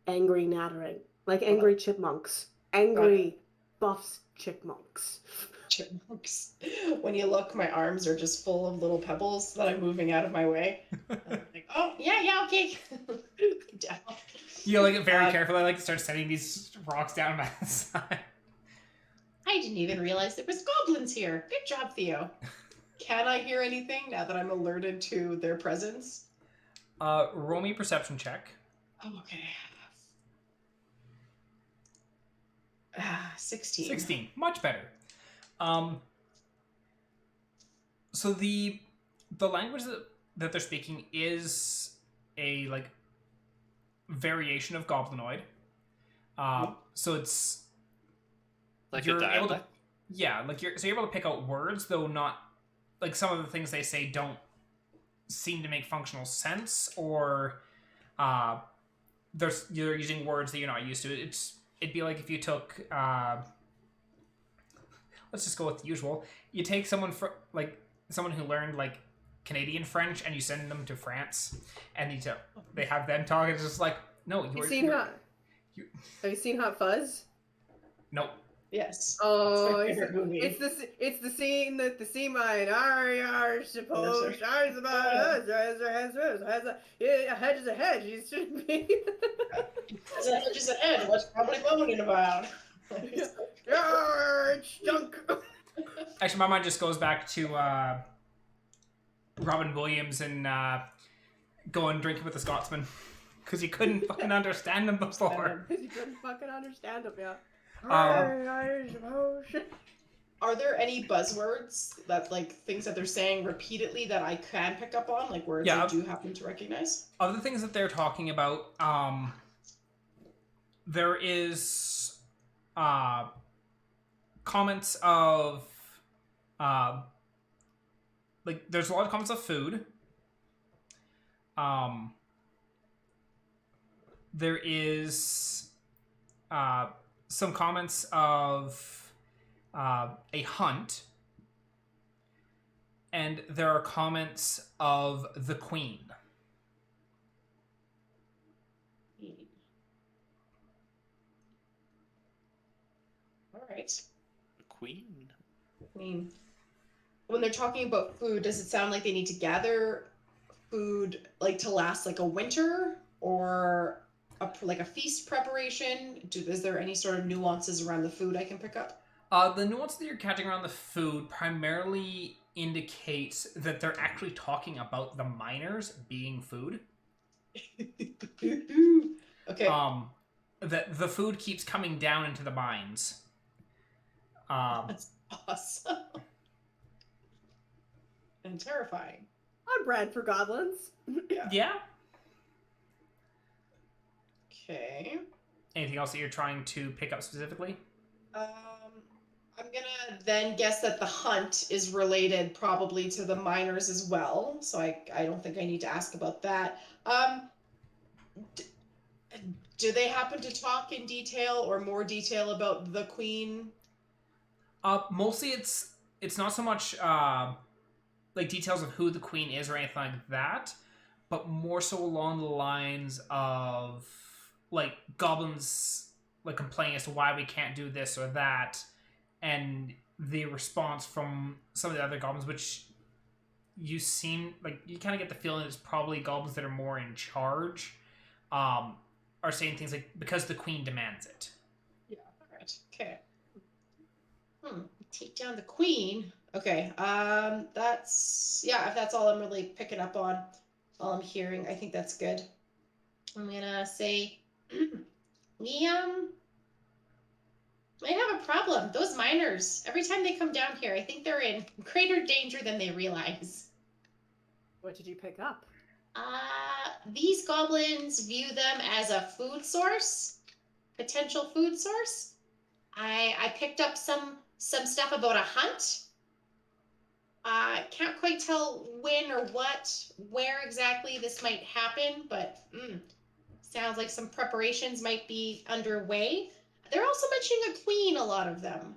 angry nattering. Like angry chipmunks. Angry buffs chipmunks. Chipmunks. When you look, my arms are just full of little pebbles that I'm moving out of my way. I'm like, oh, yeah, okay. Down. You like very carefully like start setting these rocks down by the side. I didn't even realize there was goblins here. Good job, Theo. Can I hear anything now that I'm alerted to their presence? Roll me a perception check. Oh, okay. 16. 16. Much better. So the language that they're speaking is a like variation of goblinoid. So it's like you're a dialect. you're able to pick out words, though not like some of the things they say don't seem to make functional sense, or you're using words that you're not used to. It'd be like if you took let's just go with the usual. You take someone who learned like Canadian French and you send them to France, and they have them talk. It's just like, no, Have you seen Hot Fuzz? Nope. Yes. Oh, it's my favorite movie. It's the scene that the sea mine are supposed ours about us. A hedge is a hedge. You shouldn't be. As a hedge is a hedge. What's probably moaning about? It's junk. Actually, my mind just goes back to Robin Williams and going drinking with the Scotsman because you couldn't fucking understand him before. You couldn't fucking understand him, yeah. Are there any buzzwords that, like, things that they're saying repeatedly that I can pick up on, like words I do happen to recognize? Other things that they're talking about, there is comments of like there's a lot of comments of food. There is some comments of a hunt, and there are comments of the queen. All right. The queen. I mean, when they're talking about food, does it sound like they need to gather food like to last like a winter or like a feast preparation? Is there any sort of nuances around the food I can pick up? The nuance that you're catching around the food primarily indicates that they're actually talking about the miners being food. Okay. That the food keeps coming down into the mines. That's awesome. And terrifying. On brand for goblins. Yeah. Okay. Anything else that you're trying to pick up specifically? I'm gonna then guess that the hunt is related probably to the miners as well. So I don't think I need to ask about that. Do they happen to talk in detail or more detail about the queen? Mostly it's not so much like details of who the queen is or anything like that, but more so along the lines of like goblins like complaining as to why we can't do this or that, and the response from some of the other goblins, which you seem like you kind of get the feeling it's probably goblins that are more in charge, are saying things like because the queen demands it. Yeah. All right. Okay. Take down the queen. Okay. That's if that's all I'm really picking up on, all I'm hearing, I think that's good. I'm gonna say we might have a problem. Those miners, every time they come down here, I think they're in greater danger than they realize. What did you pick up? These goblins view them as a food source, potential food source. I picked up some stuff about a hunt. Can't quite tell when or where exactly this might happen, but sounds like some preparations might be underway. They're also mentioning a queen, a lot of them.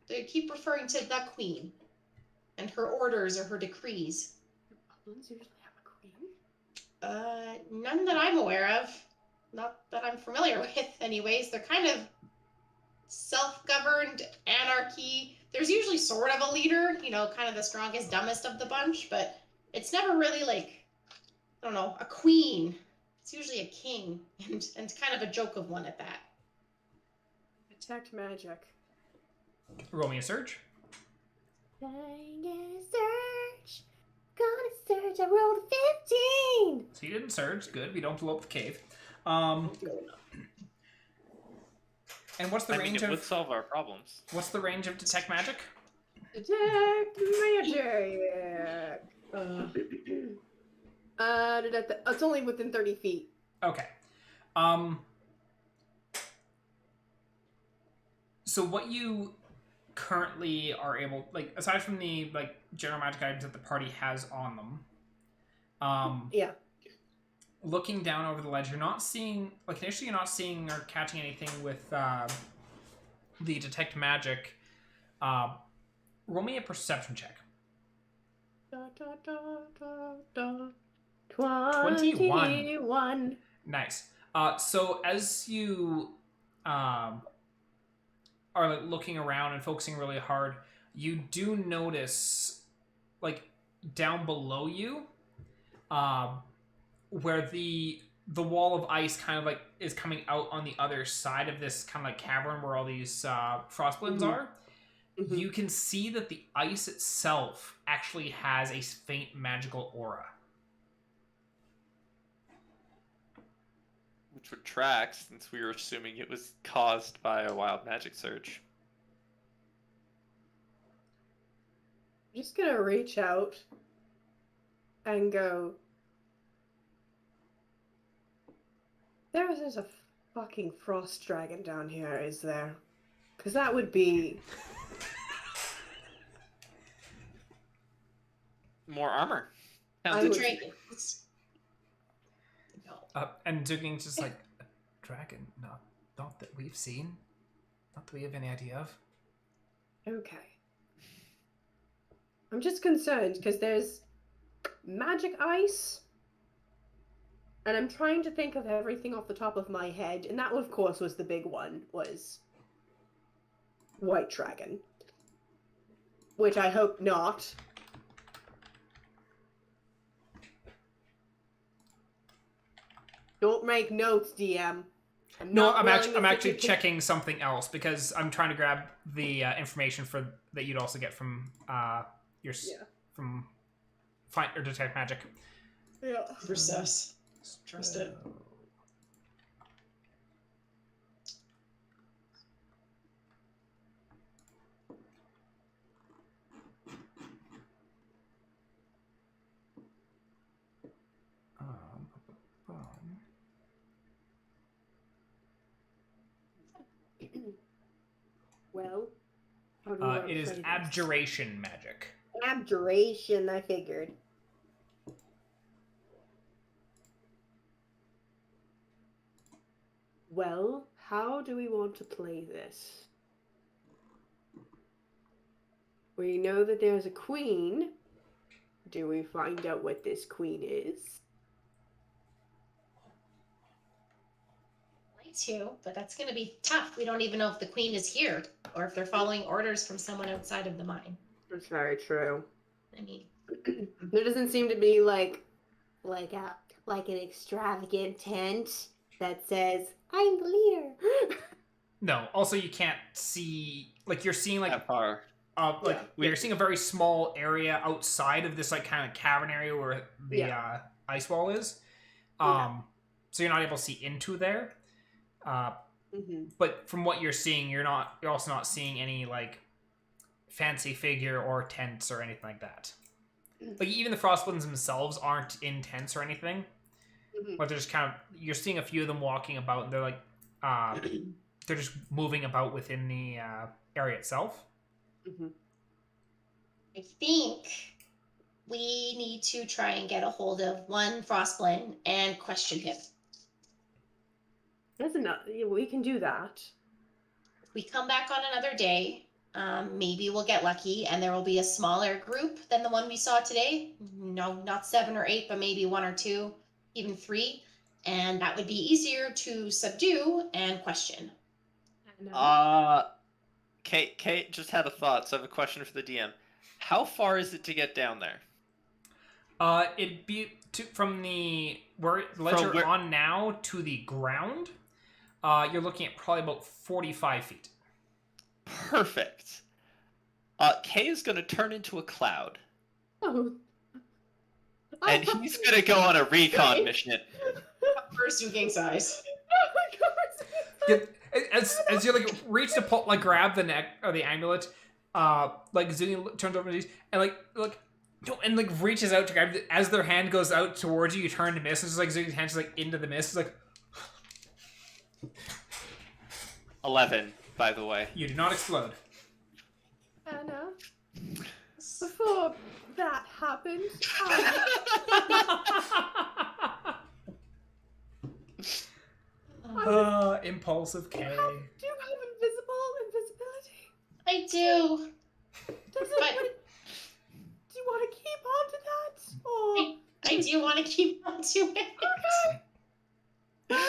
They keep referring to the queen and her orders or her decrees. Do goblins usually have a queen? None that I'm aware of. Not that I'm familiar with, anyways. They're kind of self-governed anarchy. There's usually sort of a leader, kind of the strongest, dumbest of the bunch, but it's never really like, I don't know, a queen. It's usually a king, and kind of a joke of one at that. Detect magic. Roll me a search. I'm gonna search. Gonna search. I rolled a 15. So you didn't search. Good. We don't blow up the cave. And what's the range it of? would solve our problems. What's the range of detect magic? Detect magic. It's only within 30 feet. Okay. So what you currently are able, like, aside from the like general magic items that the party has on them, Yeah. looking down over the ledge, you're not seeing, like, initially you're not seeing or catching anything with the detect magic. Roll me a perception check. 21. Nice. So as you are like looking around and focusing really hard, you do notice, like, down below you, where the wall of ice kind of like is coming out on the other side of this kind of like cavern where all these frost blooms are. Mm-hmm. You can see that the ice itself actually has a faint magical aura. Which would track since we were assuming it was caused by a wild magic surge. I'm just gonna reach out and go, there is a fucking frost dragon down here, is there? Because that would be... More armor. I The would- dragons. No. And Duging's just like, a dragon? Not that we've seen. Not that we have any idea of. Okay. I'm just concerned because there's magic ice, and I'm trying to think of everything off the top of my head, and that, of course, was the big one, was White Dragon. Which I hope not. Don't make notes, DM. I'm actually checking something else because I'm trying to grab the information for that you'd also get from from find or detect magic. Yeah. For sus. Trust it. Well, how do we want to It is play this? abjuration magic. Abjuration, I figured. Well, how do we want to play this? We know that there's a queen. Do we find out what this queen is? Like to, but that's going to be tough. We don't even know if the queen is here or if they're following orders from someone outside of the mine. That's very true. I mean, There doesn't seem to be like an extravagant tent that says, "I'm the leader." No. Also, you can't see like you're seeing like That far. you're seeing a very small area outside of this like kind of cavern area where the ice wall is. So you're not able to see into there. But from what you're seeing, you're also not seeing any like fancy figure or tents or anything like that. Like even the Frostbloods themselves aren't in tents or anything. But they're just kind of you're seeing a few of them walking about, and they're like they're just moving about within the area itself. I think we need to try and get a hold of one Frostblend and question him. That's enough. We can do that. If we come back on another day, maybe we'll get lucky and there will be a smaller group than the one we saw today. No, not 7 or 8, but maybe 1 or 2, even 3. And that would be easier to subdue and question. Kate just had a thought, so I have a question for the DM. How far is it to get down there? It'd be from the where the ledge you're on now to the ground. You're looking at probably about 45 feet. Perfect. Kay is going to turn into a cloud. Oh. And he's going to go on a recon mission. First, you gain size. As you like reach to pull, like grab the neck or the amulet, like Zuni turns over his and like reaches out to grab it. As their hand goes out towards you, you turn to miss. It's just like Zuni's hand just like into the mist. It's like 11, by the way. You do not explode. Anna, before that happened, impulsive K. do you have invisibility? I do. Do you want to keep on to that? Or I do want to keep on to it. okay.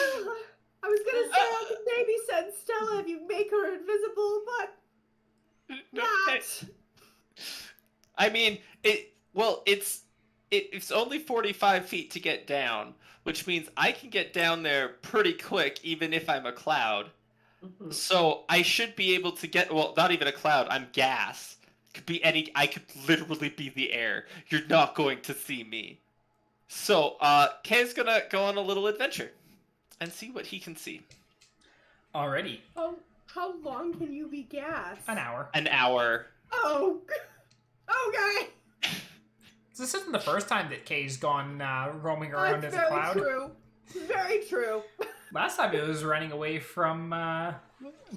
I was gonna say I could maybe send Stella if you make her invisible, but not. I mean, it's only 45 feet to get down, which means I can get down there pretty quick, even if I'm a cloud. So I should be able to get, well, not even a cloud, I'm gas. I could literally be the air. You're not going to see me. So, Kay's gonna go on a little adventure and see what he can see. Alrighty. Oh, how long can you be gassed? An hour. An hour. Oh, okay. So this isn't the first time that Kay's gone roaming around That's as a cloud. True. Very true. Last time it was running away from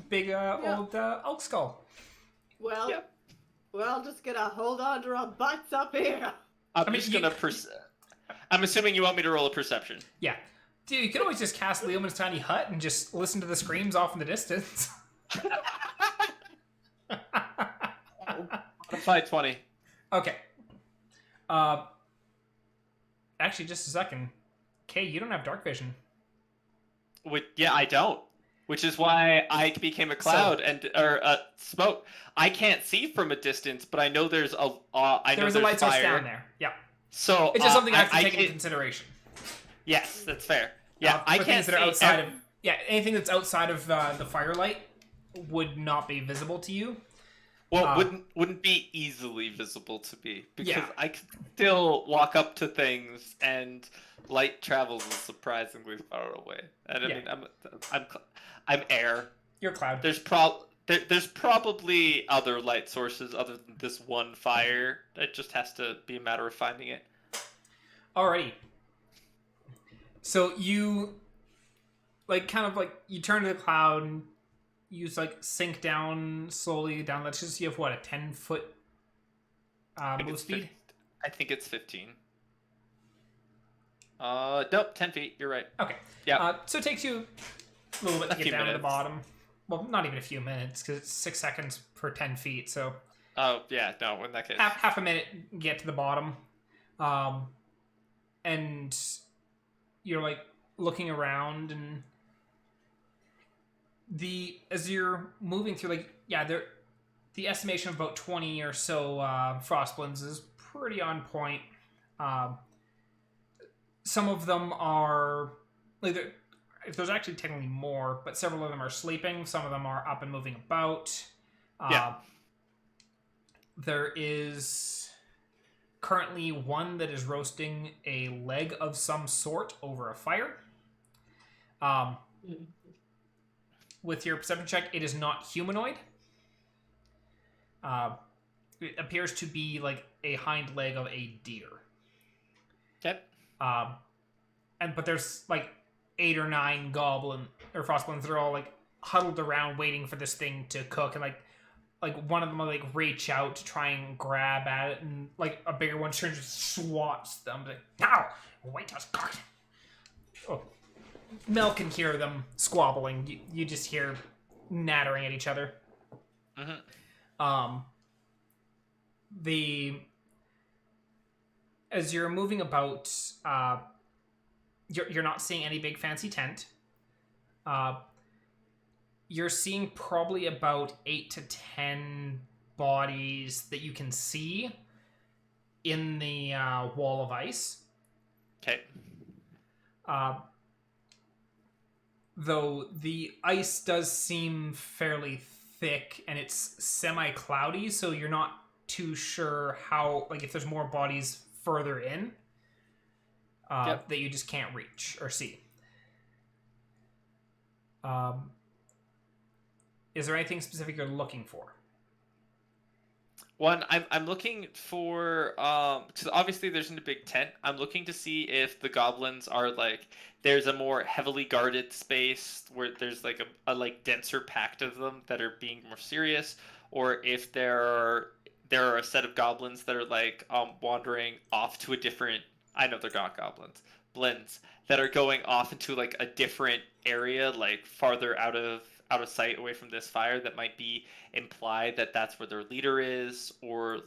big old elk skull. Well, Yep. we're all just gonna hold on to our butts up here. I'm assuming you want me to roll a perception. Yeah. Dude, you can always just cast Leoman's tiny hut and just listen to the screams off in the distance. By 20. Okay. Actually, just a second. Kay, you don't have dark vision. Yeah, I don't. Which is why I became a cloud or smoke. I can't see from a distance, but I know there's there's a light source fire down there. Yeah. So it's just something I have to take into consideration. Yes, that's fair. Yeah, I for can't things that are see outside of anything that's outside of the firelight would not be visible to you. Well, wouldn't be easily visible to me because Yeah. I can still walk up to things and light travels surprisingly far away. And I Yeah. mean, I'm air. You're a cloud. There's probably other light sources other than this one fire. It just has to be a matter of finding it. Alrighty. So you, you turn to the cloud and you sink down slowly down. Let's just see if, what, a 10-foot move speed? I think it's 15. Nope, 10 feet. You're right. Okay. Yeah. So it takes you a little bit to A get few down to the minutes. bottom. Well, not even a few minutes, because it's 6 seconds per 10 feet, so... Oh, yeah, no, in that case. Half a minute, get to the bottom. And you're, looking around, and... As you're moving through, the estimation of about 20 or so frostblends is pretty on point. Some of them are... there's actually technically more, but several of them are sleeping. Some of them are up and moving about. Yeah. There is currently one that is roasting a leg of some sort over a fire. With your perception check, it is not humanoid. It appears to be a hind leg of a deer. Okay. But there's 8 or 9 goblin or frostblends that are all huddled around waiting for this thing to cook, and one of them will reach out to try and grab at it, and a bigger one turns and swats them. No, wait till it's cooked. Oh. Mel can hear them squabbling. You just hear nattering at each other. Mm-hmm. As you're moving about, you're not seeing any big fancy tent. You're seeing probably about 8 to 10 bodies that you can see in the wall of ice. Okay. Though the ice does seem fairly thick and it's semi-cloudy, so you're not too sure how, if there's more bodies further in that you just can't reach or see. Is there anything specific you're looking for? One, I'm looking for because obviously there's in a big tent. I'm looking to see if the goblins are there's a more heavily guarded space where there's a denser pact of them that are being more serious, or if there are a set of goblins that are wandering off to a different. I know they're not goblins, blends that are going off into a different area, farther out of sight away from this fire, that might be implied that that's where their leader is, or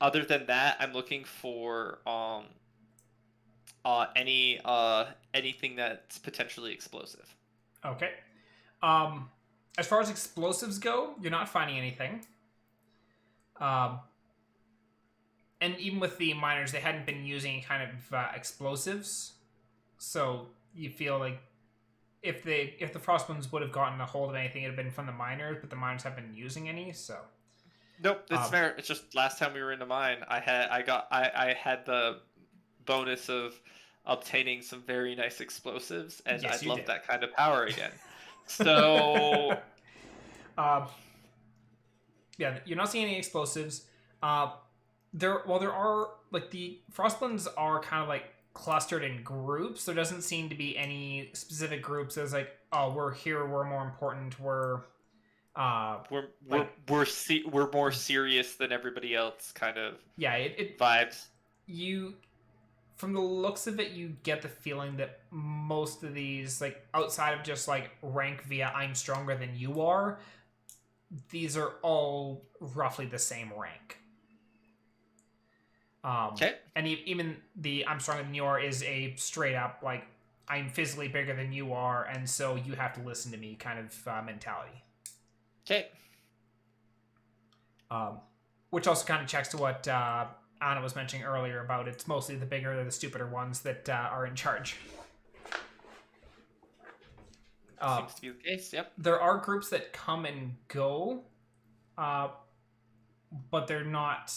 other than that, I'm looking for anything that's potentially explosive. Okay. As far as explosives go, you're not finding anything. And even with the miners, they hadn't been using any kind of explosives, so you feel if the frostblends would have gotten a hold of anything, it would have been from the miners, but the miners haven't been using any, so. Nope, it's fair. It's just last time we were in a mine, I had the bonus of obtaining some very nice explosives, and Yes, I'd you love did. that kind of power again. So, yeah, you're not seeing any explosives. There are the frostblends are kind of clustered in groups. There doesn't seem to be any specific groups as we're here, we're more important, we're more serious than everybody else, kind of. Yeah, it vibes. You, from the looks of it, you get the feeling that most of these, outside of just rank via I'm stronger than you are, these are all roughly the same rank. Okay. And even the I'm stronger than you are is a straight up, like, I'm physically bigger than you are, and so you have to listen to me kind of mentality. Okay. Which also kind of checks to what Anna was mentioning earlier about it's mostly the bigger or the stupider ones that are in charge. Seems to be the case, yep. There are groups that come and go, but they're not...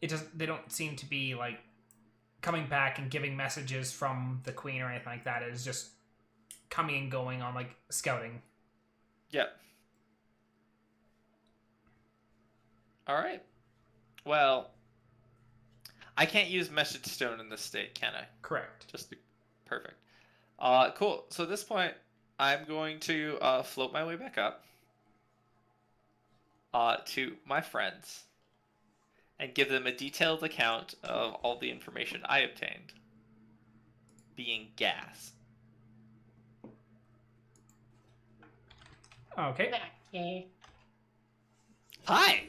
they don't seem to be, like, coming back and giving messages from the queen or anything like that. It is just coming and going on, like, scouting. Yep. Alright. Well, I can't use message stone in this state, can I? Correct. Perfect. Cool. So at this point, I'm going to float my way back up to my friends and give them a detailed account of all the information I obtained, being gas. Okay. Okay. Hi,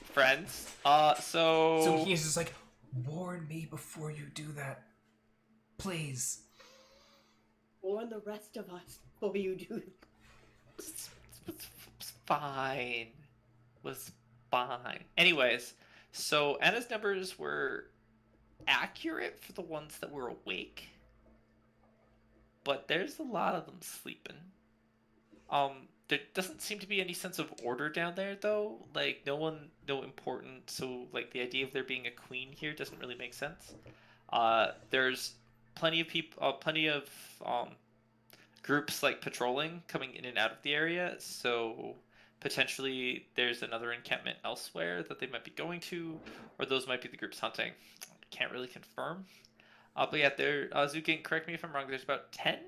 friends. So he's just like, warn me before you do that. Please. Warn the rest of us before you do. It's fine. Was fine. Anyways, so Anna's numbers were accurate for the ones that were awake, but there's a lot of them sleeping. There doesn't seem to be any sense of order down there, though. Like, no important. So, like, the idea of there being a queen here doesn't really make sense. There's plenty of people, plenty of groups like patrolling coming in and out of the area. So potentially there's another encampment elsewhere that they might be going to, or those might be the groups hunting. Can't really confirm. But yeah, there. Zukin, correct me if I'm wrong. There's about 10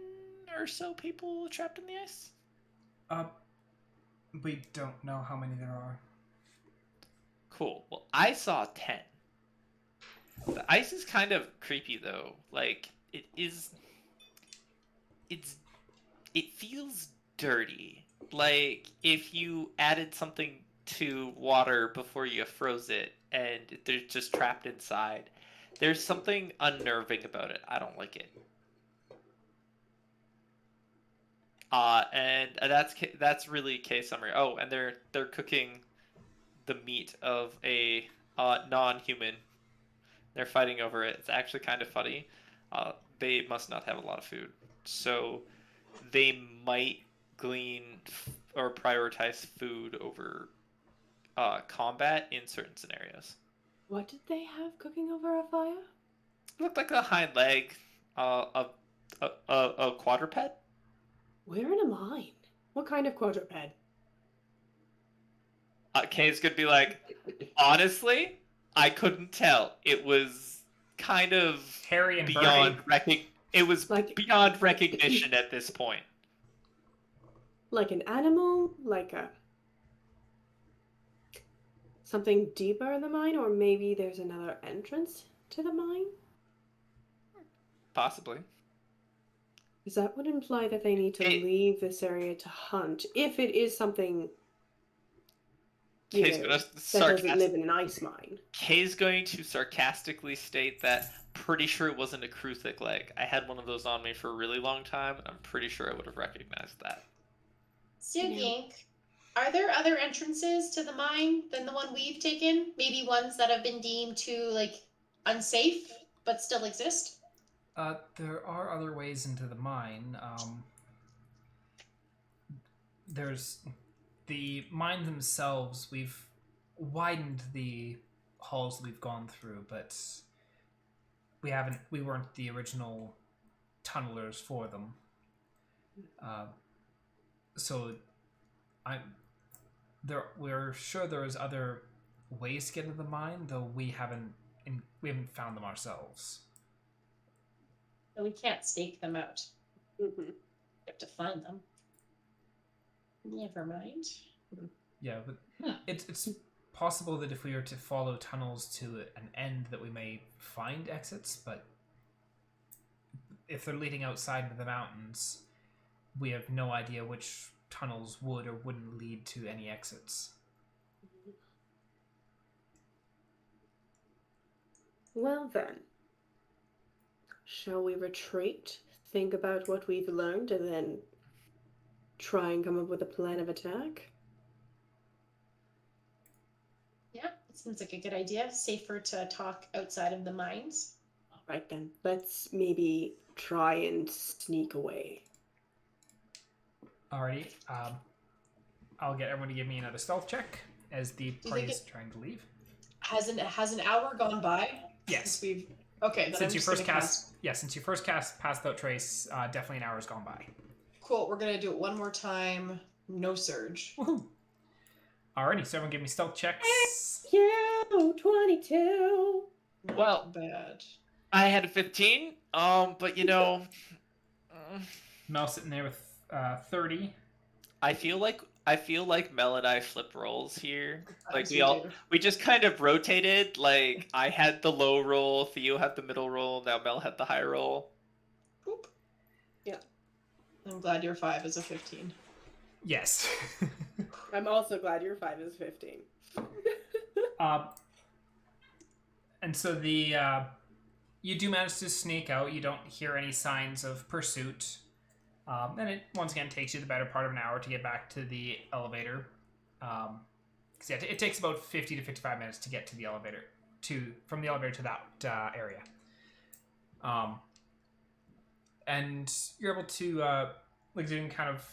or so people trapped in the ice. We don't know how many there are. Cool. Well, I saw 10. The ice is kind of creepy, though. Like, it feels dirty. Like, if you added something to water before you froze it, and they're just trapped inside. There's something unnerving about it. I don't like it. And that's really case summary. Oh, and they're cooking the meat of a non-human. They're fighting over it. It's actually kind of funny. They must not have a lot of food, so they might glean or prioritize food over combat in certain scenarios. What did they have cooking over a fire? It looked like a hind leg, a quadruped. We're in a mine. What kind of quadruped? Kay's gonna be like, honestly, I couldn't tell. It was kind of Harry and beyond It was Like- beyond recognition at this point. Like an animal? Like a... something deeper in the mine? Or maybe there's another entrance to the mine? Possibly. Because that would imply that they need to leave this area to hunt. If it is something... Kay's know, gonna that doesn't live in an ice mine. Kay's going to sarcastically state that pretty sure it wasn't a crew thick leg. I had one of those on me for a really long time, and I'm pretty sure I would have recognized that. Sugink, are there other entrances to the mine than the one we've taken? Maybe ones that have been deemed too, like, unsafe, but still exist? There are other ways into the mine. There's the mine themselves. We've widened the halls we've gone through, but we weren't the original tunnelers for them. So we're sure there's other ways to get into the mine, though we haven't found them ourselves. So we can't stake them out. Mm-hmm. We have to find them. Never mind. Yeah, but it's possible that if we were to follow tunnels to an end that we may find exits, but if they're leading outside into the mountains, we have no idea which tunnels would or wouldn't lead to any exits. Well then, shall we retreat, think about what we've learned, and then try and come up with a plan of attack? Yeah, it seems like a good idea. Safer to talk outside of the mines. Alright then, let's maybe try and sneak away. Alrighty. I'll get everyone to give me another stealth check as the party is trying to leave. Has an hour gone by? Yes. Since we've okay. Then Since I'm you just first gonna cast, since you first cast Pass Without Trace, definitely an hour's gone by. Cool. We're gonna do it one more time. No surge. Woohoo! Alrighty, so everyone give me stealth checks. Yeah, 22. Well, Bad. I had a 15. But you know, Mel sitting there with 30. I feel like Mel and I flip roles here. Like As we you all do. we just kind of rotated. Like I had the low roll, Theo had the middle roll, now Mel had the high roll. Boop. Yeah. I'm glad your 5 is a 15. Yes. I'm also glad your 5 is 15. And so you do manage to sneak out. You don't hear any signs of pursuit. And it once again takes you the better part of an hour to get back to the elevator. Because it takes about 50 to 55 minutes to get to the elevator, from the elevator to that area. And you're able to doing kind of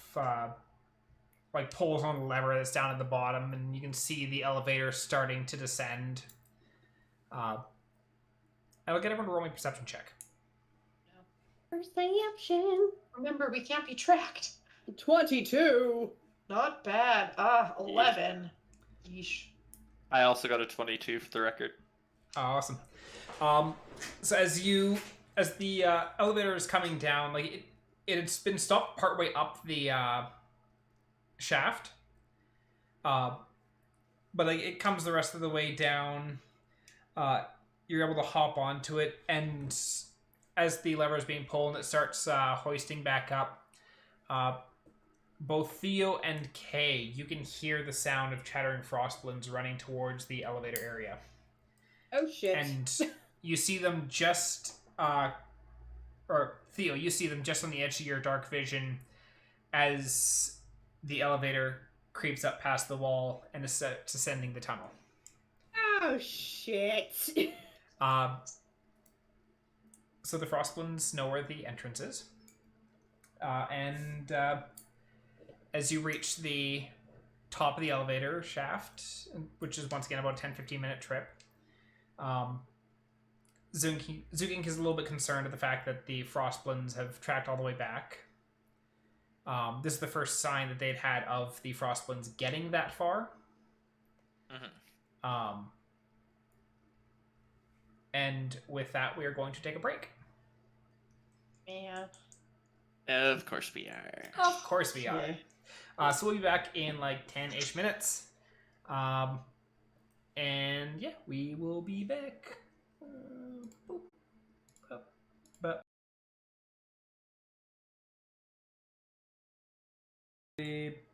pulls on the lever that's down at the bottom, and you can see the elevator starting to descend. I'll get everyone to roll me a perception check. Perception. Remember, we can't be tracked. 22. Not bad. 11. Yeesh. I also got a 22 for the record. Awesome. So as the elevator is coming down, it's been stopped partway up the shaft. But it comes the rest of the way down. You're able to hop onto it, and as the lever is being pulled and it starts hoisting back up, both Theo and Kay, you can hear the sound of chattering frostblins running towards the elevator area. Oh shit. And you see them just, or Theo, you see them just on the edge of your dark vision as the elevator creeps up past the wall and is descending the tunnel. Oh shit. So the frostblins know where the entrance is. And as you reach the top of the elevator shaft, which is once again about a 10-15 minute trip, Zugink is a little bit concerned at the fact that the frostblins have tracked all the way back. This is the first sign that they'd had of the frostblins getting that far. Mm-hmm. And with that, we are going to take a break. Man. Of course we are. Of course we are. So we'll be back in 10-ish minutes. And yeah, we will be back.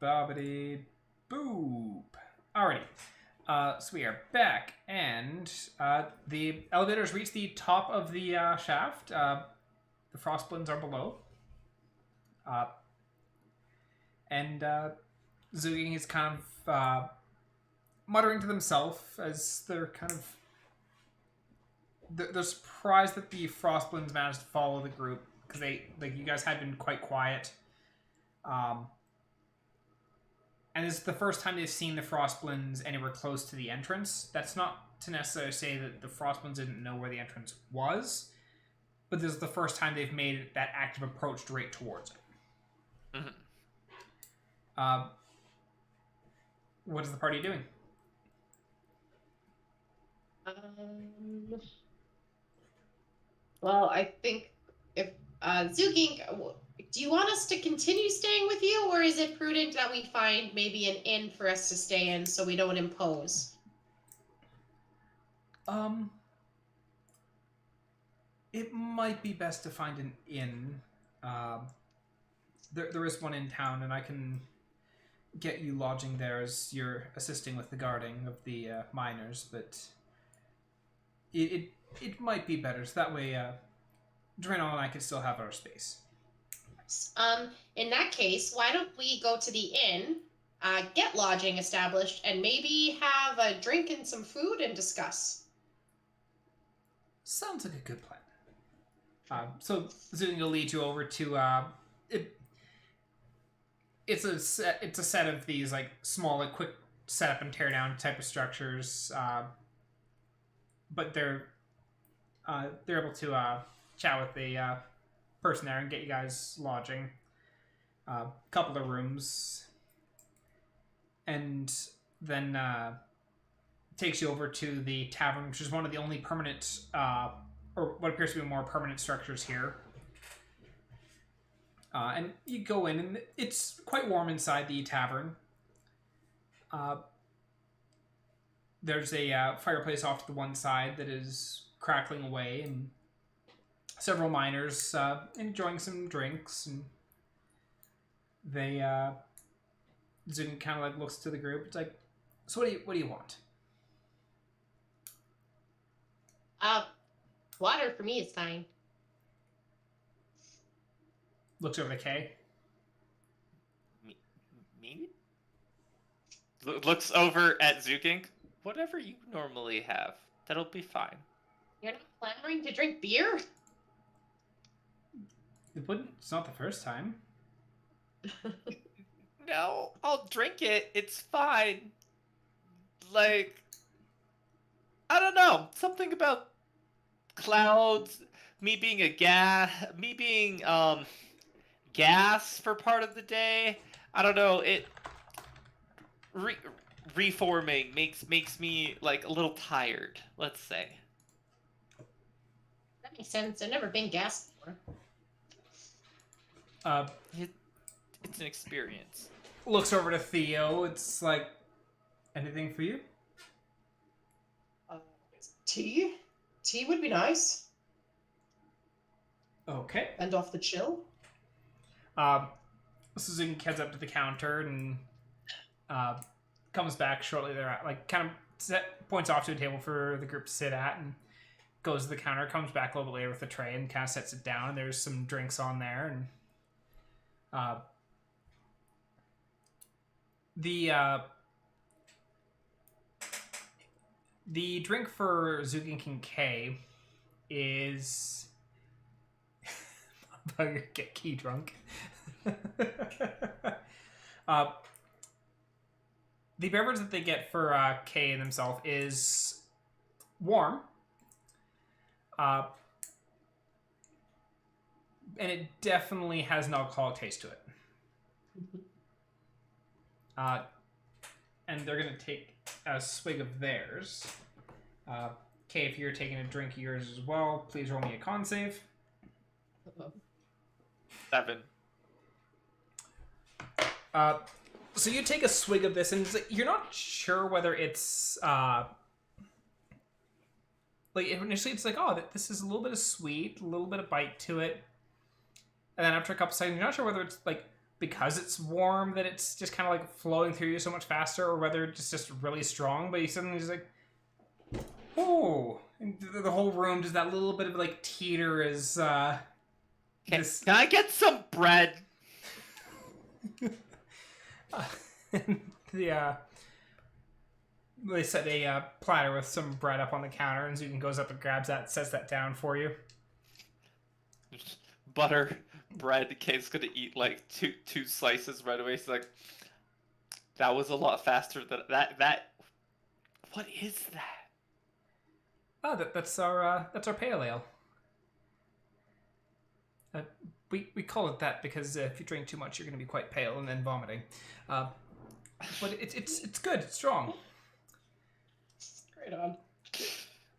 Bobbity boop. Alrighty. So we are back, and the elevators reach the top of the shaft. The frostblins are below. And Zuging is kind of muttering to themselves as they're kind of... They're surprised that the frostblins managed to follow the group, because you guys had been quite quiet. And it's the first time they've seen the frostblins anywhere close to the entrance. That's not to necessarily say that the frostblins didn't know where the entrance was, but this is the first time they've made that active approach straight towards it. Mm-hmm. What is the party doing? Well, I think if Zugink, do you want us to continue staying with you, or is it prudent that we find maybe an inn for us to stay in so we don't impose? It might be best to find an inn. There is one in town, and I can get you lodging there as you're assisting with the guarding of the miners, but it might be better. So that way, Draenor and I can still have our space. In that case, why don't we go to the inn, get lodging established, and maybe have a drink and some food and discuss? Sounds like a good plan. So Zune will lead you over to it's a set of these like small, like quick setup and tear down type of structures, but they're able to chat with the person there and get you guys lodging. A couple of rooms, and then takes you over to the tavern, which is one of the only permanent, or what appears to be more permanent structures here. And you go in, and it's quite warm inside the tavern. There's a fireplace off to the one side that is crackling away, and several miners enjoying some drinks, and they Zune kind of like looks to the group. It's like, so what do you want? Water for me is fine. Looks over to Kay. Me? Looks over at Zukink. Whatever you normally have, that'll be fine. You're not clamoring to drink beer? It's not the first time. No, I'll drink it. It's fine. Like, I don't know. Something about clouds, me being gas for part of the day. I don't know. It reforming makes me like a little tired, let's say. That makes sense. I've never been gassed before. It's an experience. Looks over to Theo. It's like, anything for you? Tea? Tea would be nice. Okay. And off the chill. Susan heads up to the counter and comes back shortly thereafter. Like, kind of points off to a table for the group to sit at, and goes to the counter. Comes back a little bit later with a tray and kind of sets it down. There's some drinks on there, and the drink for Zugin King K is get key drunk. The beverage that they get for K themselves is warm, and it definitely has an alcoholic taste to it. And they're going to take a swig of theirs. Kay, if you're taking a drink of yours as well, please roll me a con save. 7. So you take a swig of this, and it's like, you're not sure whether it's... like, initially it's like, oh, this is a little bit of sweet, a little bit of bite to it. And then after a couple seconds, you're not sure whether it's, like, because it's warm that it's just kind of, like, flowing through you so much faster, or whether it's just really strong, but you suddenly just like, oh, and the whole room does that little bit of, like, teeter as, Can I get some bread? They set a platter with some bread up on the counter, and Zukin goes up and grabs that, sets that down for you. Butter, bread. Kay's gonna eat like two slices right away. He's like, that was a lot faster than that. What is that? Oh, that's our pale ale. We call it that because if you drink too much, you're going to be quite pale and then vomiting. But it's good. It's strong. Right on.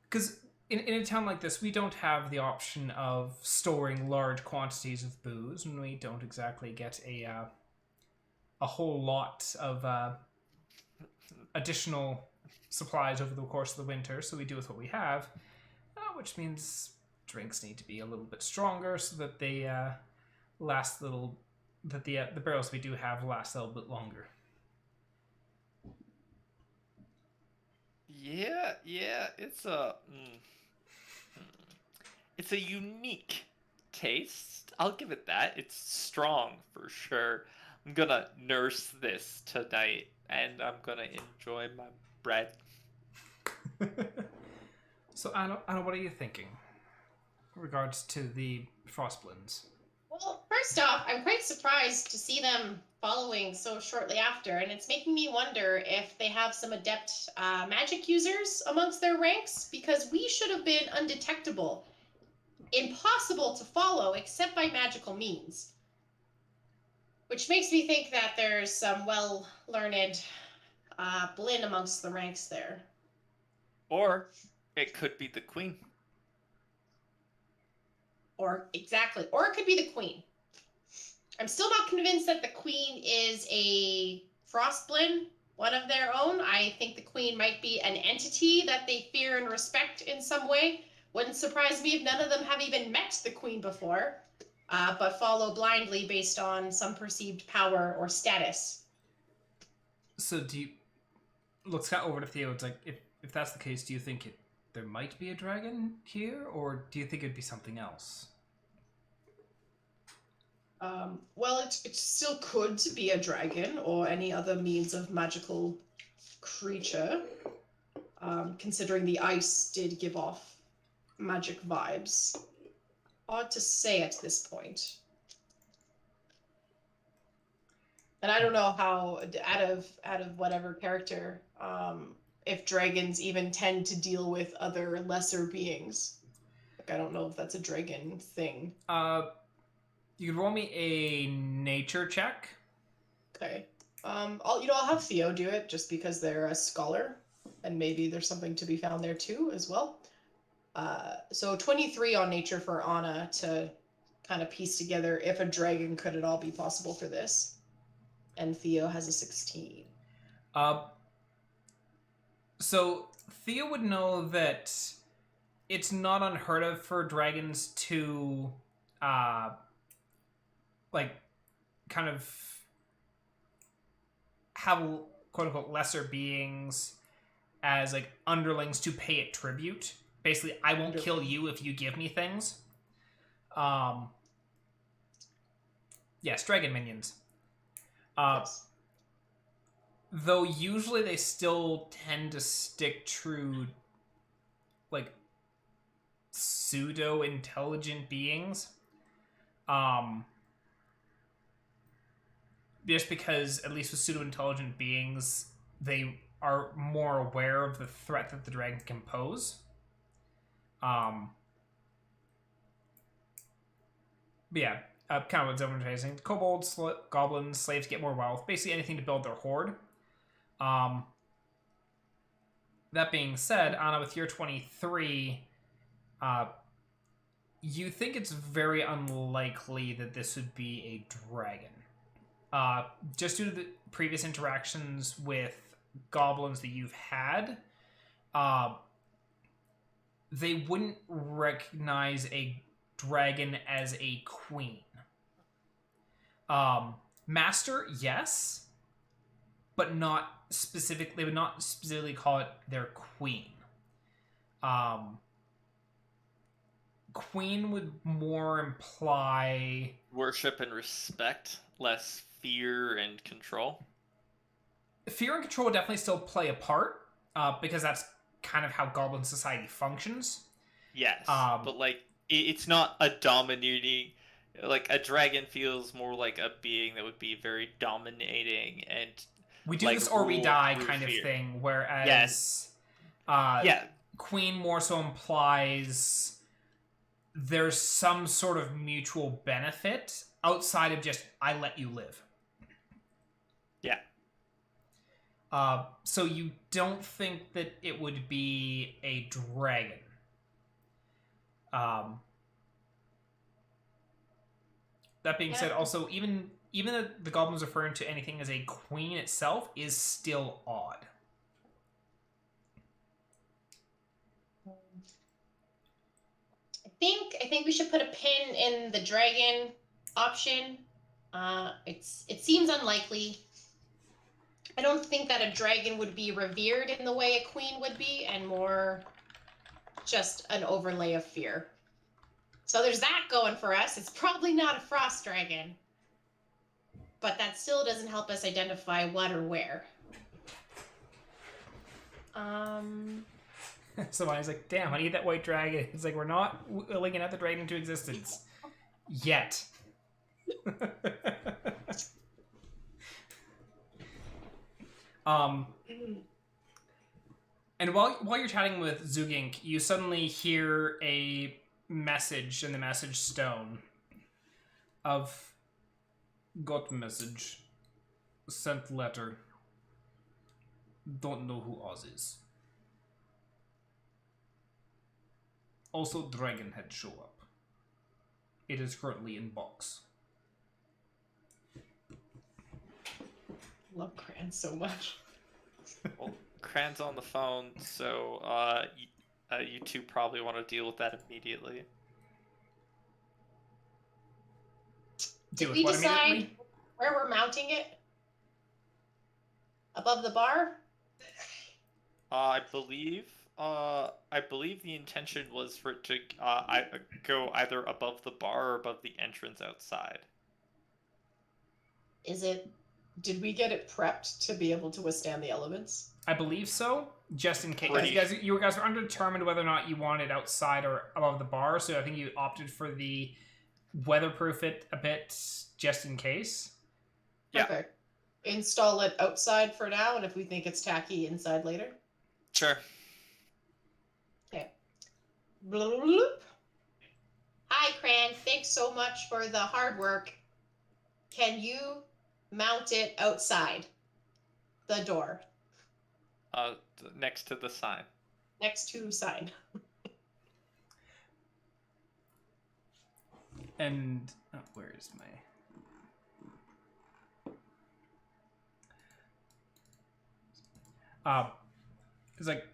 Because in a town like this, we don't have the option of storing large quantities of booze, and we don't exactly get a whole lot of additional supplies over the course of the winter. So we do with what we have, which means drinks need to be a little bit stronger so that they last a little. That the barrels we do have last a little bit longer. it's a unique taste. I'll give it that. It's strong for sure. I'm gonna nurse this tonight, and I'm gonna enjoy my bread. So, Anna, what are you thinking in regards to the Frostblends? Well, first off, I'm quite surprised to see them following so shortly after, and it's making me wonder if they have some adept magic users amongst their ranks, because we should have been undetectable, impossible to follow except by magical means. Which makes me think that there's some well-learned blend amongst the ranks there. Or it could be the queen. Or exactly. Or it could be the queen. I'm still not convinced that the queen is a frostblend, one of their own. I think the queen might be an entity that they fear and respect in some way. Wouldn't surprise me if none of them have even met the queen before, but follow blindly based on some perceived power or status. So do you... Looks over to Theo. It's like, if that's the case, do you think there might be a dragon here? Or do you think it'd be something else? Well, it still could be a dragon or any other means of magical creature, considering the ice did give off magic vibes. Hard to say at this point. And I don't know how, out of whatever character, if dragons even tend to deal with other lesser beings. Like, I don't know if that's a dragon thing. You could roll me a nature check. Okay. I'll have Theo do it just because they're a scholar, and maybe there's something to be found there too as well. So 23 on nature for Annah to kind of piece together if a dragon could at all be possible for this. And Theo has a 16. So Theo would know that it's not unheard of for dragons to like kind of have quote unquote lesser beings as like underlings to pay it tribute. Basically, I won't kill you if you give me things. Yes, dragon minions. Yes. Though usually they still tend to stick true, like, pseudo-intelligent beings. Just because, at least with pseudo-intelligent beings, they are more aware of the threat that the dragon can pose. But yeah, kind of what Zelkanea was saying. Kobolds, goblins, slaves get more wealth. Basically anything to build their horde. That being said, Anna, with your 23, you think it's very unlikely that this would be a dragon. Just due to the previous interactions with goblins that you've had, they wouldn't recognize a dragon as a queen. Master, yes, but not specific. They would not specifically call it their queen. Queen would more imply Worship and respect, less fear and control. Fear and control would definitely still play a part, because that's kind of how goblin society functions. Yes, but like it's not a dominating. Like a dragon feels more like a being that would be very dominating and we do like, this or we rule die through kind of fear. thing. Whereas, Yes. Queen more so implies there's some sort of mutual benefit outside of just I let you live. Yeah. So you don't think that it would be a dragon. That being said, also, even the goblins referring to anything as a queen itself is still odd. I think we should put a pin in the dragon option. It seems unlikely. I don't think that a dragon would be revered in the way a queen would be, and more just an overlay of fear. So there's that going for us. It's probably not a frost dragon, but that still doesn't help us identify what or where. Somebody's like, damn, I need that white dragon. It's like, we're not willing another dragon into existence. Yet. And while you're chatting with Zugink, you suddenly hear a message in the message stone of got message, sent letter, don't know who Oz is. Also, Dragonhead show up. It is currently in box. Love Cran so much. Well, Cran's on the phone, so you two probably want to deal with that immediately. Did we decide where we're mounting it? Above the bar? I believe the intention was for it to go either above the bar or above the entrance outside. Did we get it prepped to be able to withstand the elements? I believe so, just in case. Right. You guys were undetermined whether or not you wanted outside or above the bar, so I think you opted for the weatherproof it a bit, just in case. Yeah. Okay. Install it outside for now, and if we think it's tacky, inside later? Sure. Okay. Bloop, bloop. Hi, Cran. Thanks so much for the hard work. Can you mount it outside the door? Next to the sign. Next to sign. And where is my... it's like,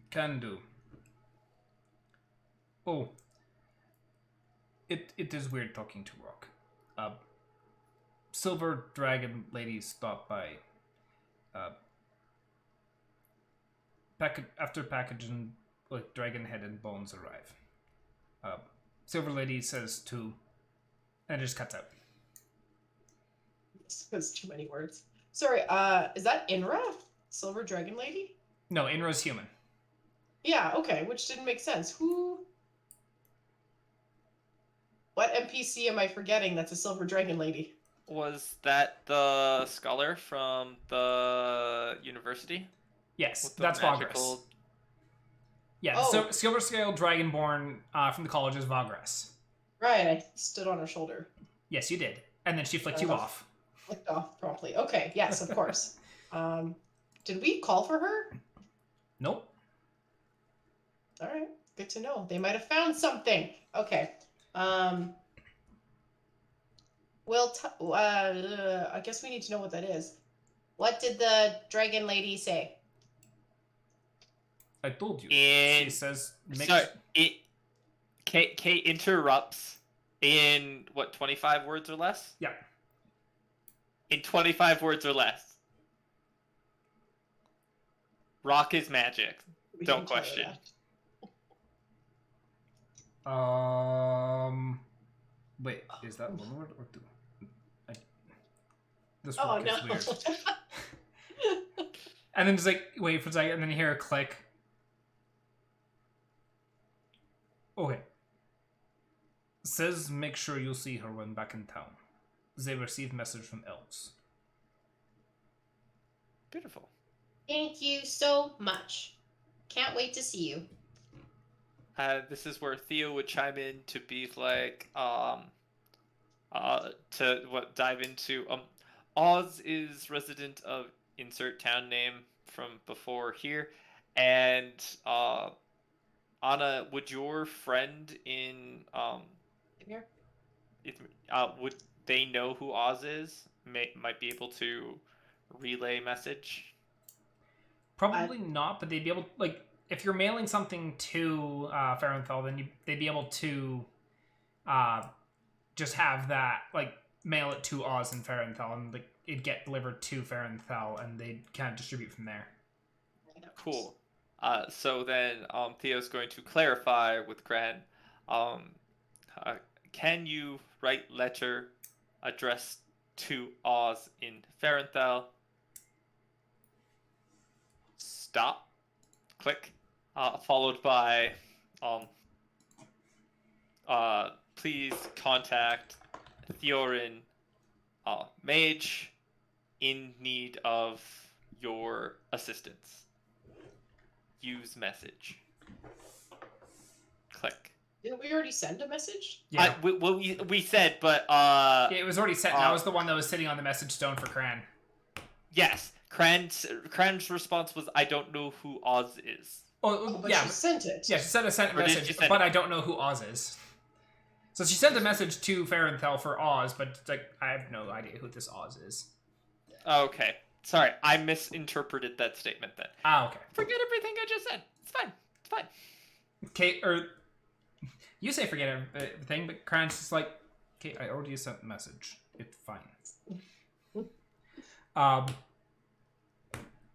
can do. Oh. It is weird talking to Rock. Silver Dragon lady stopped by. After packaging, like dragon head and bones arrive. Silver lady says to, and it just cuts out. This was too many words. Sorry, is that Inra? Silver Dragon Lady? No, Inra's human. Yeah, okay, which didn't make sense. What NPC am I forgetting that's a Silver Dragon Lady? Was that the scholar from the university? Yes, With the that's magical- Vagras. Yeah, Oh. so Silver Scale Dragonborn from the college is Vagras. Right, I stood on her shoulder. Yes, you did. And then she flicked you off. Flicked off promptly. Okay, yes, of course. Did we call for her? Nope. All right, good to know. They might have found something. Okay. I guess we need to know what that is. What did the dragon lady say? I told you. In She says, sorry, Kate interrupts in what, 25 words or less? Yeah. In 25 words or less. Rock is magic. We Don't didn't tell her question. that. Wait, is that one word or two? This Oh, work no. is weird. And then just like, wait for a second, and then you hear a click. Okay. Says make sure you see her when back in town. They received message from elves. Beautiful. Thank you so much. Can't wait to see you. This is where Theo would chime in to be like, dive into, Oz is resident of insert town name from before here, and, Anna, would your friend in, Here? would they know who Oz is? Might be able to relay message? Probably not, but they'd be able, like, if you're mailing something to Farenthal, then they'd be able to just have that, like, mail it to Oz and Farenthal, and like it get delivered to Ferenthal, and they kind of distribute from there. Cool. So then Theo's going to clarify with Gran. Can you write letter addressed to Oz in Ferenthal? Stop. Click. Followed by please contact Theioryn, mage, in need of your assistance. Use message. Click. Didn't we already send a message? Yeah, We said, but it was already sent. And I was the one that was sitting on the message stone for Cran. yes, Cran's response was, "I don't know who Oz is." Oh, But yeah, she sent it. yeah. She sent a Or did she message, send but it? I don't know who Oz is. So she sent a message to Ferenthal for Oz, but like I have no idea who this Oz is. Okay, sorry, I misinterpreted that statement. Then Ah, okay. forget everything I just said. It's fine. It's fine. Okay, or you say forget everything, but Cran's just like, okay, I already sent the message. It's fine.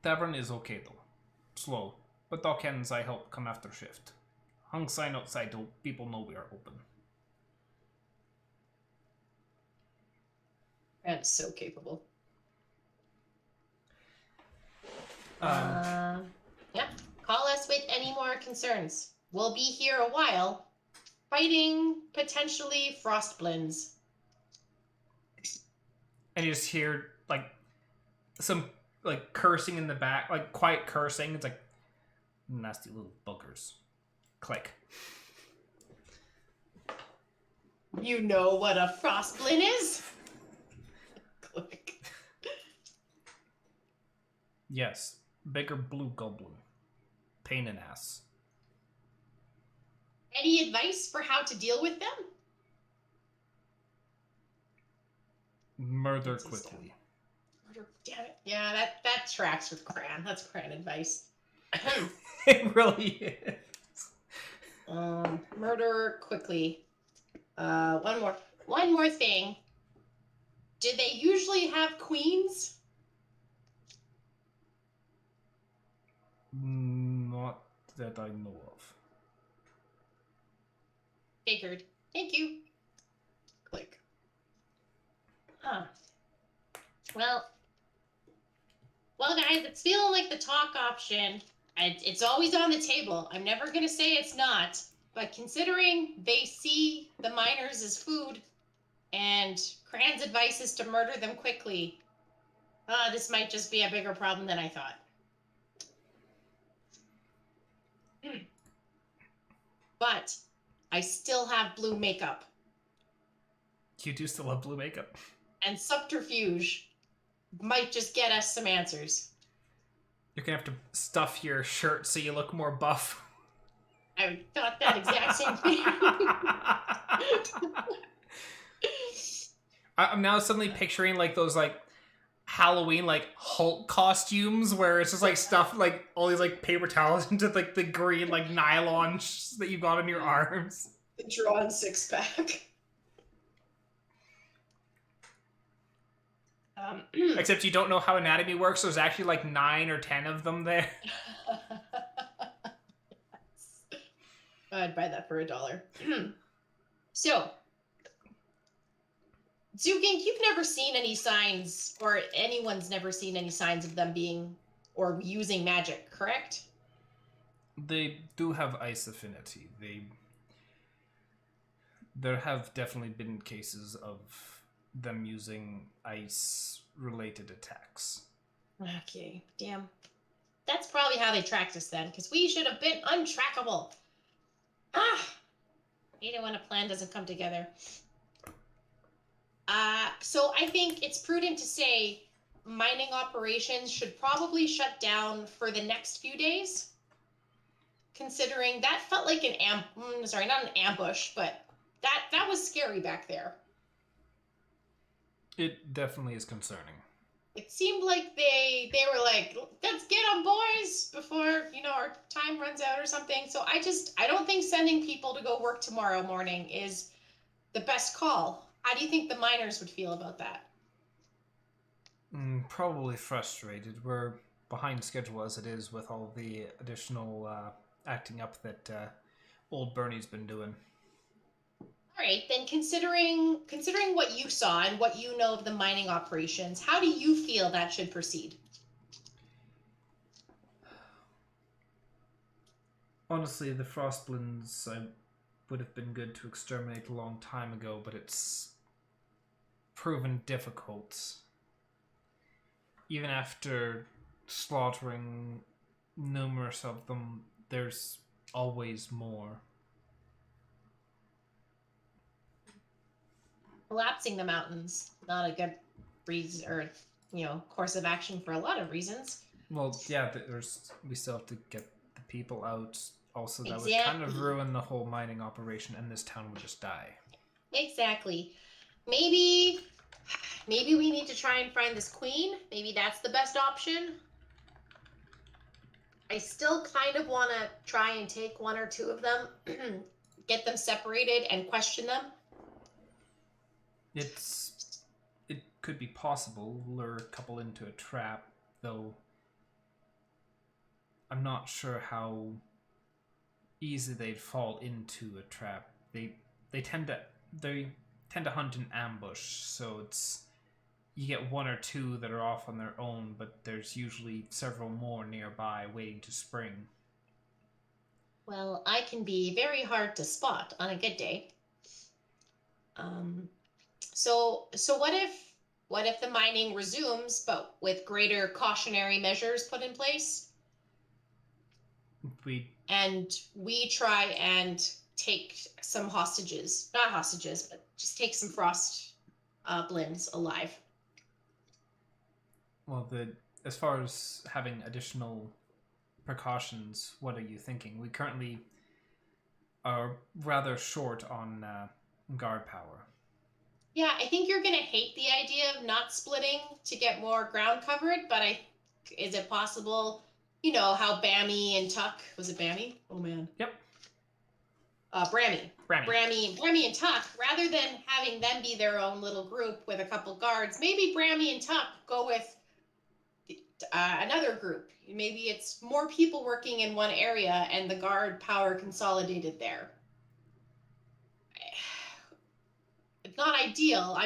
Tavern is okay though. Slow. But Dawkins I help come after shift. Hung sign outside so people know we are open. And so capable. Um, Yeah. Call us with any more concerns. We'll be here a while, fighting potentially frostblins. and you just hear like some like cursing in the back, like quiet cursing. It's like nasty little buggers. Click. You know what a frostblin is? Click. Yes, bigger blue goblin. Pain in ass. Any advice for how to deal with them? Murder What's his quickly. Damn it. Yeah, that tracks with Cran. That's Cran advice. It really is. Murder quickly. One more thing. Do they usually have queens? Not that I know of. Figured. Thank you. Click. Huh. Well, guys, it's feeling like the talk option. It's always on the table. I'm never going to say it's not. But considering they see the miners as food, and Cran's advice is to murder them quickly, this might just be a bigger problem than I thought. But I still have blue makeup. You do still have blue makeup. And subterfuge might just get us some answers. You're gonna have to stuff your shirt so you look more buff. I thought that exact same thing. I'm now suddenly picturing like those like Halloween like Hulk costumes where it's just like stuff like all these like paper towels into like the green like nylon that you got on your arms. The drawn six-pack. Except you don't know how anatomy works, so there's actually like 9 or 10 of them there. I'd buy that for $1. So, Zugink, you've never seen any signs, or anyone's never seen any signs of them being or using magic, correct? They do have ice affinity. There have definitely been cases of them using ice-related attacks. Okay, damn. That's probably how they tracked us then, because we should have been untrackable. Hate it when a plan doesn't come together. So I think it's prudent to say mining operations should probably shut down for the next few days, considering that felt like not an ambush, but that was scary back there. It definitely is concerning. It seemed like they were like, let's get them, boys, before, our time runs out or something. So I don't think sending people to go work tomorrow morning is the best call. How do you think the miners would feel about that? Probably frustrated. We're behind schedule as it is with all the additional acting up that old Bernie's been doing. All right, then considering what you saw and what you know of the mining operations, how do you feel that should proceed? Honestly, the Frostblins would have been good to exterminate a long time ago, but it's proven difficult. Even after slaughtering numerous of them, there's always more. Collapsing the mountains, not a good reason or course of action for a lot of reasons. Well, yeah, we still have to get the people out. Also, that would Exactly. kind of ruin the whole mining operation, and this town would just die. Exactly. Maybe we need to try and find this queen. Maybe that's the best option. I still kind of want to try and take one or two of them, get them separated, and question them. It could be possible, lure a couple into a trap, though I'm not sure how easy they'd fall into a trap. They tend to hunt in ambush, so you get one or two that are off on their own, but there's usually several more nearby waiting to spring. Well, I can be very hard to spot on a good day. So what if the mining resumes, but with greater cautionary measures put in place? And we try and take some hostages, not hostages, but just take some frost blends alive. Well, as far as having additional precautions, what are you thinking? We currently are rather short on guard power. Yeah, I think you're going to hate the idea of not splitting to get more ground covered, but is it possible, how Bammy and Tuck, was it Bammy? Oh man. Yep. Brammy and Tuck, rather than having them be their own little group with a couple guards, maybe Brammy and Tuck go with another group. Maybe it's more people working in one area and the guard power consolidated there. It's not ideal.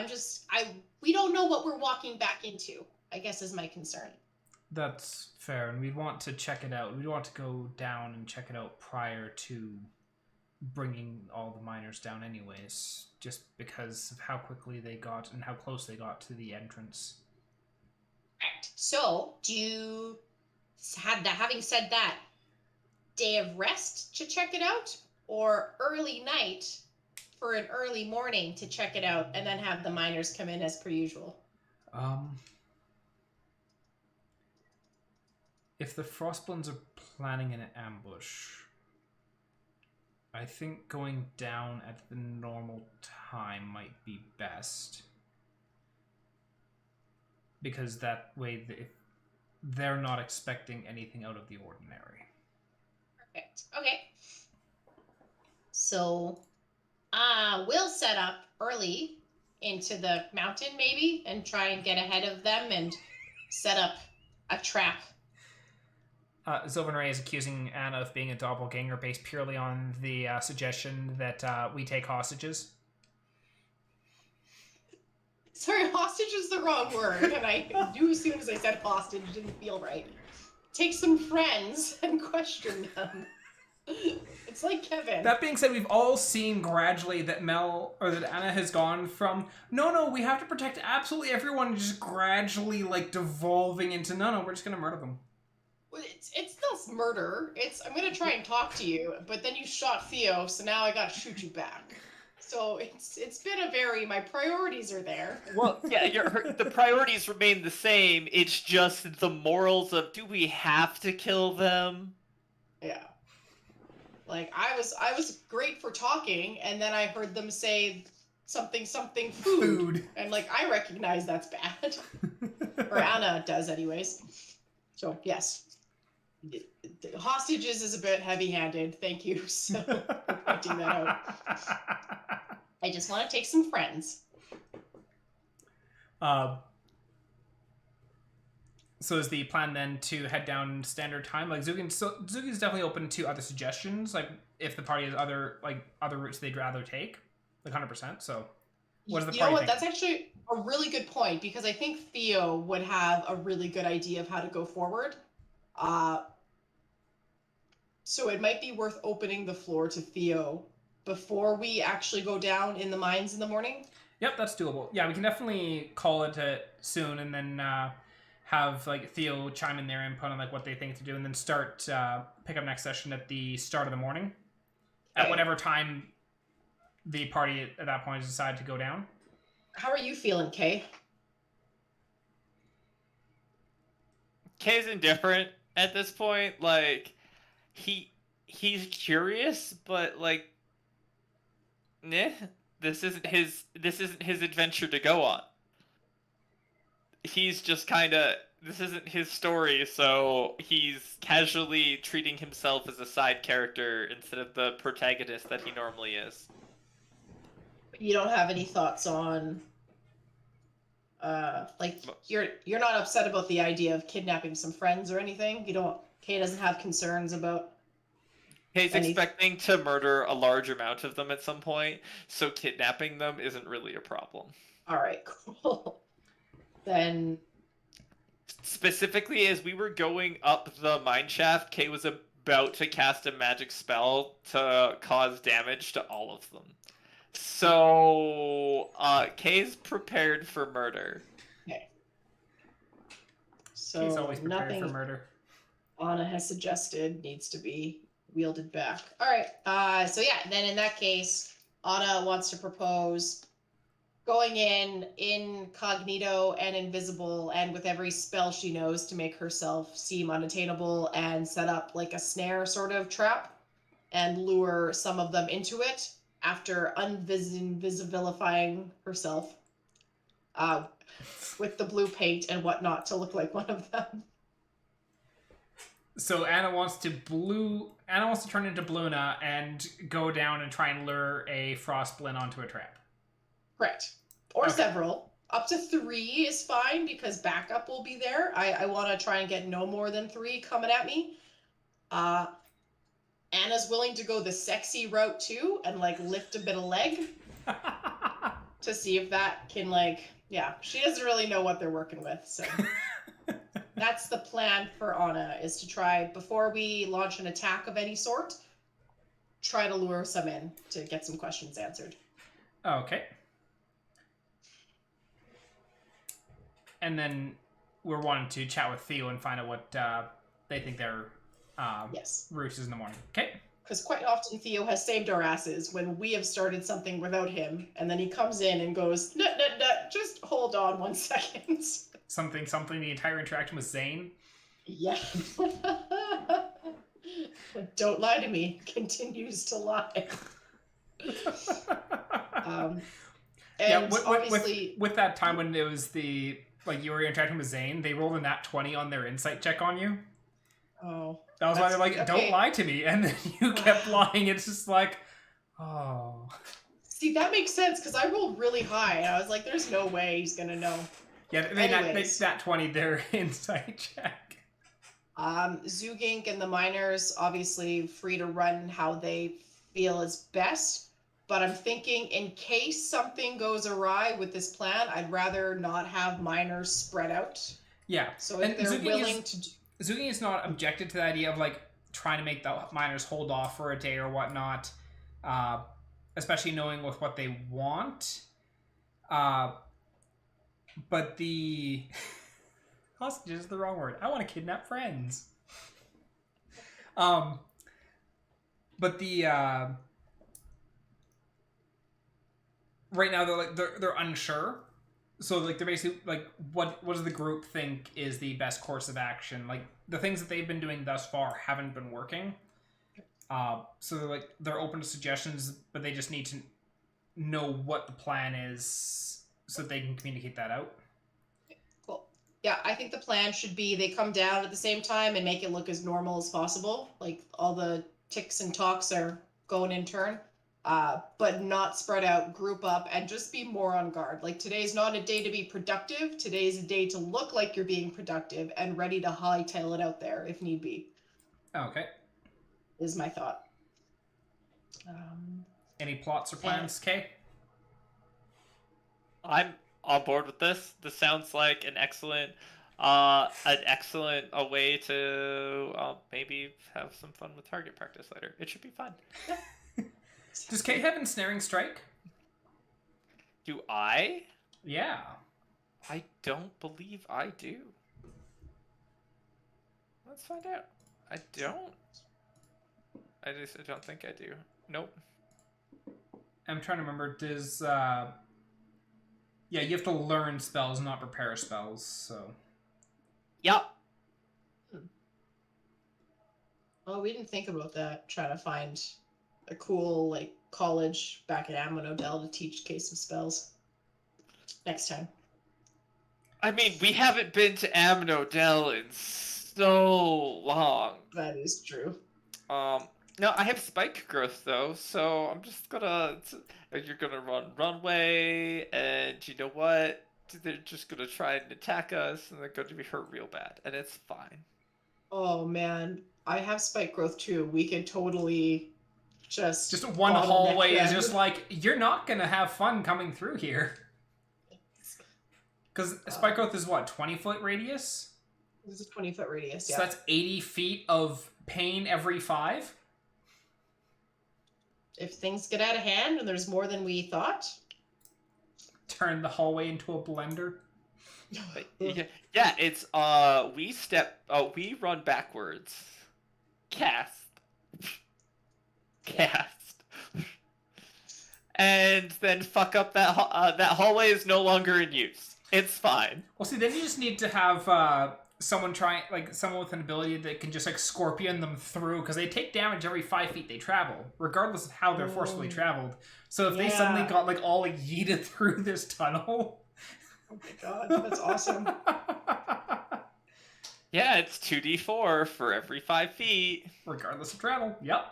We don't know what we're walking back into, I guess is my concern. That's fair, and we'd want to check it out. We'd want to go down and check it out prior to bringing all the miners down anyways, just because of how quickly they got and how close they got to the entrance. Correct. So, having said that, day of rest to check it out, or early night for an early morning to check it out, and then have the miners come in as per usual? If the Frostblins are planning an ambush, I think going down at the normal time might be best. Because that way they're not expecting anything out of the ordinary. Perfect. Okay. So, we'll set up early into the mountain maybe and try and get ahead of them and set up a trap. Zelkanea is accusing Annah of being a doppelganger based purely on the suggestion that we take hostages. Sorry, hostage is the wrong word, and I knew as soon as I said hostage, it didn't feel right. Take some friends and question them. It's like Kevin. That being said, we've all seen gradually that Annah has gone from no, we have to protect absolutely everyone, just gradually devolving into no, we're just gonna murder them. Well, it's not murder. I'm gonna try and talk to you, but then you shot Theo, so now I gotta shoot you back. So it's been my priorities are there. Well, yeah, the priorities remain the same. It's just the morals of, do we have to kill them? Yeah. I was great for talking, and then I heard them say something food. And I recognize that's bad. Or Annah does anyways. So yes. Hostages is a bit heavy-handed. Thank you for pointing that out. I just want to take some friends. So is the plan then to head down standard time? Like Zugin's definitely open to other suggestions. Like if the party has other routes they'd rather take, like 100%. So what does the You party know what? think? That's actually a really good point because I think Theo would have a really good idea of how to go forward. So it might be worth opening the floor to Theo before we actually go down in the mines in the morning. Yep, that's doable. Yeah, we can definitely call it soon, and then have like Theo chime in their input on like what they think to do, and then start pick up next session at the start of the morning, at whatever time the party at that point has decided to go down. How are you feeling, Kay? Kay's indifferent at this point. Like he's curious, but like, this isn't his adventure to go on. He's just kind of, this isn't his story, so he's casually treating himself as a side character instead of the protagonist that he normally is. You don't have any thoughts on like you're not upset about the idea of kidnapping some friends or anything? Kay doesn't have concerns about Kay's expecting to murder a large amount of them at some point, so kidnapping them isn't really a problem. All right, cool. Then specifically as we were going up the mine shaft, Kay was about to cast a magic spell to cause damage to all of them. So, Kay's prepared for murder. Okay. So Kay's always prepared nothing for murder. Anna has suggested needs to be wielded back. All right. So yeah, then in that case, Anna wants to propose going in incognito and invisible, and with every spell she knows to make herself seem unattainable, and set up like a snare sort of trap and lure some of them into it after invisibilifying herself with the blue paint and whatnot to look like one of them. So Anna wants to turn into Bluna and go down and try and lure a Frostblin onto a trap. Correct. Or Okay. several. Up to 3 is fine because backup will be there. I want to try and get no more than 3 coming at me. Anna's willing to go the sexy route too and like lift a bit of leg to see if that can she doesn't really know what they're working with. So that's the plan for Anna, is to try, before we launch an attack of any sort, try to lure some in to get some questions answered. Okay. And then we're wanting to chat with Theo and find out what they think their Yes. route is in the morning. Okay. Because quite often Theo has saved our asses when we have started something without him, and then he comes in and goes, "Nut, nut, nut, just hold on 1 second." Something, the entire interaction with Zane. Yeah. Don't lie to me. Continues to lie. And obviously... with that time when it was you were interacting with Zane, they rolled a nat 20 on their insight check on you. Oh. That was why they're like, okay. "Don't lie to me," and then you kept lying. It's just like, oh. See, that makes sense, because I rolled really high, and I was like, there's no way he's going to know. Yeah, they nat 20 their insight check. Zugink and the miners, obviously free to run how they feel is best, but I'm thinking in case something goes awry with this plan, I'd rather not have miners spread out. Yeah. So if they're willing to... Zugink is not objected to the idea of trying to make the miners hold off for a day or whatnot, especially knowing with what they want. But the hostage is the wrong word. I want to kidnap friends. But the right now they're unsure. So they're basically what does the group think is the best course of action? The things that they've been doing thus far haven't been working. So they're open to suggestions, but they just need to know what the plan is so they can communicate that out. Cool. Yeah, I think the plan should be they come down at the same time and make it look as normal as possible. Like all the ticks and talks are going in turn. but not spread out, group up, and just be more on guard. Like, today's not a day to be productive. Today's a day to look like you're being productive and ready to hightail it out there if need be. Okay. Is my thought. Any plots or plans, Kay? I'm on board with this. This sounds like an excellent way to maybe have some fun with target practice later. It should be fun. Does Kay have ensnaring strike? Do I? Yeah. I don't believe I do. Let's find out. I don't. I don't think I do. Nope. I'm trying to remember. Does yeah, you have to learn spells, not prepare spells. So. Yep. Oh, we didn't think about that. Trying to find a cool like college back at Odell to teach Kay some spells. Next time. I mean, we haven't been to Odell in so long. That is true. No, I have spike growth though, so I'm just gonna. You're gonna run runway, and you know what? They're just gonna try and attack us, and they're going to be hurt real bad, and it's fine. Oh man, I have spike growth too. We could totally just one hallway them. is just like, you're not gonna have fun coming through here. Because spike growth is what, 20-foot radius? This is a 20-foot radius. So Yeah. that's 80 feet of pain every 5. If things get out of hand and there's more than we thought. Turn the hallway into a blender. Yeah, it's we run backwards. Cast. And then fuck up that hallway is no longer in use. It's fine. Well, see, then you just need to have someone with an ability that can just like scorpion them through, because they take damage every 5 feet they travel, regardless of how they're forcefully traveled. So if they suddenly got like all like yeeted through this tunnel. Oh my god, that's awesome. Yeah, it's 2d4 for every 5 feet. Regardless of travel. Yep.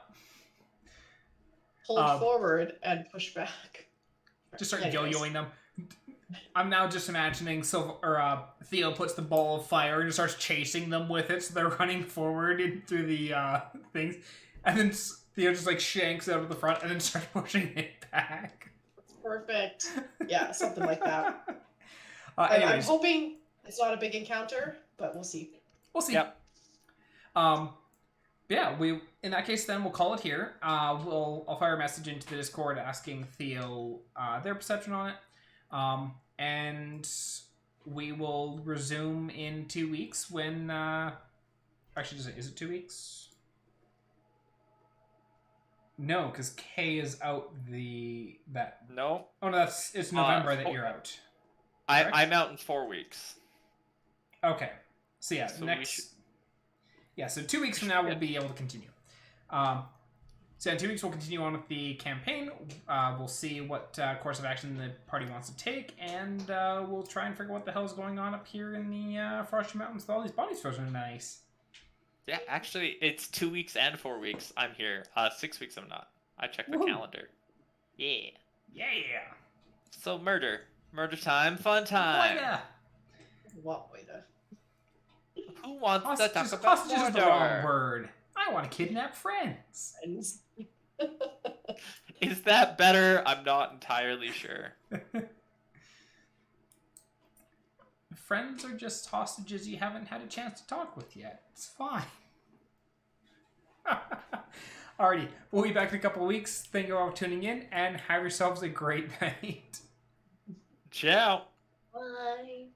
Hold forward and push back. Just start yo-yoing them. I'm now just imagining Theo puts the ball of fire and just starts chasing them with it, so they're running forward through the things, and then Theo just like shanks out of the front and then starts pushing it back. Perfect. Yeah, something like that. Anyways, I'm hoping it's not a big encounter, but we'll see. We'll see. Yep. Yeah, in that case then we'll call it here. I'll fire a message into the Discord asking Theo their perception on it. And we will resume in 2 weeks when actually is it 2 weeks? No, because Kay is out No. Oh no, it's November that you're out. I'm out in 4 weeks. Okay. So yeah, so 2 weeks from now we'll be able to continue. So in 2 weeks we'll continue on with the campaign. We'll see what course of action the party wants to take, and we'll try and figure out what the hell is going on up here in the Frosty Mountains with all these bodies frozen in ice. Yeah, actually, it's 2 weeks and 4 weeks. I'm here. 6 weeks I'm not. I checked the calendar. Yeah. Yeah. So murder time, fun time. What way to? Who wants to talk about hostage is the wrong murder? word. I want to kidnap friends. Is that better? I'm not entirely sure. Friends are just hostages you haven't had a chance to talk with yet. It's fine. Alrighty, we'll be back in a couple of weeks. Thank you all for tuning in, and have yourselves a great night. Ciao. Bye.